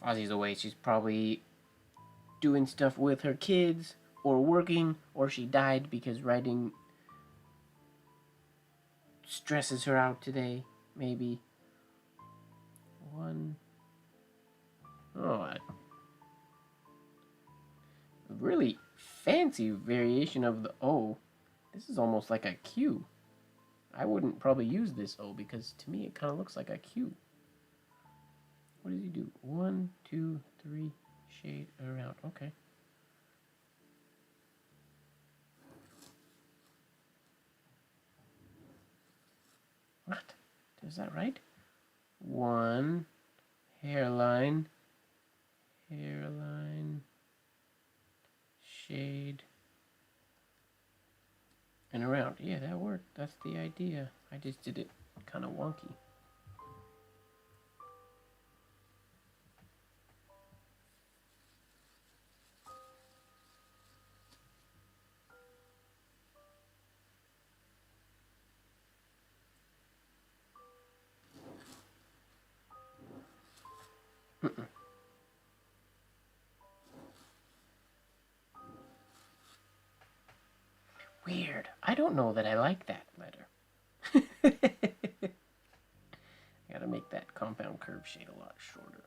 Fozzie's away. She's probably doing stuff with her kids, or working, or she died because writing stresses her out today, maybe. A really fancy variation of the O. This is almost like a Q. I wouldn't probably use this O because to me it kind of looks like a Q. What does he do? 1, 2, 3, shade around. Okay. What? Is that right? 1, hairline, shade, and around. Yeah, that worked. That's the idea. I just did it kind of wonky. Weird. I don't know that I like that letter. I gotta make that compound curve shade a lot shorter.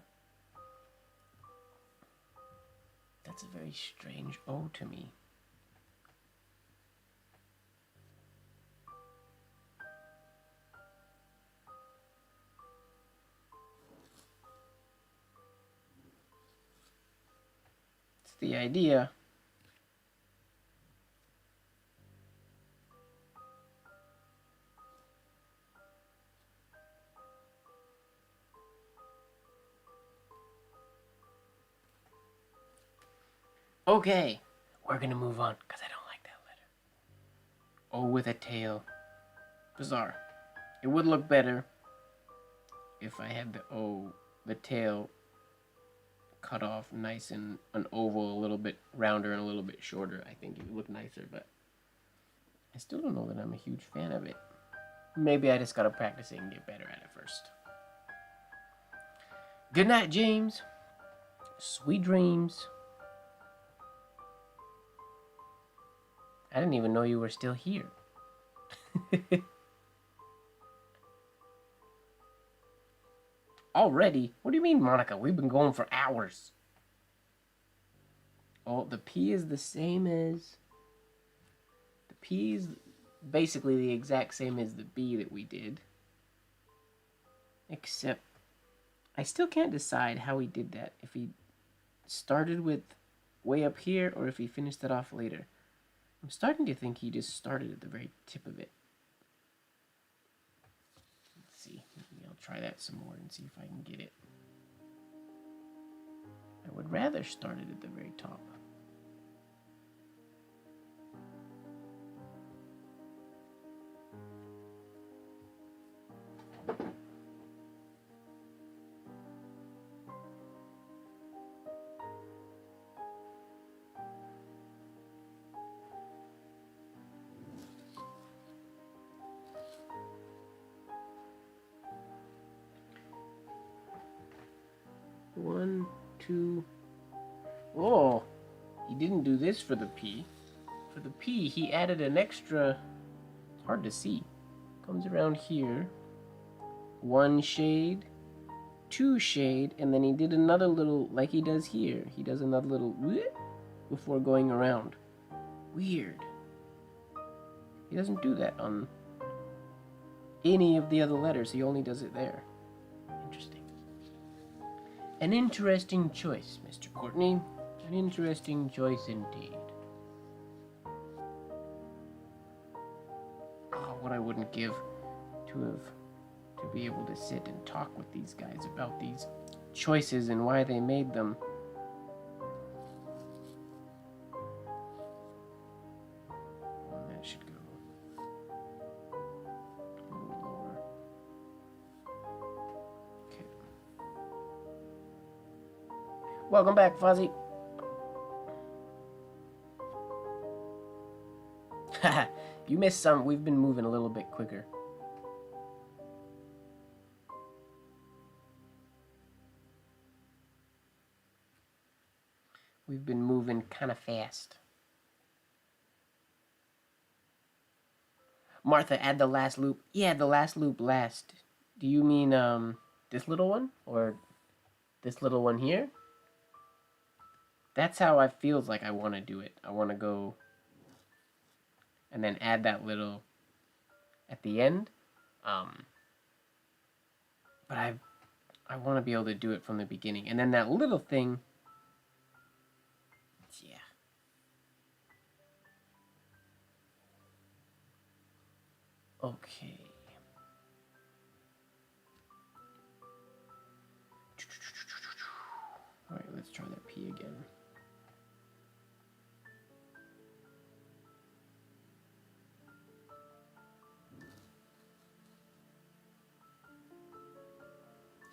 That's a very strange O to me. It's the idea. Okay, we're gonna move on because I don't like that letter. O with a tail. Bizarre. It would look better if I had the O, the tail, cut off nice and an oval, a little bit rounder and a little bit shorter. I think it would look nicer, but I still don't know that I'm a huge fan of it. Maybe I just gotta practice it and get better at it first. Good night, James. Sweet dreams. I didn't even know you were still here. Already? What do you mean, Monica? We've been going for hours. Oh, the P is the same as... The P is basically the exact same as the B that we did. Except, I still can't decide how he did that. If he started with way up here, or if he finished it off later. I'm starting to think he just started at the very tip of it. Let's see. Maybe I'll try that some more and see if I can get it. I would rather start it at the very top. One, two. Oh, he didn't do this for the P. For the P, he added an extra. It's hard to see. Comes around here. 1 shade, 2 shade, and then he did another little, like he does here. He does another little before going around. Weird. He doesn't do that on any of the other letters. He only does it there. Interesting. An interesting choice, Mr. Courtney. An interesting choice indeed. Oh, what I wouldn't give to have to be able to sit and talk with these guys about these choices and why they made them. That should go a little lower. Okay. Welcome back, Fuzzy. You missed some. We've been moving a little bit quicker. We've been moving kind of fast. Martha, add the last loop. Yeah, the last loop last. Do you mean this little one or this little one here? That's how it feels like I want to do it. I want to go and then add that little at the end. But I want to be able to do it from the beginning. And then that little thing, yeah. Okay. All right, let's try that P again.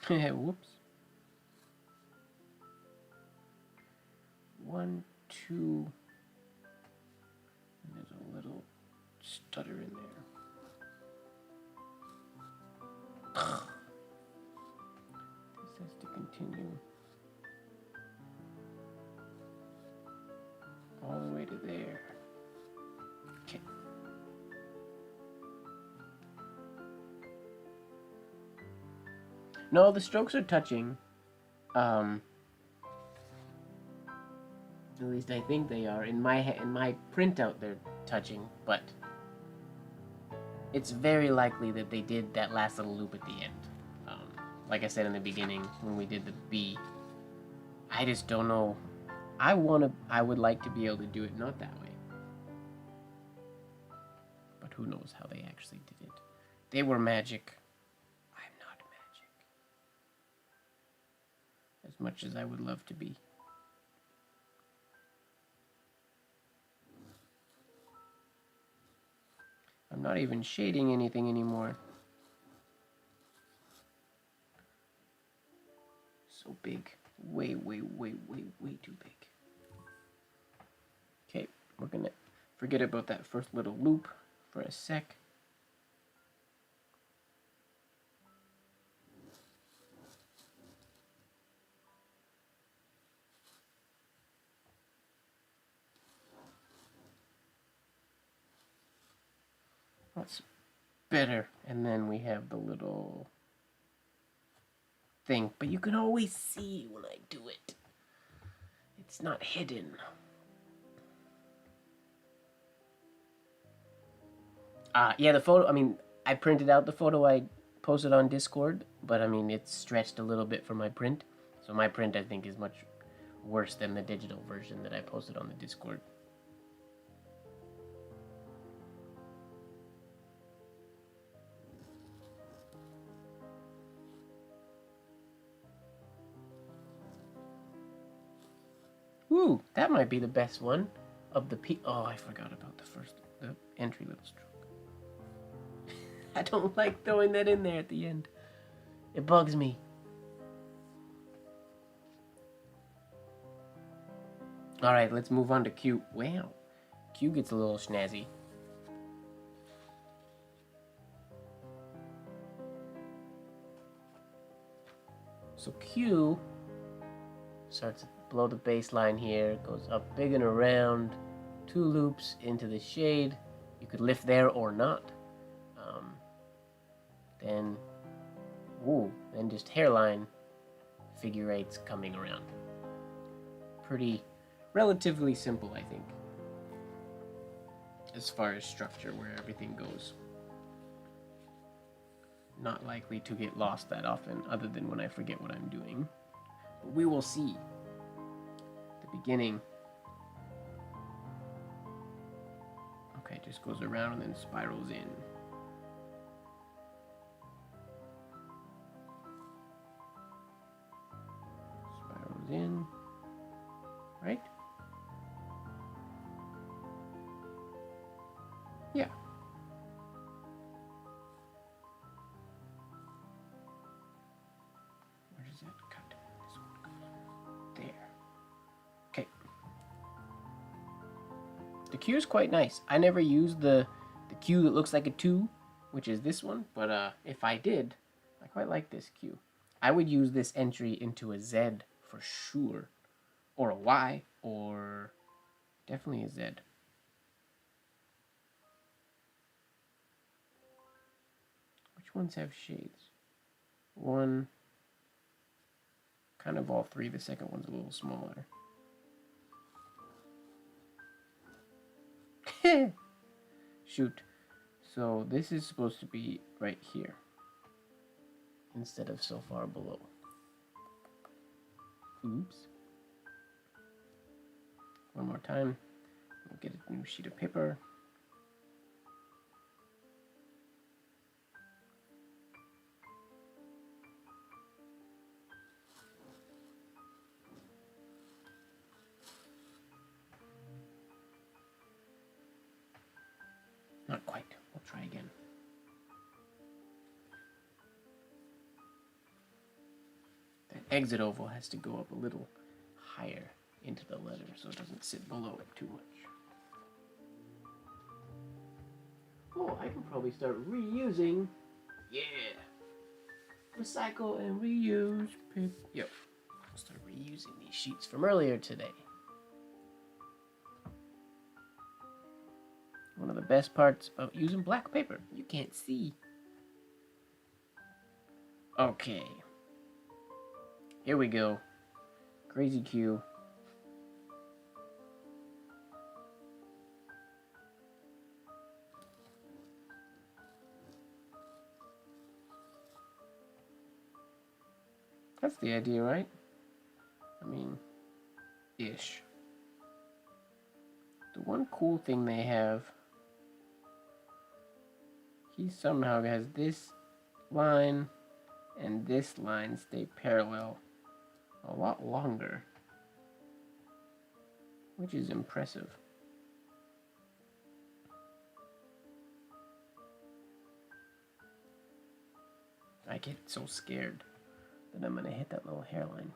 Whoops. 1, 2, and there's a little stutter in there. This has to continue all the way to there. Okay. No, the strokes are touching. At least I think they are. In my printout, they're touching, but it's very likely that they did that last little loop at the end. Like I said in the beginning, when we did the B, I just don't know. I would like to be able to do it not that way. But who knows how they actually did it. They were magic. I'm not magic. As much as I would love to be. I'm not even shading anything anymore. So big. Way, way, way, way, way too big. Okay, we're gonna forget about that first little loop for a sec. That's better. And then we have the little thing. But you can always see when I do it. It's not hidden. Yeah, the photo, I mean, I printed out the photo I posted on Discord, but I mean, it's stretched a little bit for my print. So my print, I think, is much worse than the digital version that I posted on the Discord. Ooh, that might be the best one of the P. Oh, I forgot about the entry little stroke. I don't like throwing that in there at the end. It bugs me. All right, let's move on to Q. Wow, Q gets a little snazzy. So Q starts below the baseline here, goes up big and around, 2 loops into the shade. You could lift there or not. Then just hairline figure eights coming around. Pretty, relatively simple, I think, as far as structure, where everything goes. Not likely to get lost that often, other than when I forget what I'm doing. But we will see. The beginning. Okay, just goes around and then spirals in. goes in, right? Yeah. Where does that cut? This one. There. Okay. The Q is quite nice. I never used the Q that looks like a 2, which is this one, but if I did, I quite like this Q. I would use this entry into a Z for sure, or a Y, or definitely a Z. Which ones have shades? One, kind of all three. The second one's a little smaller. Shoot. So this is supposed to be right here instead of so far below. Oops. One more time. We'll get a new sheet of paper. Not quite. We'll try again. That exit oval has to go up a little higher into the letter so it doesn't sit below it too much. Oh, I can probably start reusing. Yeah. Recycle and reuse. Yep. I'll start reusing these sheets from earlier today. One of the best parts about using black paper, you can't see. Okay. Here we go. Crazy Q. That's the idea, right? I mean, ish. The one cool thing they have, he somehow has this line and this line stay parallel a lot longer, which is impressive. I get so scared that I'm gonna hit that little hairline.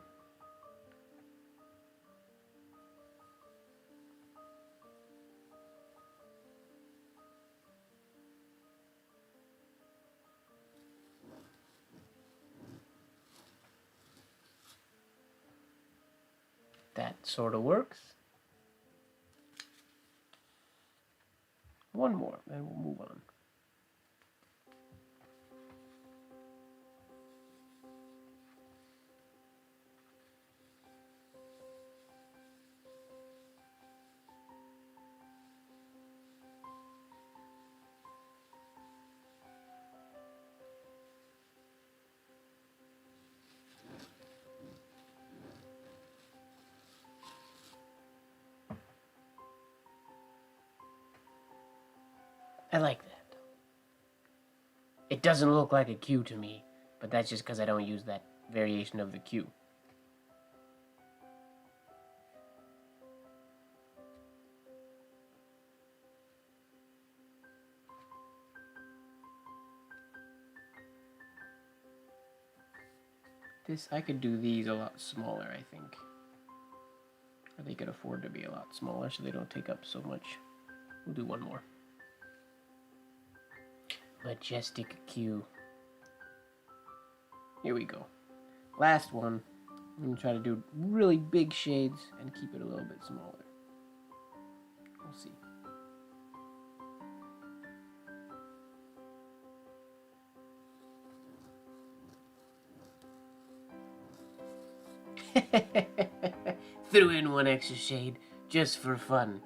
That sort of works. One more, then we'll move on. I like that. It doesn't look like a Q to me, but that's just because I don't use that variation of the Q. I could do these a lot smaller, I think. Or they could afford to be a lot smaller so they don't take up so much. We'll do one more. Majestic Q. Here we go. Last one. I'm going to try to do really big shades and keep it a little bit smaller. We'll see. Threw in one extra shade just for fun.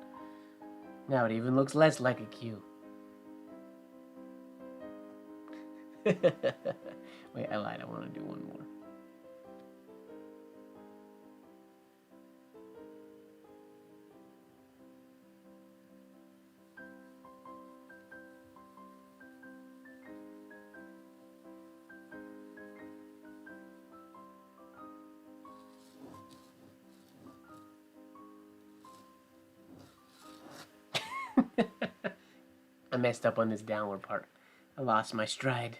Now it even looks less like a Q. Wait, I lied. I want to do one more. I messed up on this downward part. I lost my stride.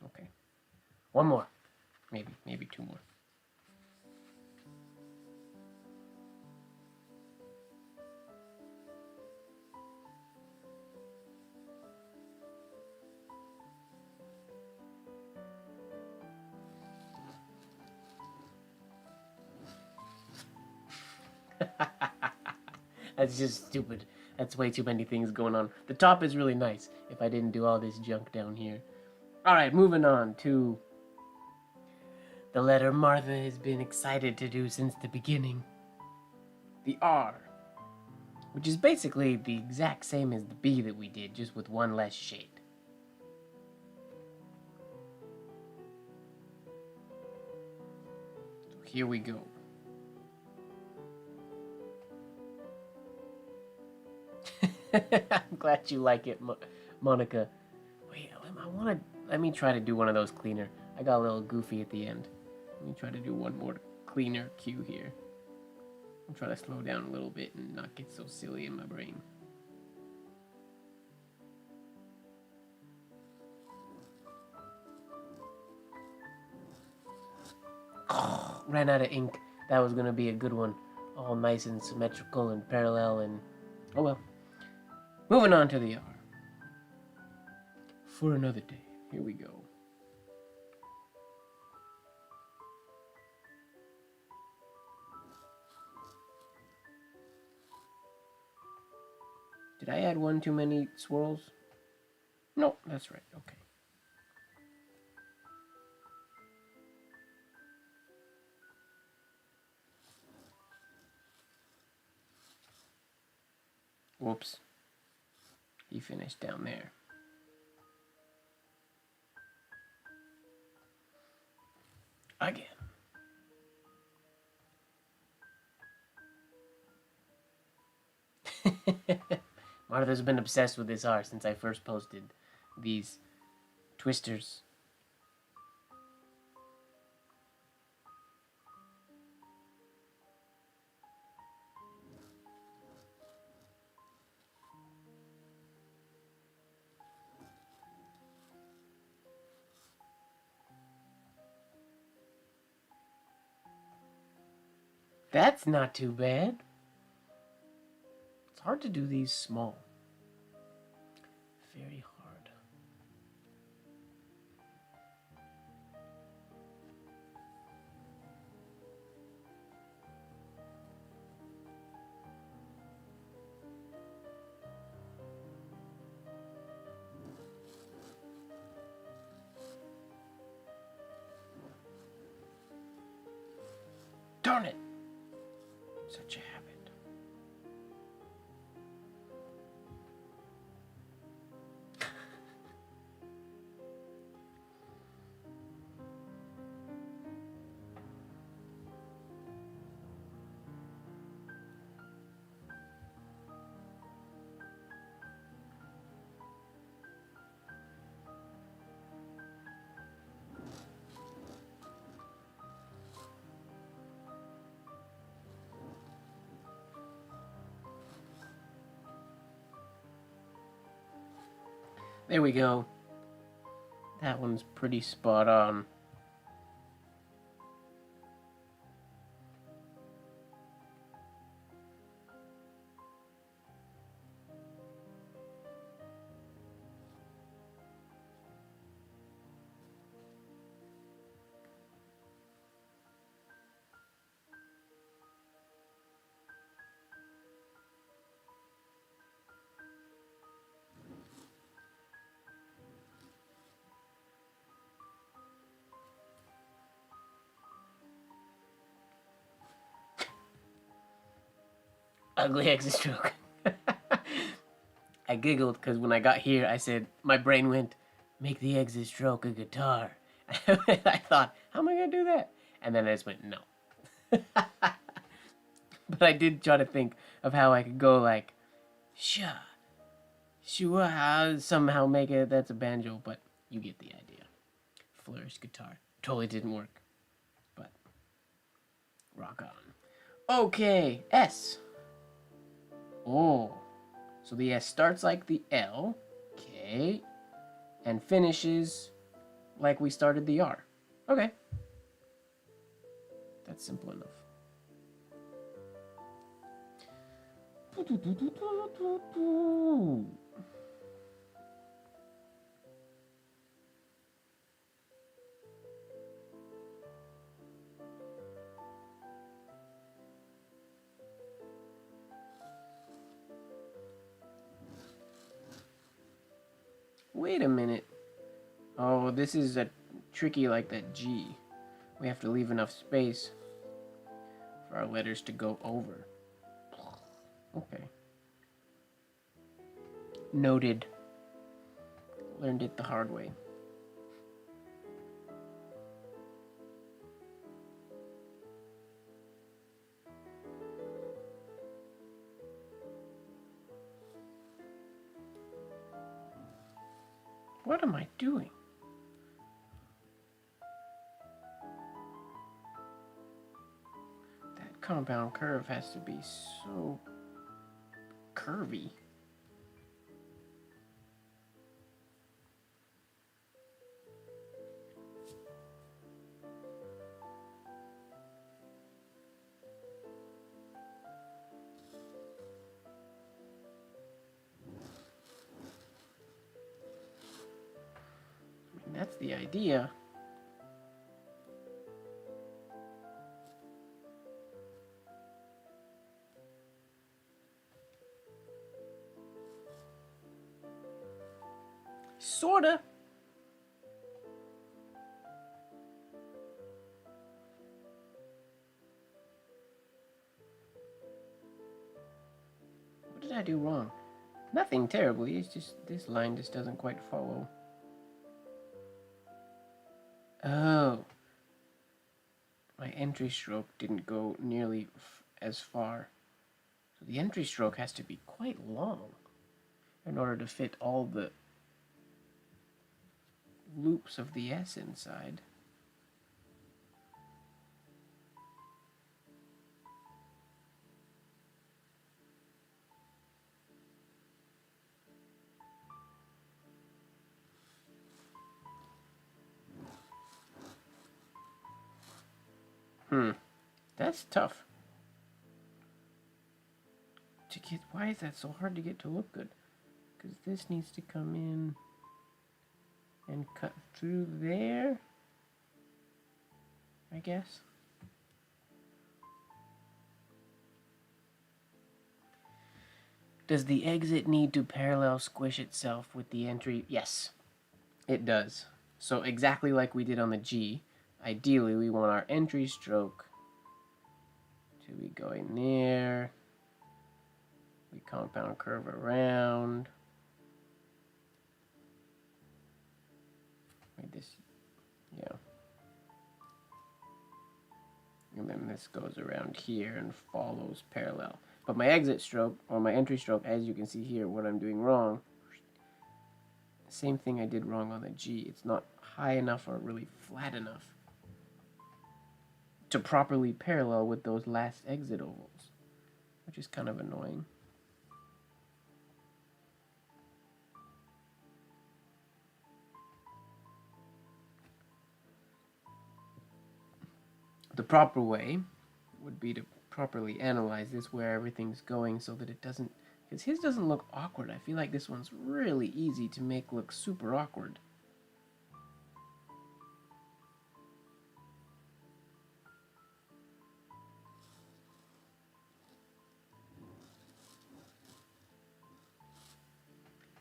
Okay. One more. Maybe two more. That's just stupid. That's way too many things going on. The top is really nice if I didn't do all this junk down here. Alright, moving on to the letter Martha has been excited to do since the beginning. The R, which is basically the exact same as the B that we did, just with one less shade. So here we go. I'm glad you like it, Monica. Wait, let me try to do one of those cleaner. I got a little goofy at the end. Let me try to do one more cleaner cue here. I'm trying to slow down a little bit and not get so silly in my brain. Oh, ran out of ink. That was gonna be a good one. All nice and symmetrical and parallel and... oh well. Moving on to the R. For another day. Here we go. Did I add one too many swirls? No, that's right. Okay. Whoops. He finished down there. Again. Martha's been obsessed with this art since I first posted these twisters. That's not too bad. It's hard to do these small. Very hard. Darn it! Such a habit. There we go. That one's pretty spot on. Ugly exit stroke. I giggled because when I got here, I said, my brain went, make the exit stroke a guitar. I thought, how am I going to do that? And then I just went, no. But I did try to think of how I could go like, sha, shua, somehow make it, that's a banjo, but you get the idea. Flourish guitar. Totally didn't work. But, rock on. Okay, S. Oh, so the S starts like the L, okay, and finishes like we started the R. Okay, that's simple enough. Wait a minute. Oh, this is a tricky like that G. We have to leave enough space for our letters to go over. Okay. Noted. Learned it the hard way. What am I doing? That compound curve has to be so curvy. I mean, that's the idea. Sorta. What did I do wrong? Nothing terribly, it's just this line just doesn't quite follow. Oh. My entry stroke didn't go nearly as far. So the entry stroke has to be quite long in order to fit all the loops of the S inside. That's tough. To get, why is that so hard to get to look good? Because this needs to come in and cut through there, I guess. Does the exit need to parallel squish itself with the entry? Yes, it does. So exactly like we did on the G, ideally we want our entry stroke to be going there. We compound curve around. Like this, yeah. And then this goes around here and follows parallel. But my exit stroke, or my entry stroke, as you can see here, what I'm doing wrong, same thing I did wrong on the G. It's not high enough or really flat enough to properly parallel with those last exit ovals, which is kind of annoying. The proper way would be to properly analyze this where everything's going so that it doesn't, because his doesn't look awkward. I feel like this one's really easy to make look super awkward.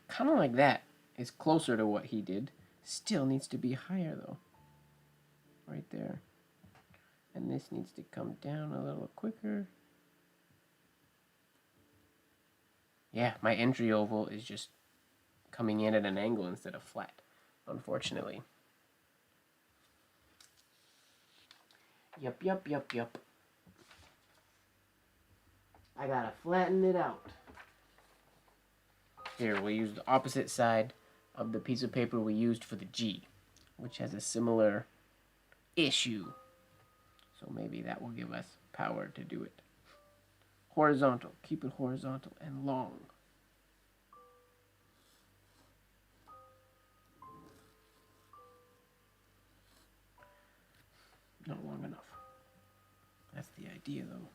Kind of like that is closer to what he did. Still needs to be higher though. Right there. And this needs to come down a little quicker. Yeah, my entry oval is just coming in at an angle instead of flat, unfortunately. Yup. I gotta flatten it out. Here, we'll use the opposite side of the piece of paper we used for the G, which has a similar issue. So maybe that will give us power to do it. Horizontal. Keep it horizontal and long. Not long enough. That's the idea, though.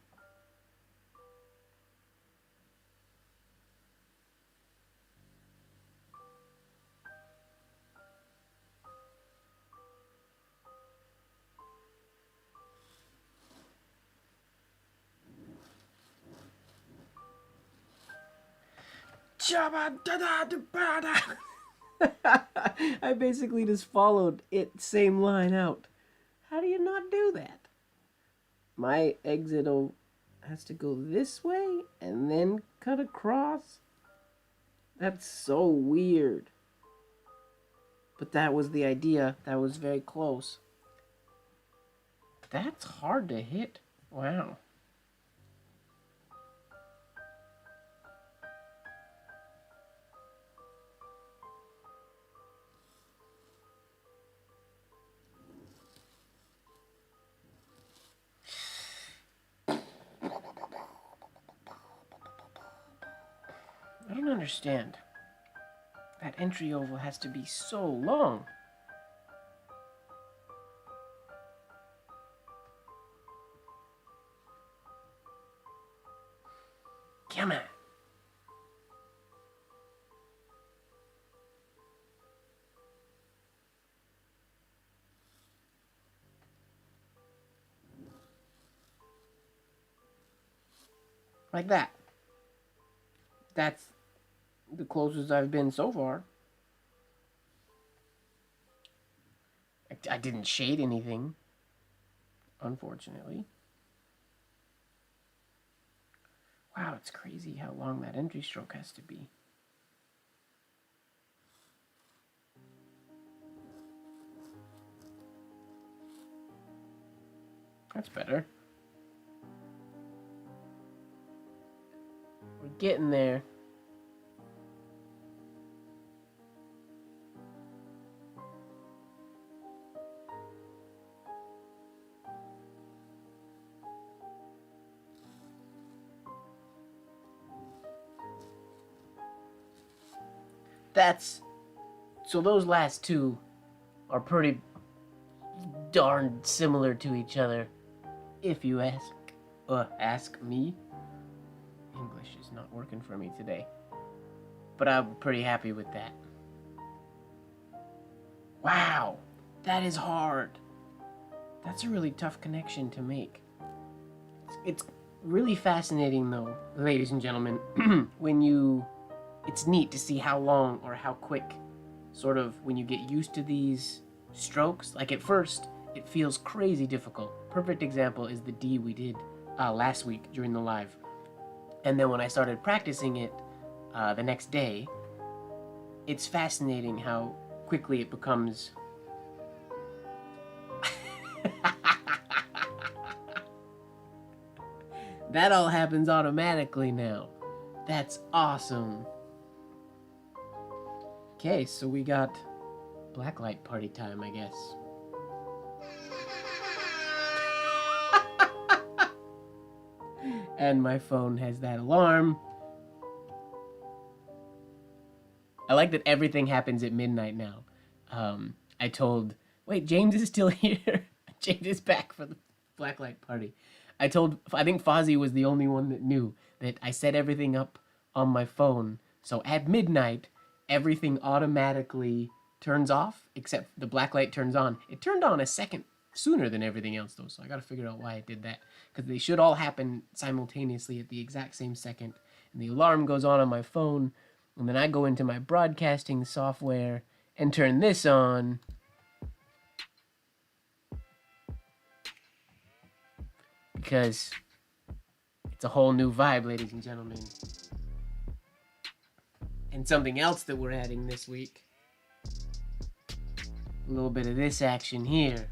I basically just followed it same line out. How do you not do that? My exit has to go this way and then cut across? That's so weird. But that was the idea. That was very close. That's hard to hit. Wow. I don't understand. That entry oval has to be so long. Come on. Like that. That's the closest I've been so far. I didn't shade anything, unfortunately. Wow, it's crazy how long that entry stroke has to be. That's better. We're getting there. So those last two are pretty darn similar to each other, if you ask me. English is not working for me today, but I'm pretty happy with that. Wow, that is hard. That's a really tough connection to make. It's really fascinating though, ladies and gentlemen, it's neat to see how long or how quick, sort of, when you get used to these strokes. Like at first, it feels crazy difficult. Perfect example is the D we did last week during the live. And then when I started practicing it the next day, it's fascinating how quickly it becomes... That all happens automatically now. That's awesome. Okay, so we got Blacklight party time, I guess. And my phone has that alarm. I like that everything happens at midnight now. Wait, James is still here. James is back for the Blacklight party. I think Fozzie was the only one that knew that I set everything up on my phone. So at midnight, everything automatically turns off, except the Blacklight turns on. It turned on a second sooner than everything else, though, so I gotta figure out why it did that. Because they should all happen simultaneously at the exact same second. And the alarm goes on my phone, and then I go into my broadcasting software and turn this on. Because it's a whole new vibe, ladies and gentlemen. And something else that we're adding this week. A little bit of this action here.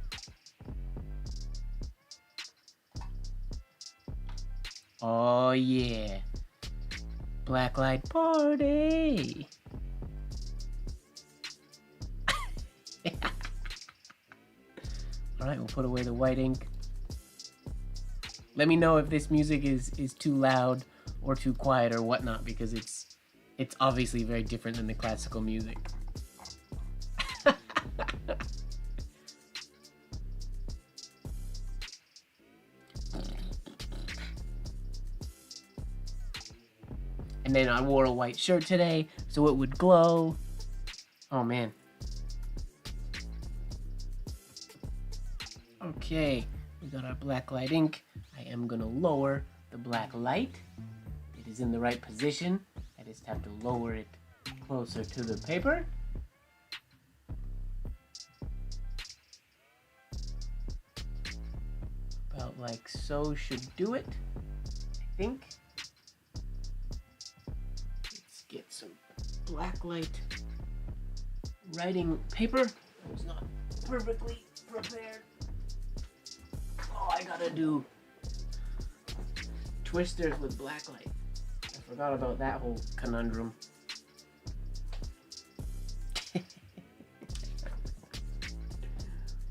Oh yeah. Blacklight party. Alright, we'll put away the white ink. Let me know if this music is too loud or too quiet or whatnot, because it's obviously very different than the classical music. And then I wore a white shirt today so it would glow. Oh man. Okay, we got our Blacklight ink. I am gonna lower the black light. It is in the right position. I just have to lower it closer to the paper. About like so should do it, I think. Let's get some Blacklight writing paper. I was not perfectly prepared. Oh, I gotta do twisters with Blacklight. I forgot about that whole conundrum.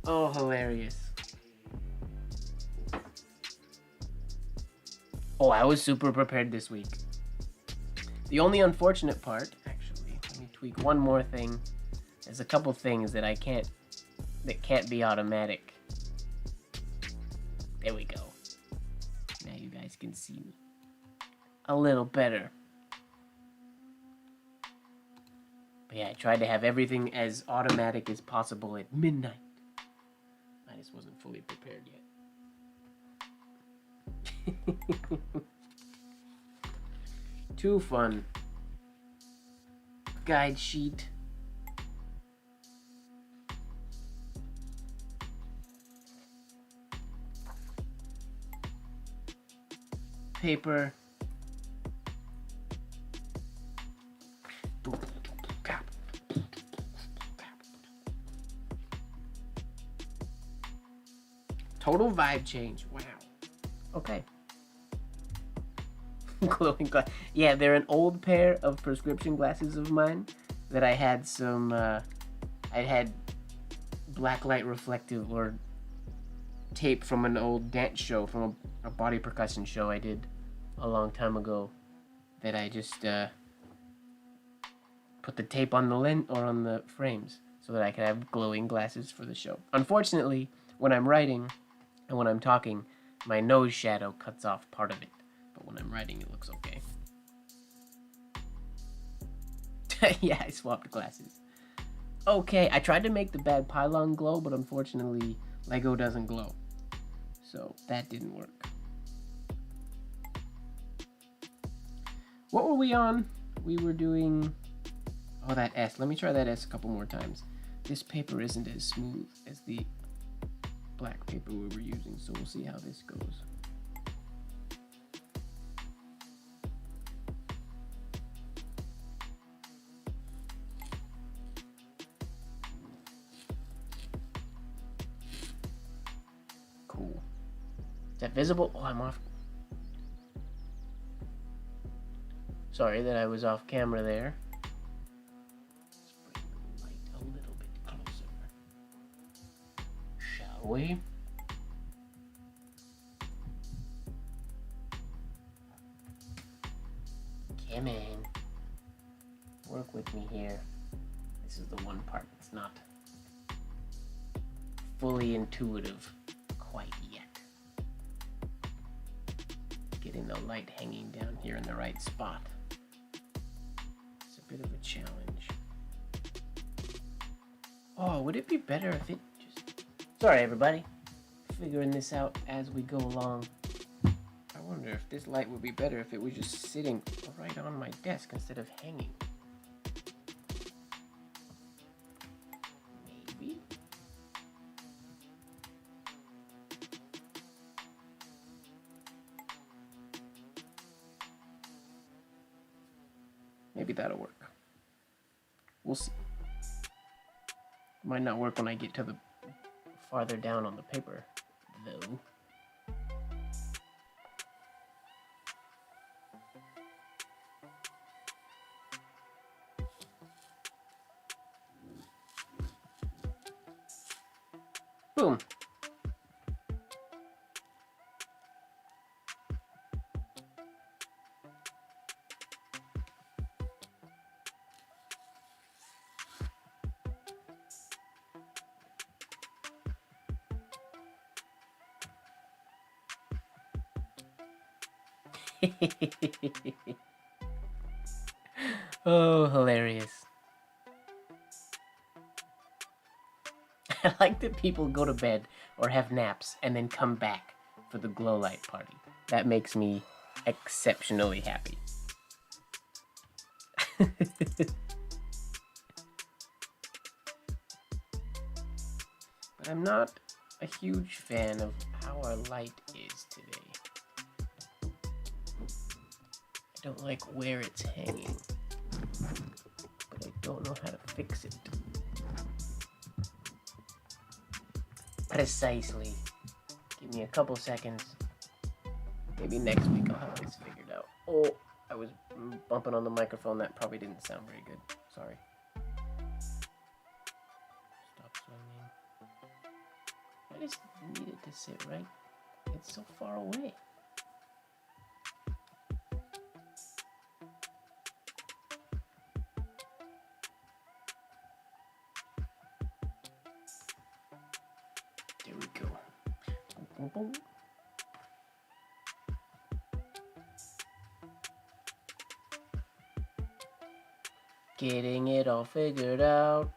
Oh, hilarious. Oh, I was super prepared this week. The only unfortunate part, actually, let me tweak one more thing. There's a couple things that can't be automatic. There we go. Now you guys can see me a little better. But yeah, I tried to have everything as automatic as possible at midnight. I just wasn't fully prepared yet. Too fun. Guide sheet. Paper. Total vibe change. Wow. Okay. Glowing glass. Yeah, they're an old pair of prescription glasses of mine that I had some. I had Blacklight reflective or tape from an old dance show, from a body percussion show I did a long time ago, that I just put the tape on the lens or on the frames so that I could have glowing glasses for the show. Unfortunately, when I'm writing and when I'm talking, my nose shadow cuts off part of it, but when I'm writing it looks okay. Yeah, I swapped glasses. Okay, I tried to make the bad pylon glow, but unfortunately Lego doesn't glow, so that didn't work. What were we on? We were doing, oh, that S. Let me try that S a couple more times. This paper isn't as smooth as the black paper we were using, so we'll see how this goes. Cool. Is that visible? Oh, I'm off. Sorry that I was off camera there. Let's bring the light a little bit closer. Shall we? Come in. Work with me here. This is the one part that's not fully intuitive quite yet. Getting the light hanging down here in the right spot. It's a bit of a challenge. Oh, would it be better if it just... Sorry, everybody. Figuring this out as we go along. I wonder if this light would be better if it was just sitting right on my desk instead of hanging. Maybe. Maybe that'll work. We'll see. Might not work when I get to the farther down on the paper, though. Boom. Oh, hilarious. I like that people go to bed or have naps and then come back for the glow light party. That makes me exceptionally happy. But I'm not a huge fan of how our light is today. I don't like where it's hanging, but I don't know how to fix it. Precisely. Give me a couple seconds. Maybe next week I'll have this figured out. Oh, I was bumping on the microphone. That probably didn't sound very good. Sorry. Stop swinging. I just need it to sit right. It's so far away. There we go. Boom, boom, boom. Getting it all figured out.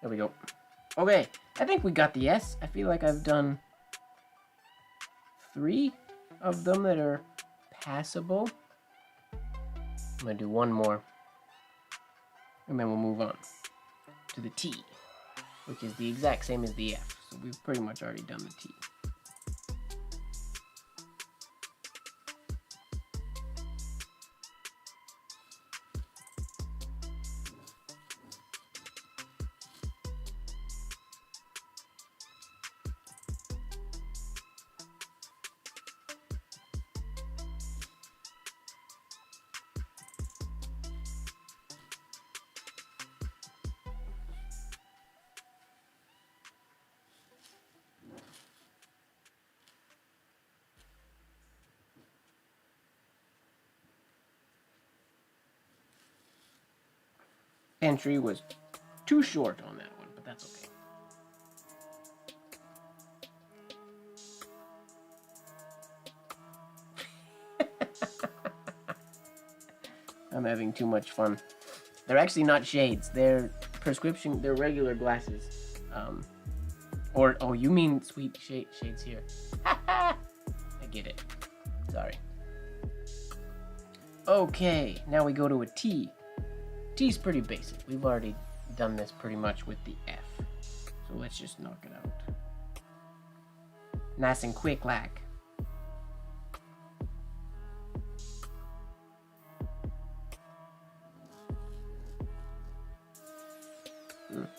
There we go. Okay, I think we got the S. I feel like I've done 3 of them that are passable. I'm gonna do one more, and then we'll move on to the T, which is the exact same as the F. So we've pretty much already done the T. Entry was too short on that one, but that's okay. I'm having too much fun. They're actually not shades. They're prescription. They're regular glasses. Or oh, you mean sweet shades here? I get it. Sorry. Okay, now we go to a T. T's pretty basic. We've already done this pretty much with the F. So let's just knock it out. Nice and quick like.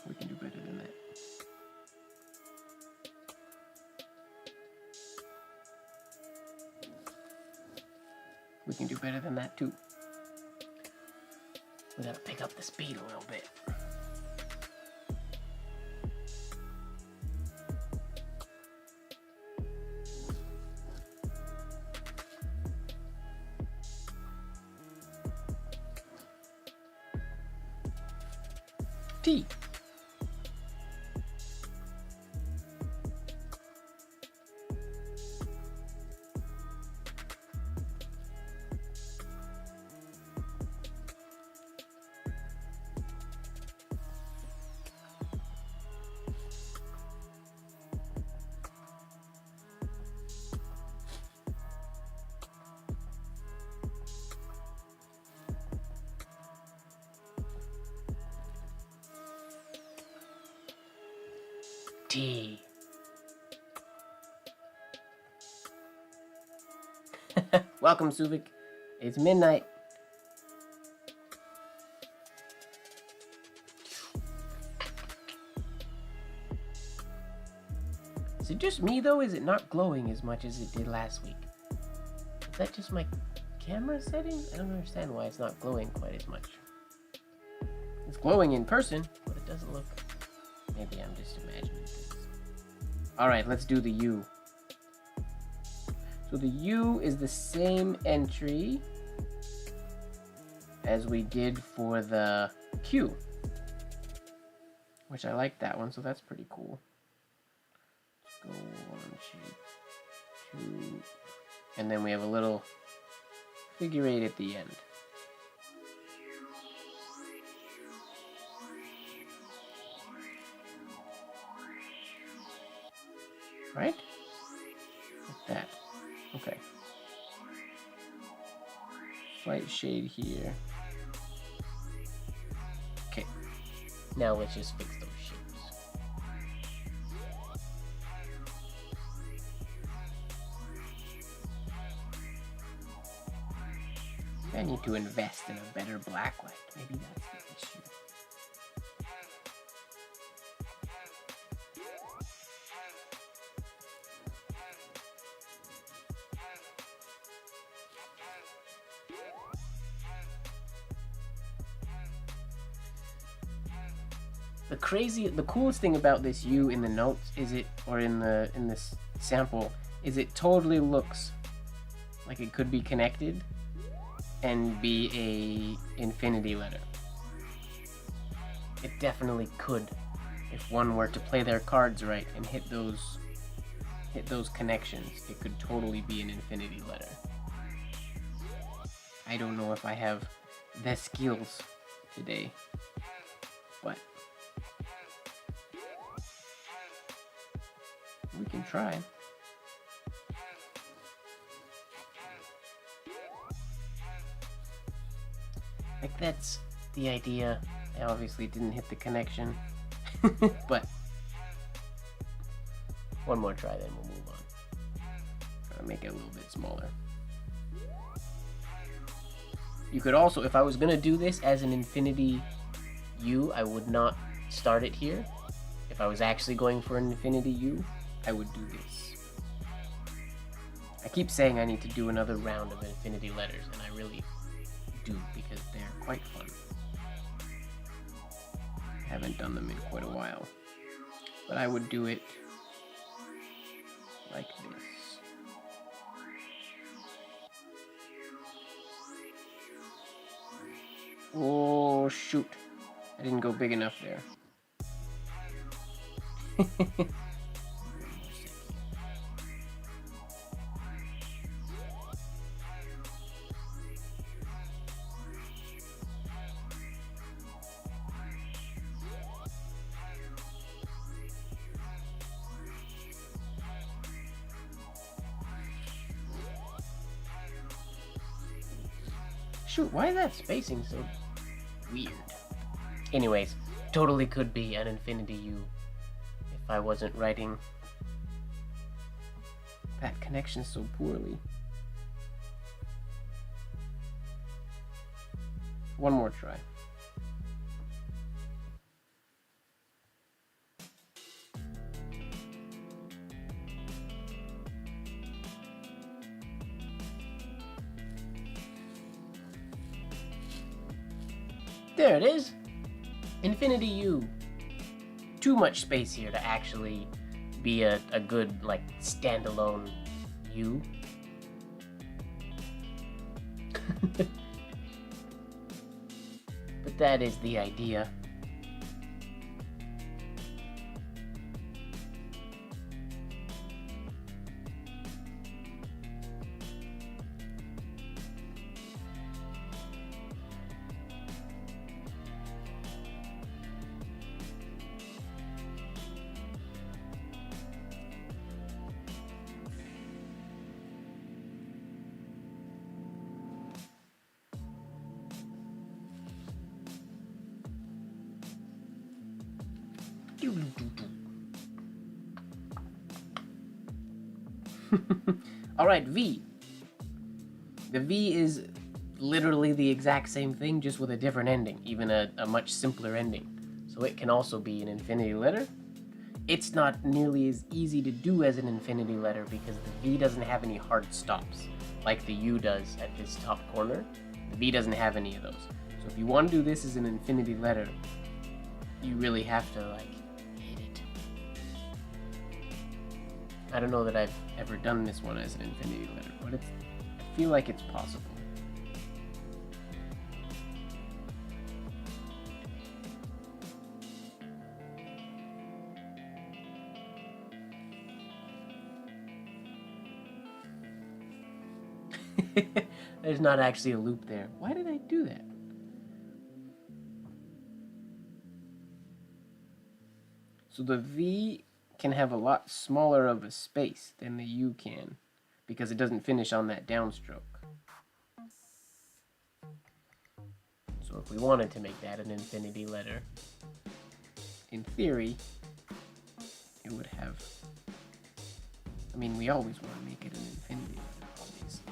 We can do better than that. We can do better than that too. We gotta pick up the speed a little bit. T. T. Welcome, Suvik. It's midnight. Is it just me, though? Is it not glowing as much as it did last week? Is that just my camera settings? I don't understand why it's not glowing quite as much. It's glowing in person, but it doesn't look... Maybe I'm just imagining things. Alright, let's do the U. So the U is the same entry as we did for the Q, which I like that one, so that's pretty cool. Let's go 1, 2, 2, and then we have a little figure eight at the end. Right? Like that. Okay. Slight shade here. Okay. Now let's just fix those shapes. I need to invest in a better blacklight. Maybe that's the issue. The coolest thing about this U in the notes is in this sample, is it totally looks like it could be connected and be a infinity letter. It definitely could, if one were to play their cards right and hit those connections. It could totally be an infinity letter. I don't know if I have the skills today, but we can try. Like, that's the idea. I obviously didn't hit the connection, but one more try, then we'll move on. Try to make it a little bit smaller. You could also, if I was gonna do this as an infinity U, I would not start it here. If I was actually going for an infinity U, I would do this. I keep saying I need to do another round of infinity letters, and I really do, because they're quite fun. I haven't done them in quite a while, but I would do it like this. Oh shoot, I didn't go big enough there. Shoot, why is that spacing so weird? Anyways, totally could be an infinity U if I wasn't writing that connection so poorly. One more try. There it is! Infinity U. Too much space here to actually be a good, like, standalone U. But that is the idea. Alright, V. The V is literally the exact same thing, just with a different ending, even a much simpler ending. So it can also be an infinity letter. It's not nearly as easy to do as an infinity letter because the V doesn't have any hard stops, like the U does at this top corner. The V doesn't have any of those. So if you want to do this as an infinity letter, you really have to, like, hit it. I don't know that I've ever done this one as an infinity letter, but I feel like it's possible. There's not actually a loop there. Why did I do that? So the V can have a lot smaller of a space than the U can because it doesn't finish on that downstroke. So if we wanted to make that an infinity letter, in theory, it would have... I mean, we always want to make it an infinity letter, obviously.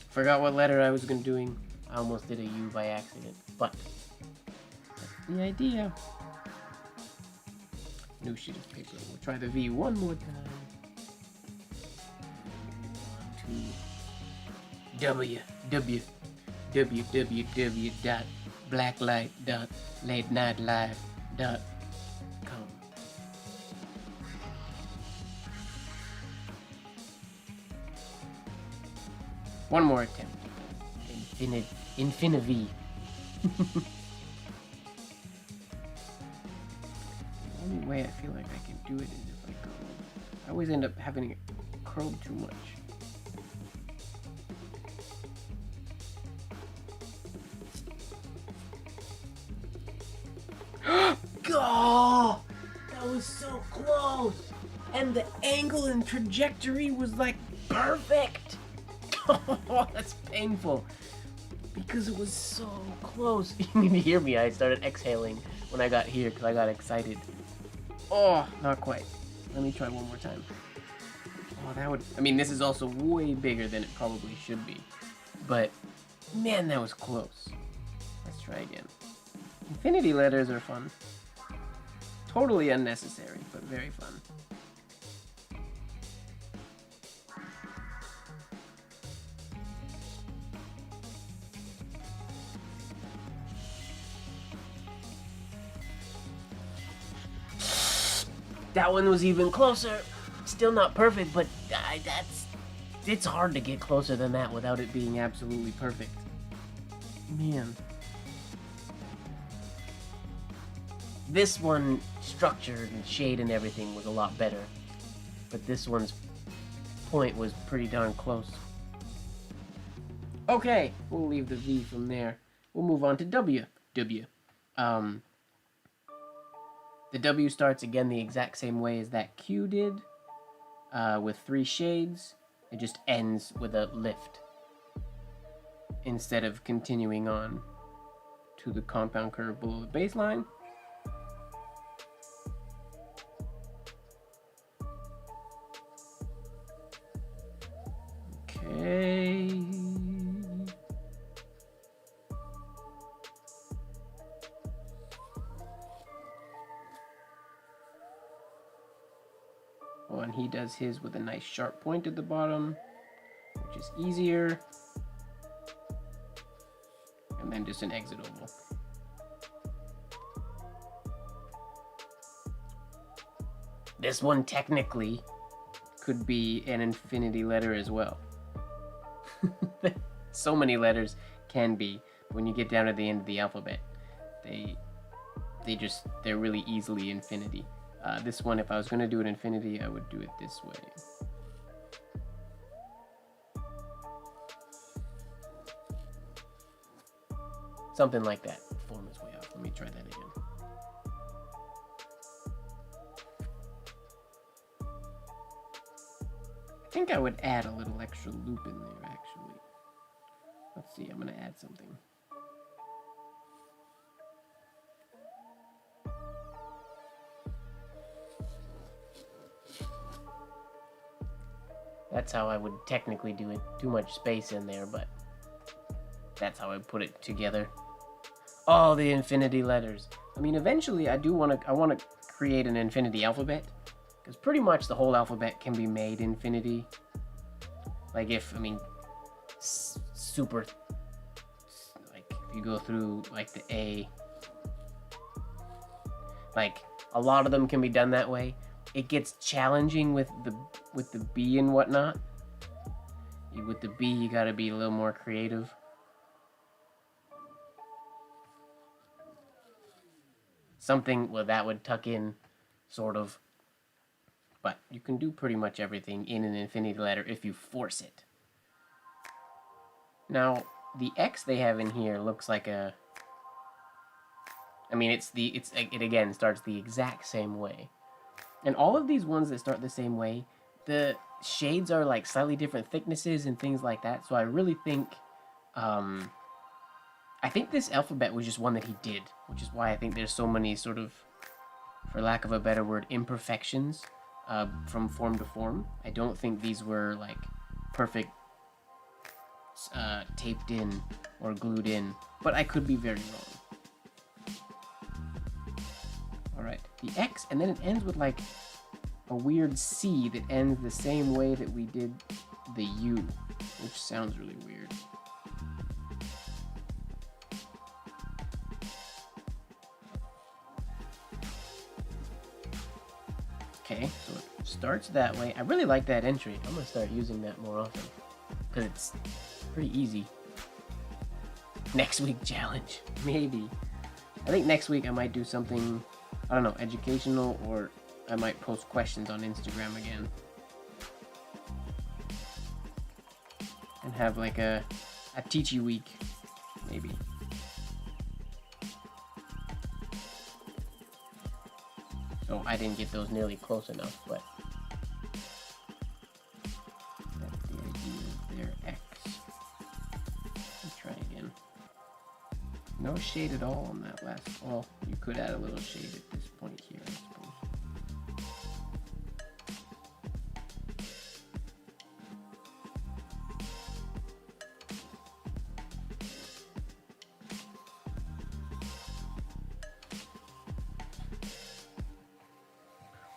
Forgot what letter I was going to doing. I almost did a U by accident, but that's the idea. New sheet of paper. We'll try the V one more time. www.blacklight.latenightlive.com. One more attempt. Infiniv. The only way I feel like I can do it is if I curl. I always end up having it curled too much. Oh, that was so close. And the angle and trajectory was like perfect. Oh, that's painful. Because it was so close. You need to hear me. I started exhaling when I got here because I got excited. Oh, not quite. Let me try one more time. Oh, that would... I mean, this is also way bigger than it probably should be. But, man, that was close. Let's try again. Infinity letters are fun. Totally unnecessary, but very fun. That one was even closer. Still not perfect, but it's hard to get closer than that without it being absolutely perfect. Man. This one, structure and shade and everything, was a lot better. But this one's point was pretty darn close. Okay, we'll leave the V from there. We'll move on to W. The W starts again the exact same way as that Q did, with 3 shades. It just ends with a lift instead of continuing on to the compound curve below the baseline. Okay. Oh, and he does his with a nice sharp point at the bottom, which is easier. And then just an exit oval. This one technically could be an infinity letter as well. So many letters can be. When you get down to the end of the alphabet, they're really easily infinity. This one, if I was going to do an infinity, I would do it this way. Something like that. Form is way off. Let me try that again. I think I would add a little extra loop in there, actually. Let's see, I'm going to add something. That's how I would technically do it. Too much space in there, but that's how I put it together. Oh, the infinity letters. I mean, eventually I want to create an infinity alphabet, because pretty much the whole alphabet can be made infinity. Like if super, like if you go through like the A, like a lot of them can be done that way. It gets challenging with the B and whatnot. With the B, you gotta be a little more creative. Something, well, that would tuck in sort of. But you can do pretty much everything in an infinity letter if you force it. Now, the X they have in here looks like a... I mean, it again starts the exact same way. And all of these ones that start the same way, the shades are like slightly different thicknesses and things like that. So I really think, I think this alphabet was just one that he did, which is why I think there's so many sort of, for lack of a better word, imperfections from form to form. I don't think these were like perfect taped in or glued in, but I could be very wrong. Alright, the X, and then it ends with like a weird C that ends the same way that we did the U, which sounds really weird. Okay, so it starts that way. I really like that entry. I'm gonna start using that more often because it's pretty easy. Next week challenge, maybe. I think next week I might do something, I don't know, educational, or I might post questions on Instagram again. And have like a teachy week, maybe. So I didn't get those nearly close enough, but that's the idea there, X. Let's try again. No shade at all on that last, well, you could add a little shade at this point here, I suppose.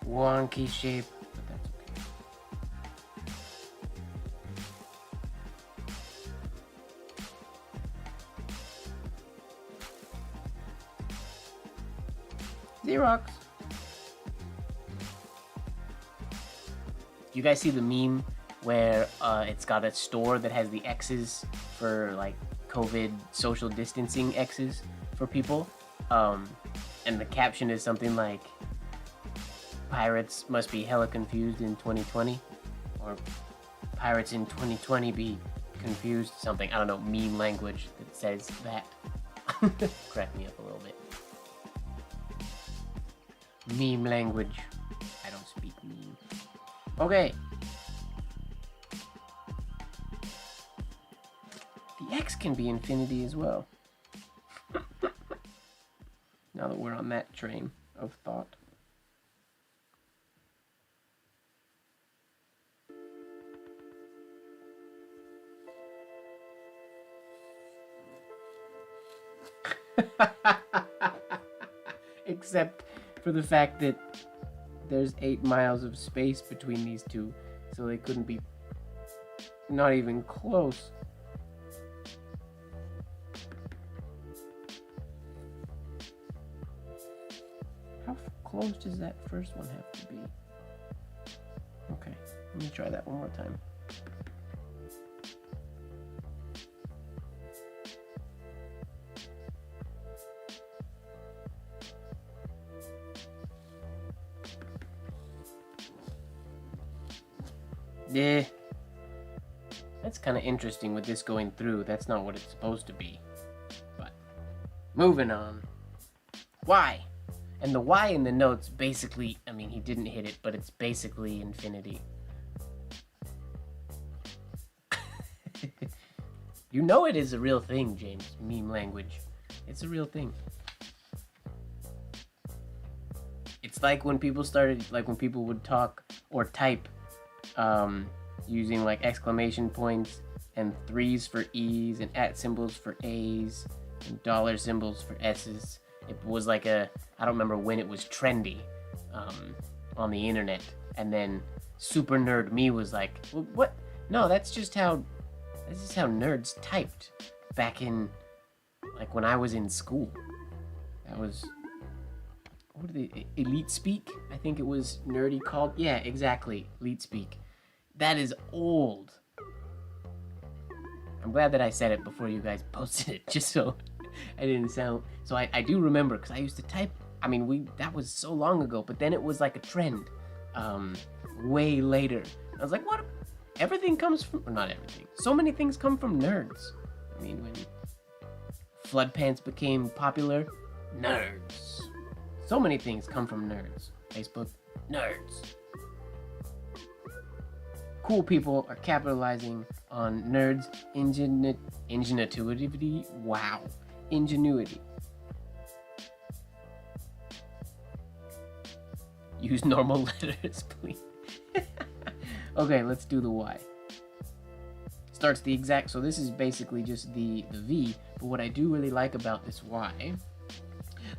Wonky shape, but that's okay. Xerox. Do you guys see the meme where it's got a store that has the X's for like COVID social distancing X's for people? And the caption is something like, pirates must be hella confused in 2020, or pirates in 2020 be confused, something, I don't know, meme language that says that. Crack me up a little bit. Meme language. I don't speak meme. Okay. The X can be infinity as well. Now that we're on that train of thought. Except for the fact that there's 8 miles of space between these two, so they couldn't be not even close. How close does that first one have to be? Okay, let me try that one more time. Yeah, that's kind of interesting with this going through. That's not what it's supposed to be. But moving on. Y. And the Y in the notes basically, I mean, he didn't hit it, but it's basically infinity. You know it is a real thing, James. Meme language. It's a real thing. It's like when people started, like when people would talk or type using like exclamation points and 3s for E's and @ symbols for A's and dollar symbols for S's. It was like a, I don't remember when it was trendy on the internet. And then super nerd me was like, well, what? No, that's just how nerds typed back in, like when I was in school. That was, what are they, elite speak? I think it was nerdy called. Yeah, exactly, elite speak. That is old. I'm glad that I said it before you guys posted it, just so I didn't sound... So I do remember, because I used to type I mean, that was so long ago, but then it was like a trend, way later. I was like, what? Everything comes from, or not everything. So many things come from nerds. I mean, when flood pants became popular, nerds. So many things come from nerds. Facebook, nerds. Cool people are capitalizing on nerds' ingenuity. Wow. Ingenuity. Use normal letters, please. Okay, let's do the Y. Starts the exact, so this is basically just the V, but what I do really like about this Y,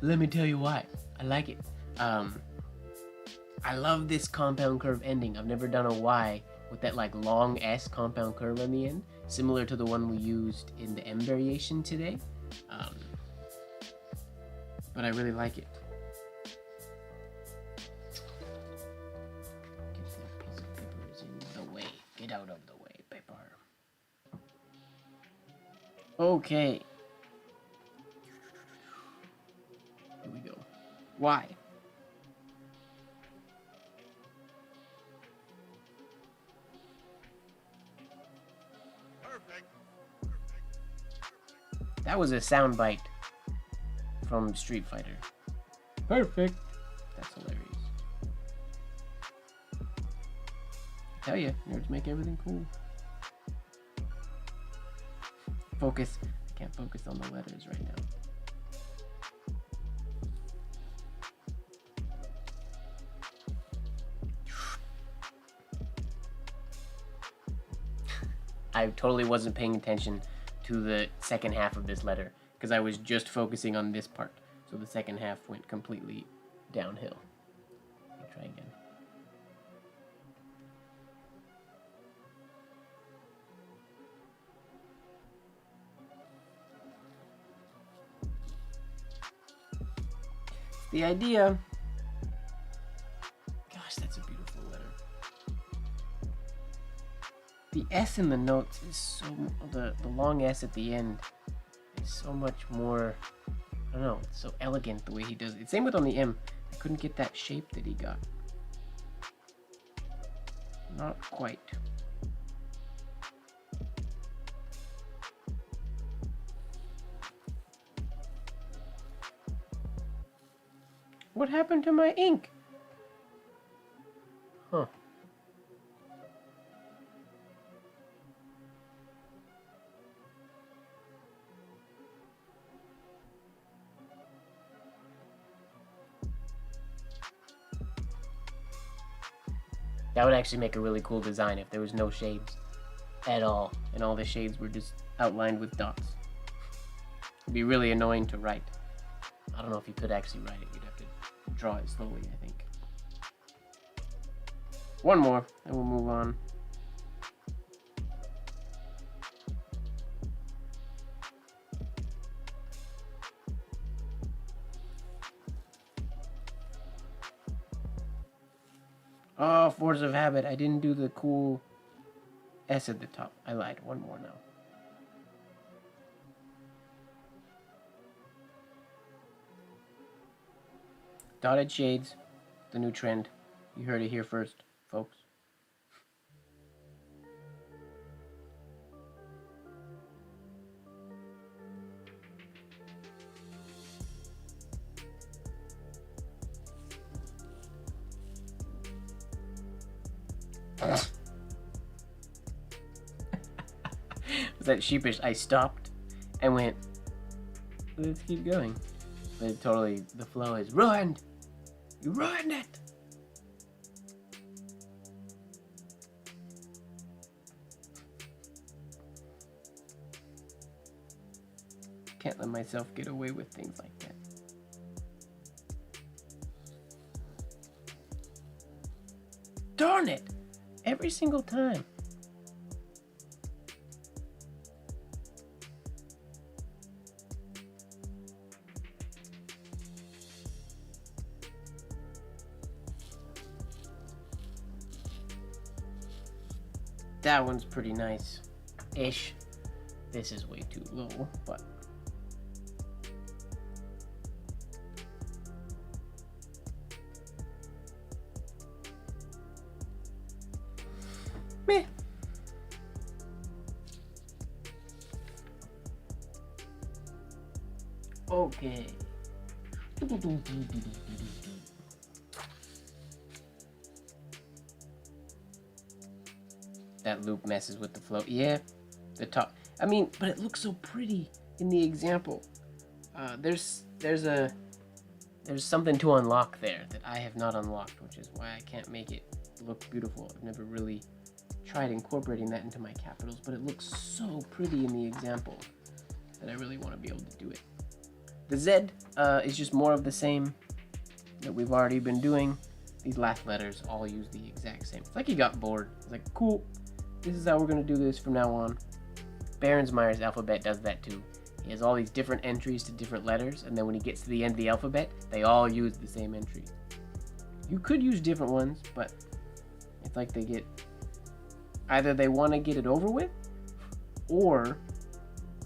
let me tell you why. I like it. I love this compound curve ending. I've never done a Y with that like long S compound curve on the end, similar to the one we used in the M variation today. But I really like it. Get that piece of paper is in the way. Get out of the way, paper. Okay. Here we go. Y. That was a soundbite from Street Fighter. Perfect. That's hilarious. I tell you, nerds make everything cool. Focus. I can't focus on the letters right now. I totally wasn't paying attention to the second half of this letter because I was just focusing on this part. So the second half went completely downhill. Let me try again. It's the idea. Gosh, that's a beautiful letter. The S in the notes is so, the long S at the end is so much more, I don't know, it's so elegant the way he does it. Same with on the M. I couldn't get that shape that he got. Not quite. What happened to my ink? Huh. That would actually make a really cool design if there was no shades at all, and all the shades were just outlined with dots. It'd be really annoying to write. I don't know if you could actually write it. You'd have to draw it slowly, I think. One more, and we'll move on. Oh, force of habit. I didn't do the cool S at the top. I lied. One more now. Dotted shades, the new trend. You heard it here first, folks. Was that sheepish? I stopped and went, let's keep going. But it totally, the flow is ruined. You ruined it. Can't let myself get away with things like that. Darn it! Every single time. That one's pretty nice-ish. This is way too low, but... Meh. Okay. That loop messes with the flow. Yeah, the top. I mean, but it looks so pretty in the example. There's something to unlock there that I have not unlocked, which is why I can't make it look beautiful. I've never really tried incorporating that into my capitals, but it looks so pretty in the example that I really want to be able to do it. The Z is just more of the same that we've already been doing. These last letters all use the exact same. It's like he got bored. It's like, cool, this is how we're going to do this from now on. Behrensmeyer's alphabet does that too. He has all these different entries to different letters, and then when he gets to the end of the alphabet, they all use the same entry. You could use different ones, but it's like they get... Either they want to get it over with, or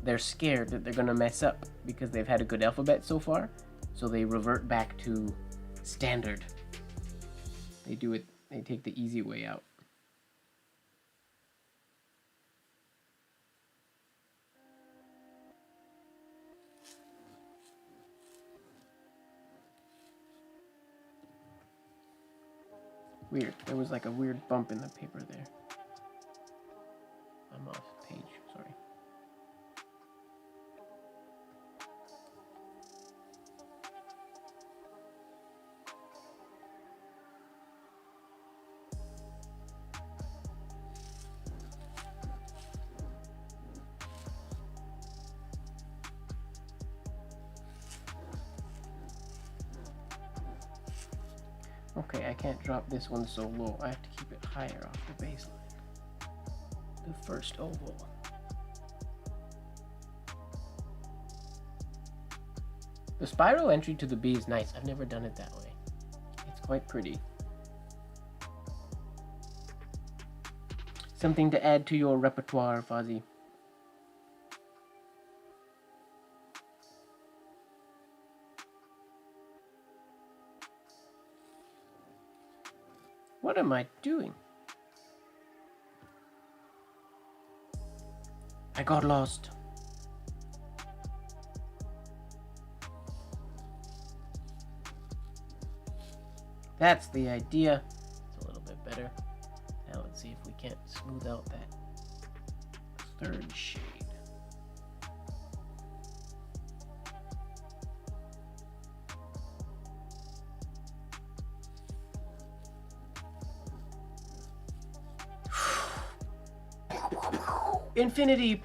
they're scared that they're going to mess up because they've had a good alphabet so far, so they revert back to standard. They do it, they take the easy way out. Weird. There was like a weird bump in the paper there. I'm off page, sorry. Okay, I can't drop this one so low. I have to keep it higher off the baseline. The first oval. The spiral entry to the B is nice. I've never done it that way. It's quite pretty. Something to add to your repertoire, Fozzie. What am I doing? I got lost. That's the idea. It's a little bit better. Now let's see if we can't smooth out that third shade. Infinity.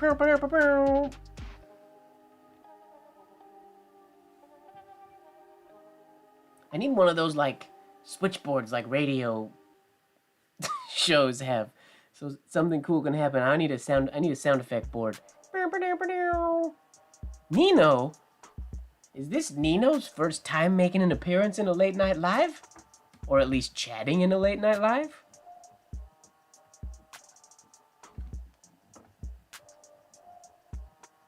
I need one of those like switchboards like radio shows have. So something cool can happen. I need a sound effect board. Nino? Is this Nino's first time making an appearance in a late night live? Or at least chatting in a late night live?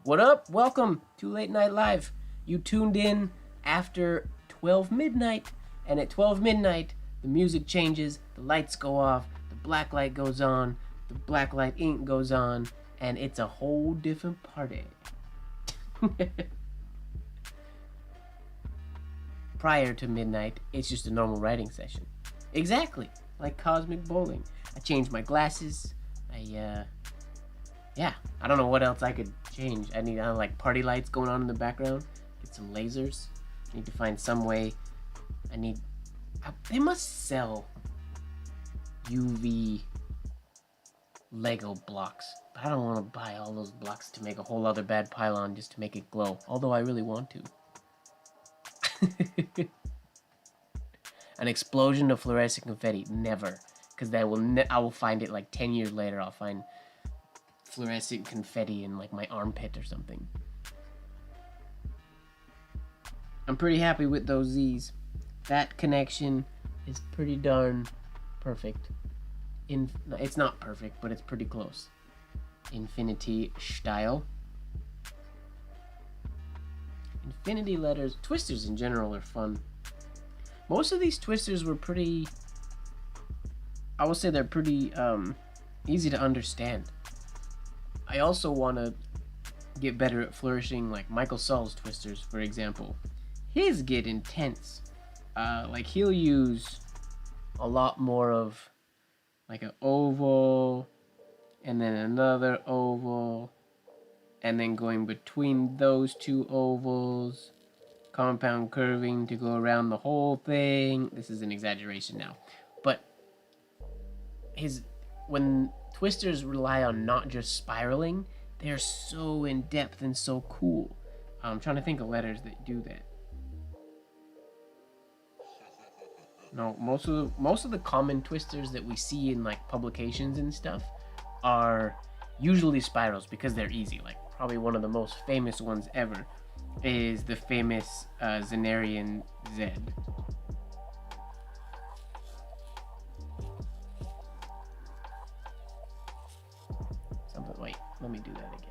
What up? Welcome to Late Night Live. You tuned in after 12 midnight, and at 12 midnight, the music changes, the lights go off, the black light goes on, the blacklight ink goes on, and it's a whole different party. Prior to midnight, it's just a normal writing session. Exactly, like cosmic bowling. I changed my glasses, yeah, I don't know what else I could change. I need like party lights going on in the background. Get some lasers. I need to find some way. They must sell UV Lego blocks. But I don't want to buy all those blocks to make a whole other bad pylon just to make it glow. Although I really want to. An explosion of fluorescent confetti. Never. Because I will find it like 10 years later. I'll find fluorescent confetti in like my armpit or something. I'm pretty happy with those Z's. That connection is pretty darn perfect. It's not perfect, but it's pretty close. Infinity style. Infinity letters. Twisters in general are fun. Most of these twisters were pretty... I will say they're pretty easy to understand. I also want to get better at flourishing, like Michael Saul's twisters, for example. His get intense. Like he'll use a lot more of like an oval, and then another oval, and then going between those two ovals, compound curving to go around the whole thing. This is an exaggeration now, but when twisters rely on not just spiraling, they're so in depth and so cool. I'm trying to think of letters that do that. No, most of the common twisters that we see in like publications and stuff are usually spirals because they're easy. Like probably one of the most famous ones ever is the famous Zenarian Z. Wait, let me do that again.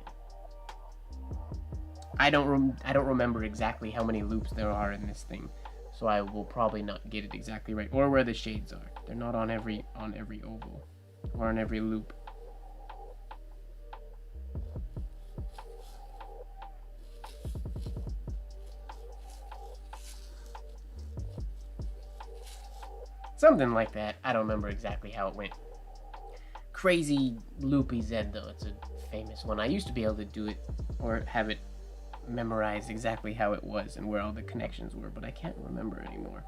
I don't remember exactly how many loops there are in this thing, so I will probably not get it exactly right, or where the shades are. They're not on every oval or on every loop. Something like that. I don't remember exactly how it went. Crazy loopy Z though. It's a famous one. I used to be able to do it or have it memorized exactly how it was and where all the connections were, but I can't remember anymore.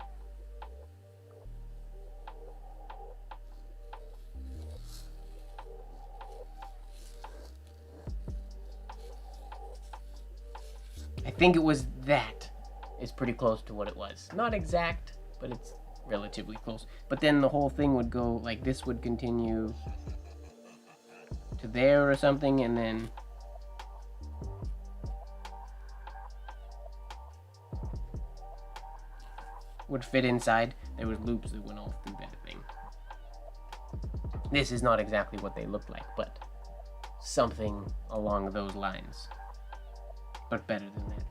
I think it was that. It's pretty close to what it was. Not exact, but it's relatively close. But then the whole thing would go like this, would continue to there or something, and then would fit inside. There was loops that went all through that thing. This is not exactly what they look like, but something along those lines. But better than that.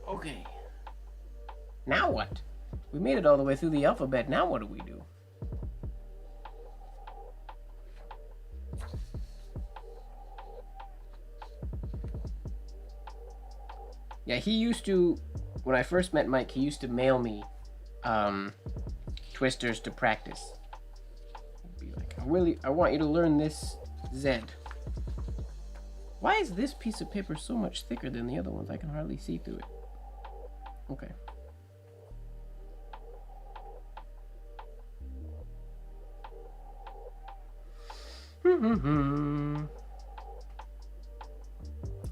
Okay. Now what? We made it all the way through the alphabet. Now what do we do? Yeah, he used to, when I first met Mike, he used to mail me twisters to practice. He'd be like, I want you to learn this Z. Why is this piece of paper so much thicker than the other ones? I can hardly see through it. Okay.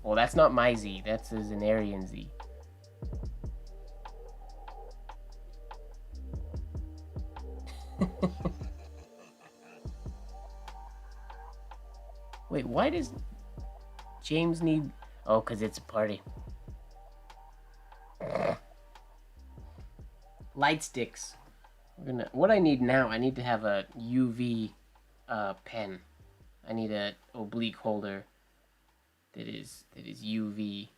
Well, that's not my Z. That's a Zenarian Z. Wait, why does James need... Oh, because it's a party. Light sticks. What I need now, I need to have a UV pen. I need a oblique holder that is UV.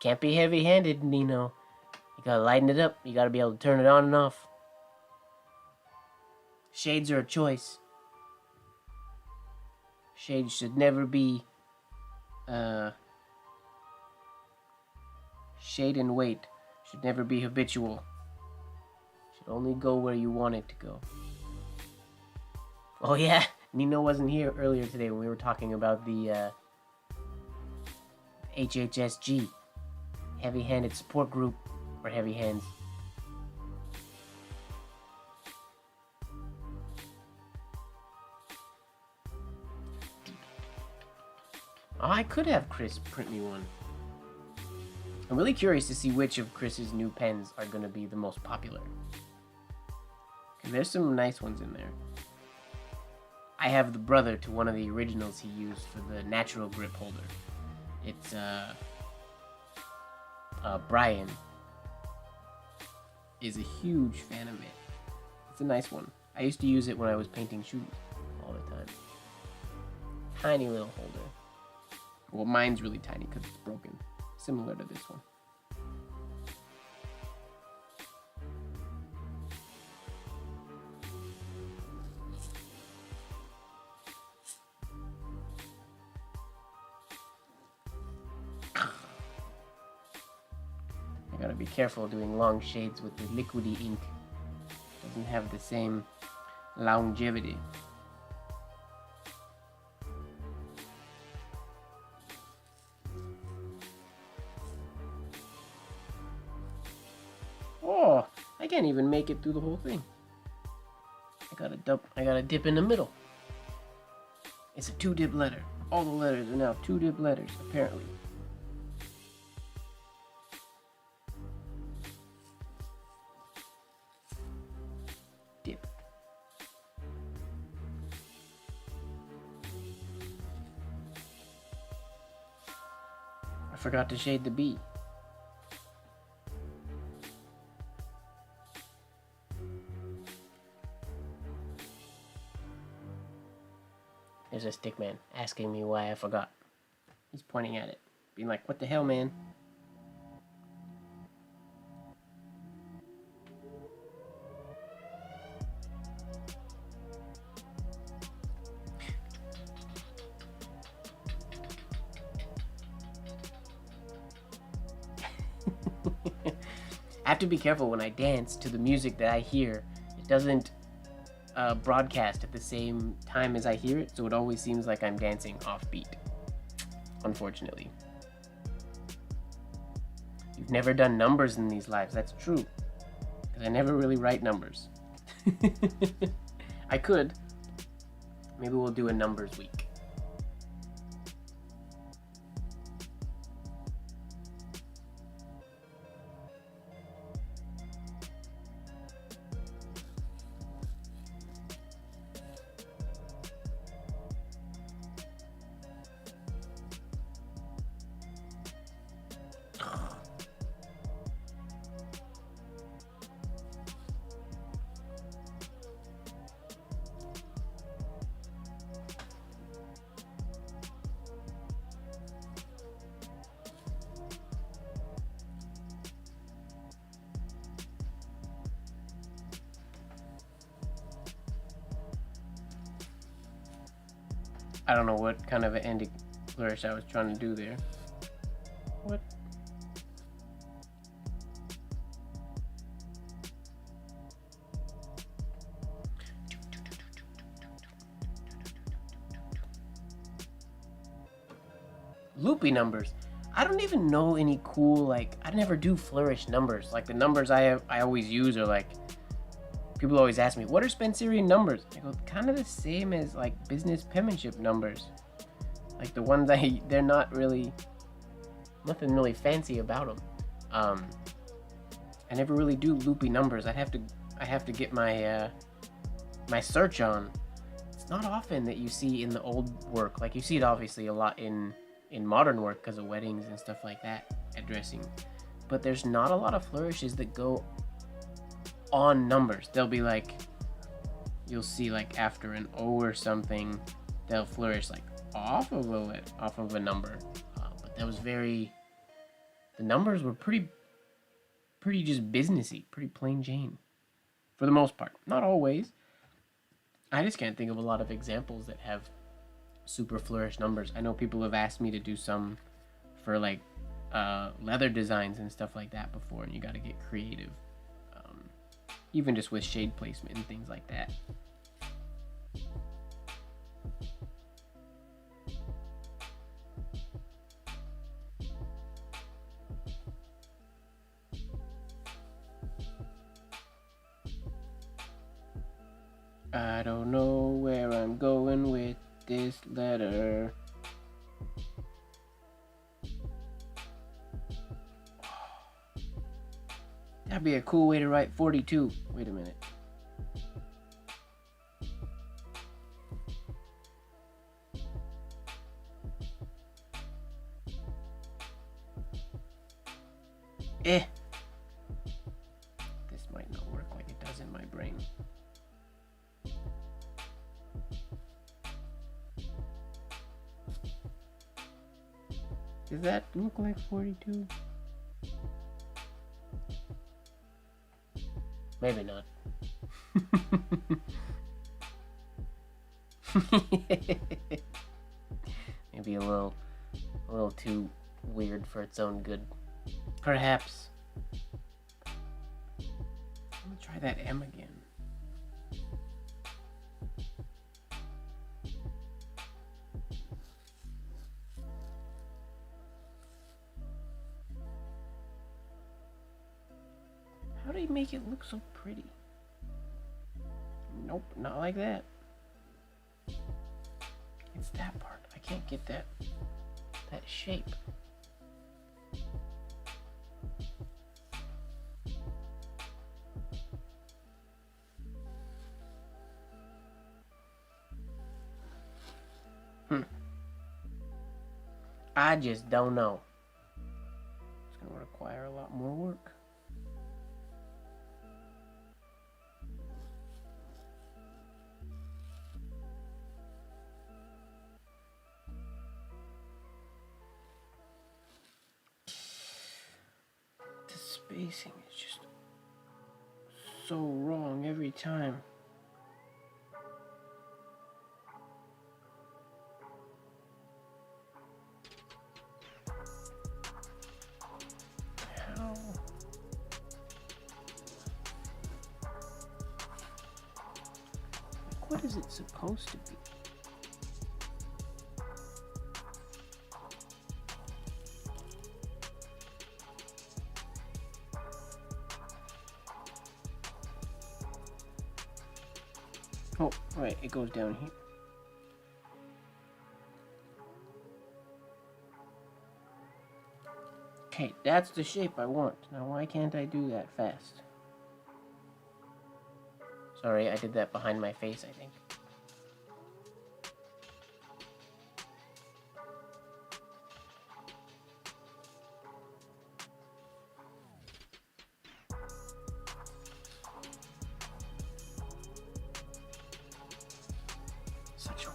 Can't be heavy-handed, Nino. You gotta lighten it up. You gotta be able to turn it on and off. Shades are a choice. Shades should never be shade and weight should never be habitual. Should only go where you want it to go. Oh yeah, Nino wasn't here earlier today when we were talking about the HHSG, heavy-handed support group for heavy hands. Oh, I could have Chris print me one. I'm really curious to see which of Chris's new pens are going to be the most popular. And there's some nice ones in there. I have the brother to one of the originals he used for the natural grip holder. It's Brian is a huge fan of it. It's a nice one. I used to use it when I was painting shoes all the time. tiny little holder. Well, mine's really tiny because it's broken, similar to this one. I gotta be careful doing long shades with the liquidy ink. Doesn't have the same longevity. Oh, I can't even make it through the whole thing. I gotta dip in the middle. It's a 2-dip letter. All the letters are now 2-dip letters, apparently. Dip. I forgot to shade the B. There's a stick man asking me why I forgot. He's pointing at it, being like, what the hell, man? I have to be careful when I dance to the music that I hear. It doesn't broadcast at the same time as I hear it, so it always seems like I'm dancing offbeat, unfortunately. You've never done numbers in these lives. That's true, because I never really write numbers. I could. Maybe we'll do a numbers week. I don't know what kind of an ending flourish I was trying to do there. What? Loopy numbers. I don't even know any cool, like, I never do flourish numbers. Like, the numbers I always use are like, people always ask me, what are Spencerian numbers? I go, kind of the same as like business penmanship numbers. Like the ones they're not really, nothing really fancy about them. I never really do loopy numbers. I have to get my my search on. It's not often that you see in the old work. Like you see it obviously a lot in modern work because of weddings and stuff like that, addressing. But there's not a lot of flourishes that go on numbers. They'll be like, you'll see like after an O or something, they'll flourish like off of a number. But that was the numbers were pretty just businessy, pretty plain Jane, for the most part. Not always. I just can't think of a lot of examples that have super flourished numbers. I know people have asked me to do some for like leather designs and stuff like that before, and you got to get creative. Even just with shade placement and things like that. I don't know where I'm going with this letter. That'd be a cool way to write 42. Wait a minute. This might not work like it does in my brain. Does that look like 42? Maybe not. Maybe a little too weird for its own good. Perhaps. I'm gonna try that M again. How do you make it look so pretty? Nope, not like that. It's that part. I can't get that shape. I just don't know. It's gonna require a lot more work. The spacing is just so wrong every time. How? What is it supposed to be? Oh, right, it goes down here. Okay, that's the shape I want. Now, why can't I do that fast? Sorry, I did that behind my face, I think. Such a...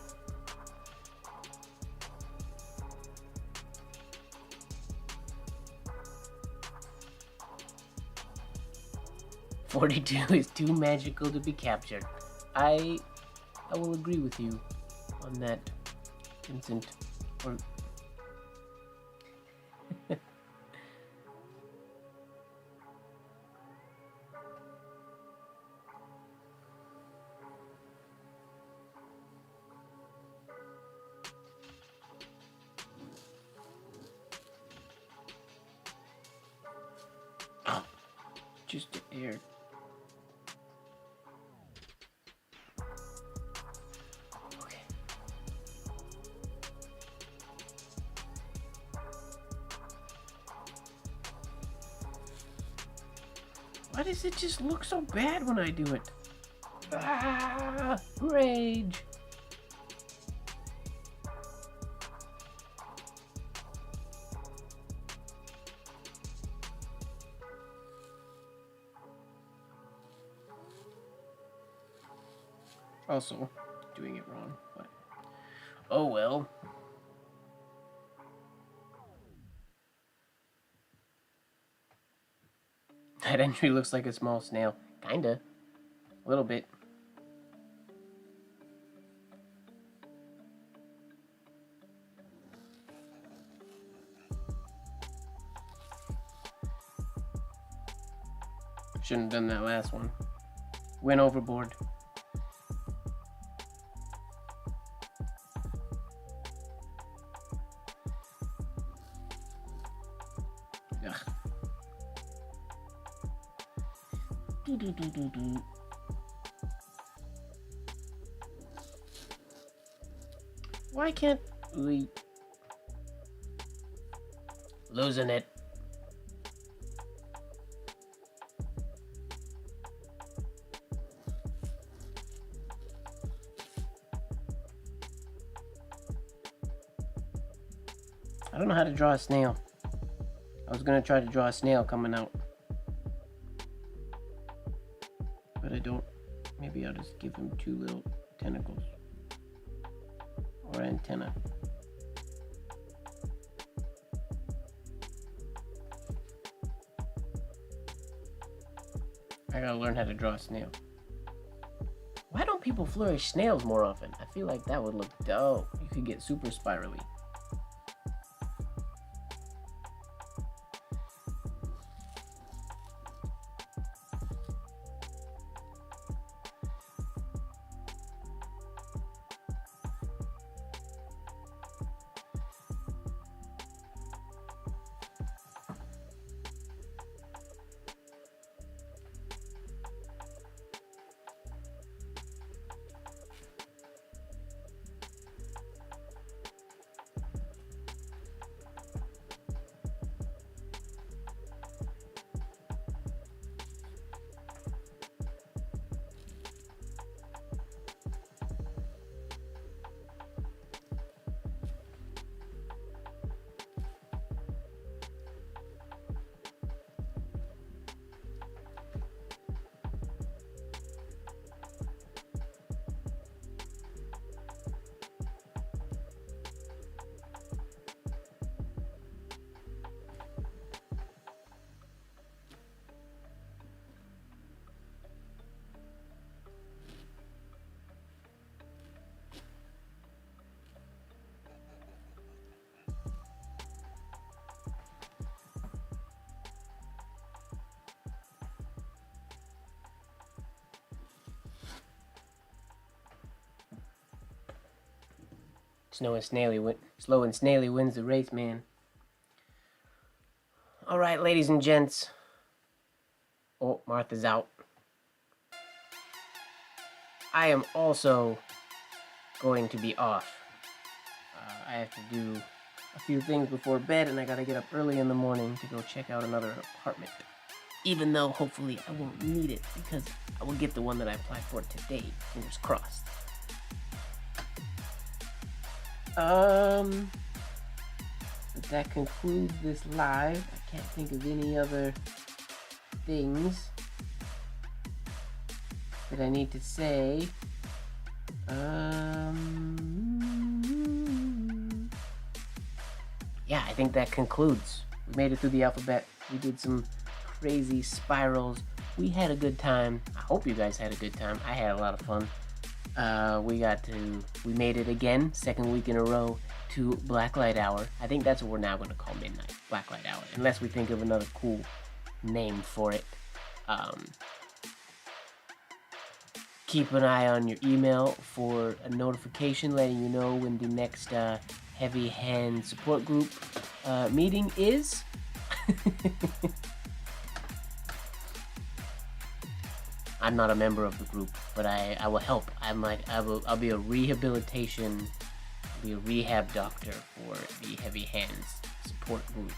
42 is too magical to be captured. I will agree with you on that, Vincent. Or just the air. Okay. Why does it just look so bad when I do it? Ah, rage. Also, doing it wrong, but oh well. That entry looks like a small snail. Kinda. A little bit. Shouldn't have done that last one. Went overboard. Ugh. Why can't we... Losing it. I don't know how to draw a snail. I was gonna try to draw a snail coming out, but I don't. Maybe I'll just give him two little tentacles or antenna. I gotta learn how to draw a snail. Why don't people flourish snails more often? I feel like that would look dope. You could get super spirally. Slow and snaily wins the race, man. All right, ladies and gents. Oh, Martha's out. I am also going to be off. I have to do a few things before bed, and I gotta get up early in the morning to go check out another apartment. Even though, hopefully, I won't need it, because I will get the one that I applied for today. Fingers crossed. But that concludes this live. I can't think of any other things that I need to say. Yeah, I think that concludes. We made it through the alphabet. We did some crazy spirals. We had a good time. I hope you guys had a good time. I had a lot of fun. We made it again, second week in a row, to Blacklight Hour. I think that's what we're now going to call midnight, Blacklight Hour, unless we think of another cool name for it. Keep an eye on your email for a notification letting you know when the next Heavy Hand Support Group meeting is. I'm not a member of the group, but I will help. I'll be a rehab doctor for the Heavy Hands Support Group.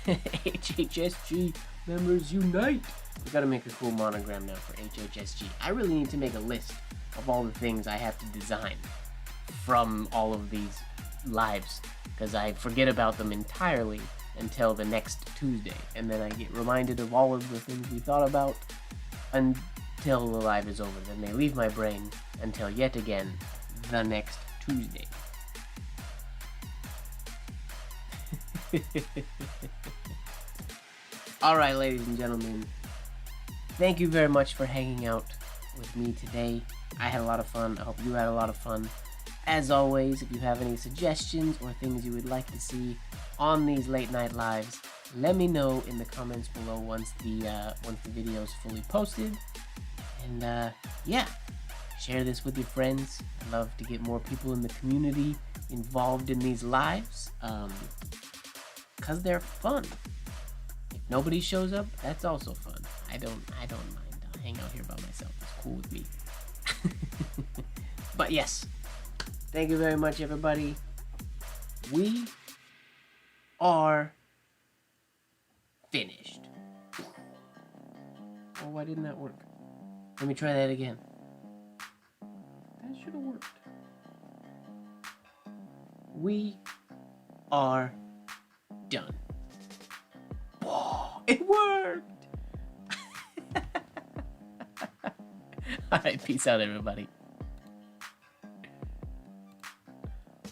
HHSG members unite! We gotta make a cool monogram now for HHSG. I really need to make a list of all the things I have to design from all of these lives, because I forget about them entirely until the next Tuesday, and then I get reminded of all of the things we thought about until the live is over. Then they leave my brain until yet again the next Tuesday. Alright, ladies and gentlemen, thank you very much for hanging out with me today. I had a lot of fun. I hope you had a lot of fun. As always, if you have any suggestions or things you would like to see on these late night lives, let me know in the comments below once the video is fully posted. And yeah, share this with your friends. I'd love to get more people in the community involved in these lives, cause they're fun. If nobody shows up, that's also fun. I don't mind. I'll hang out here by myself. It's cool with me. But yes. Thank you very much, everybody. We are finished. Oh, why didn't that work? Let me try that again. That should have worked. We are done. Whoa, it worked! Alright, peace out, everybody.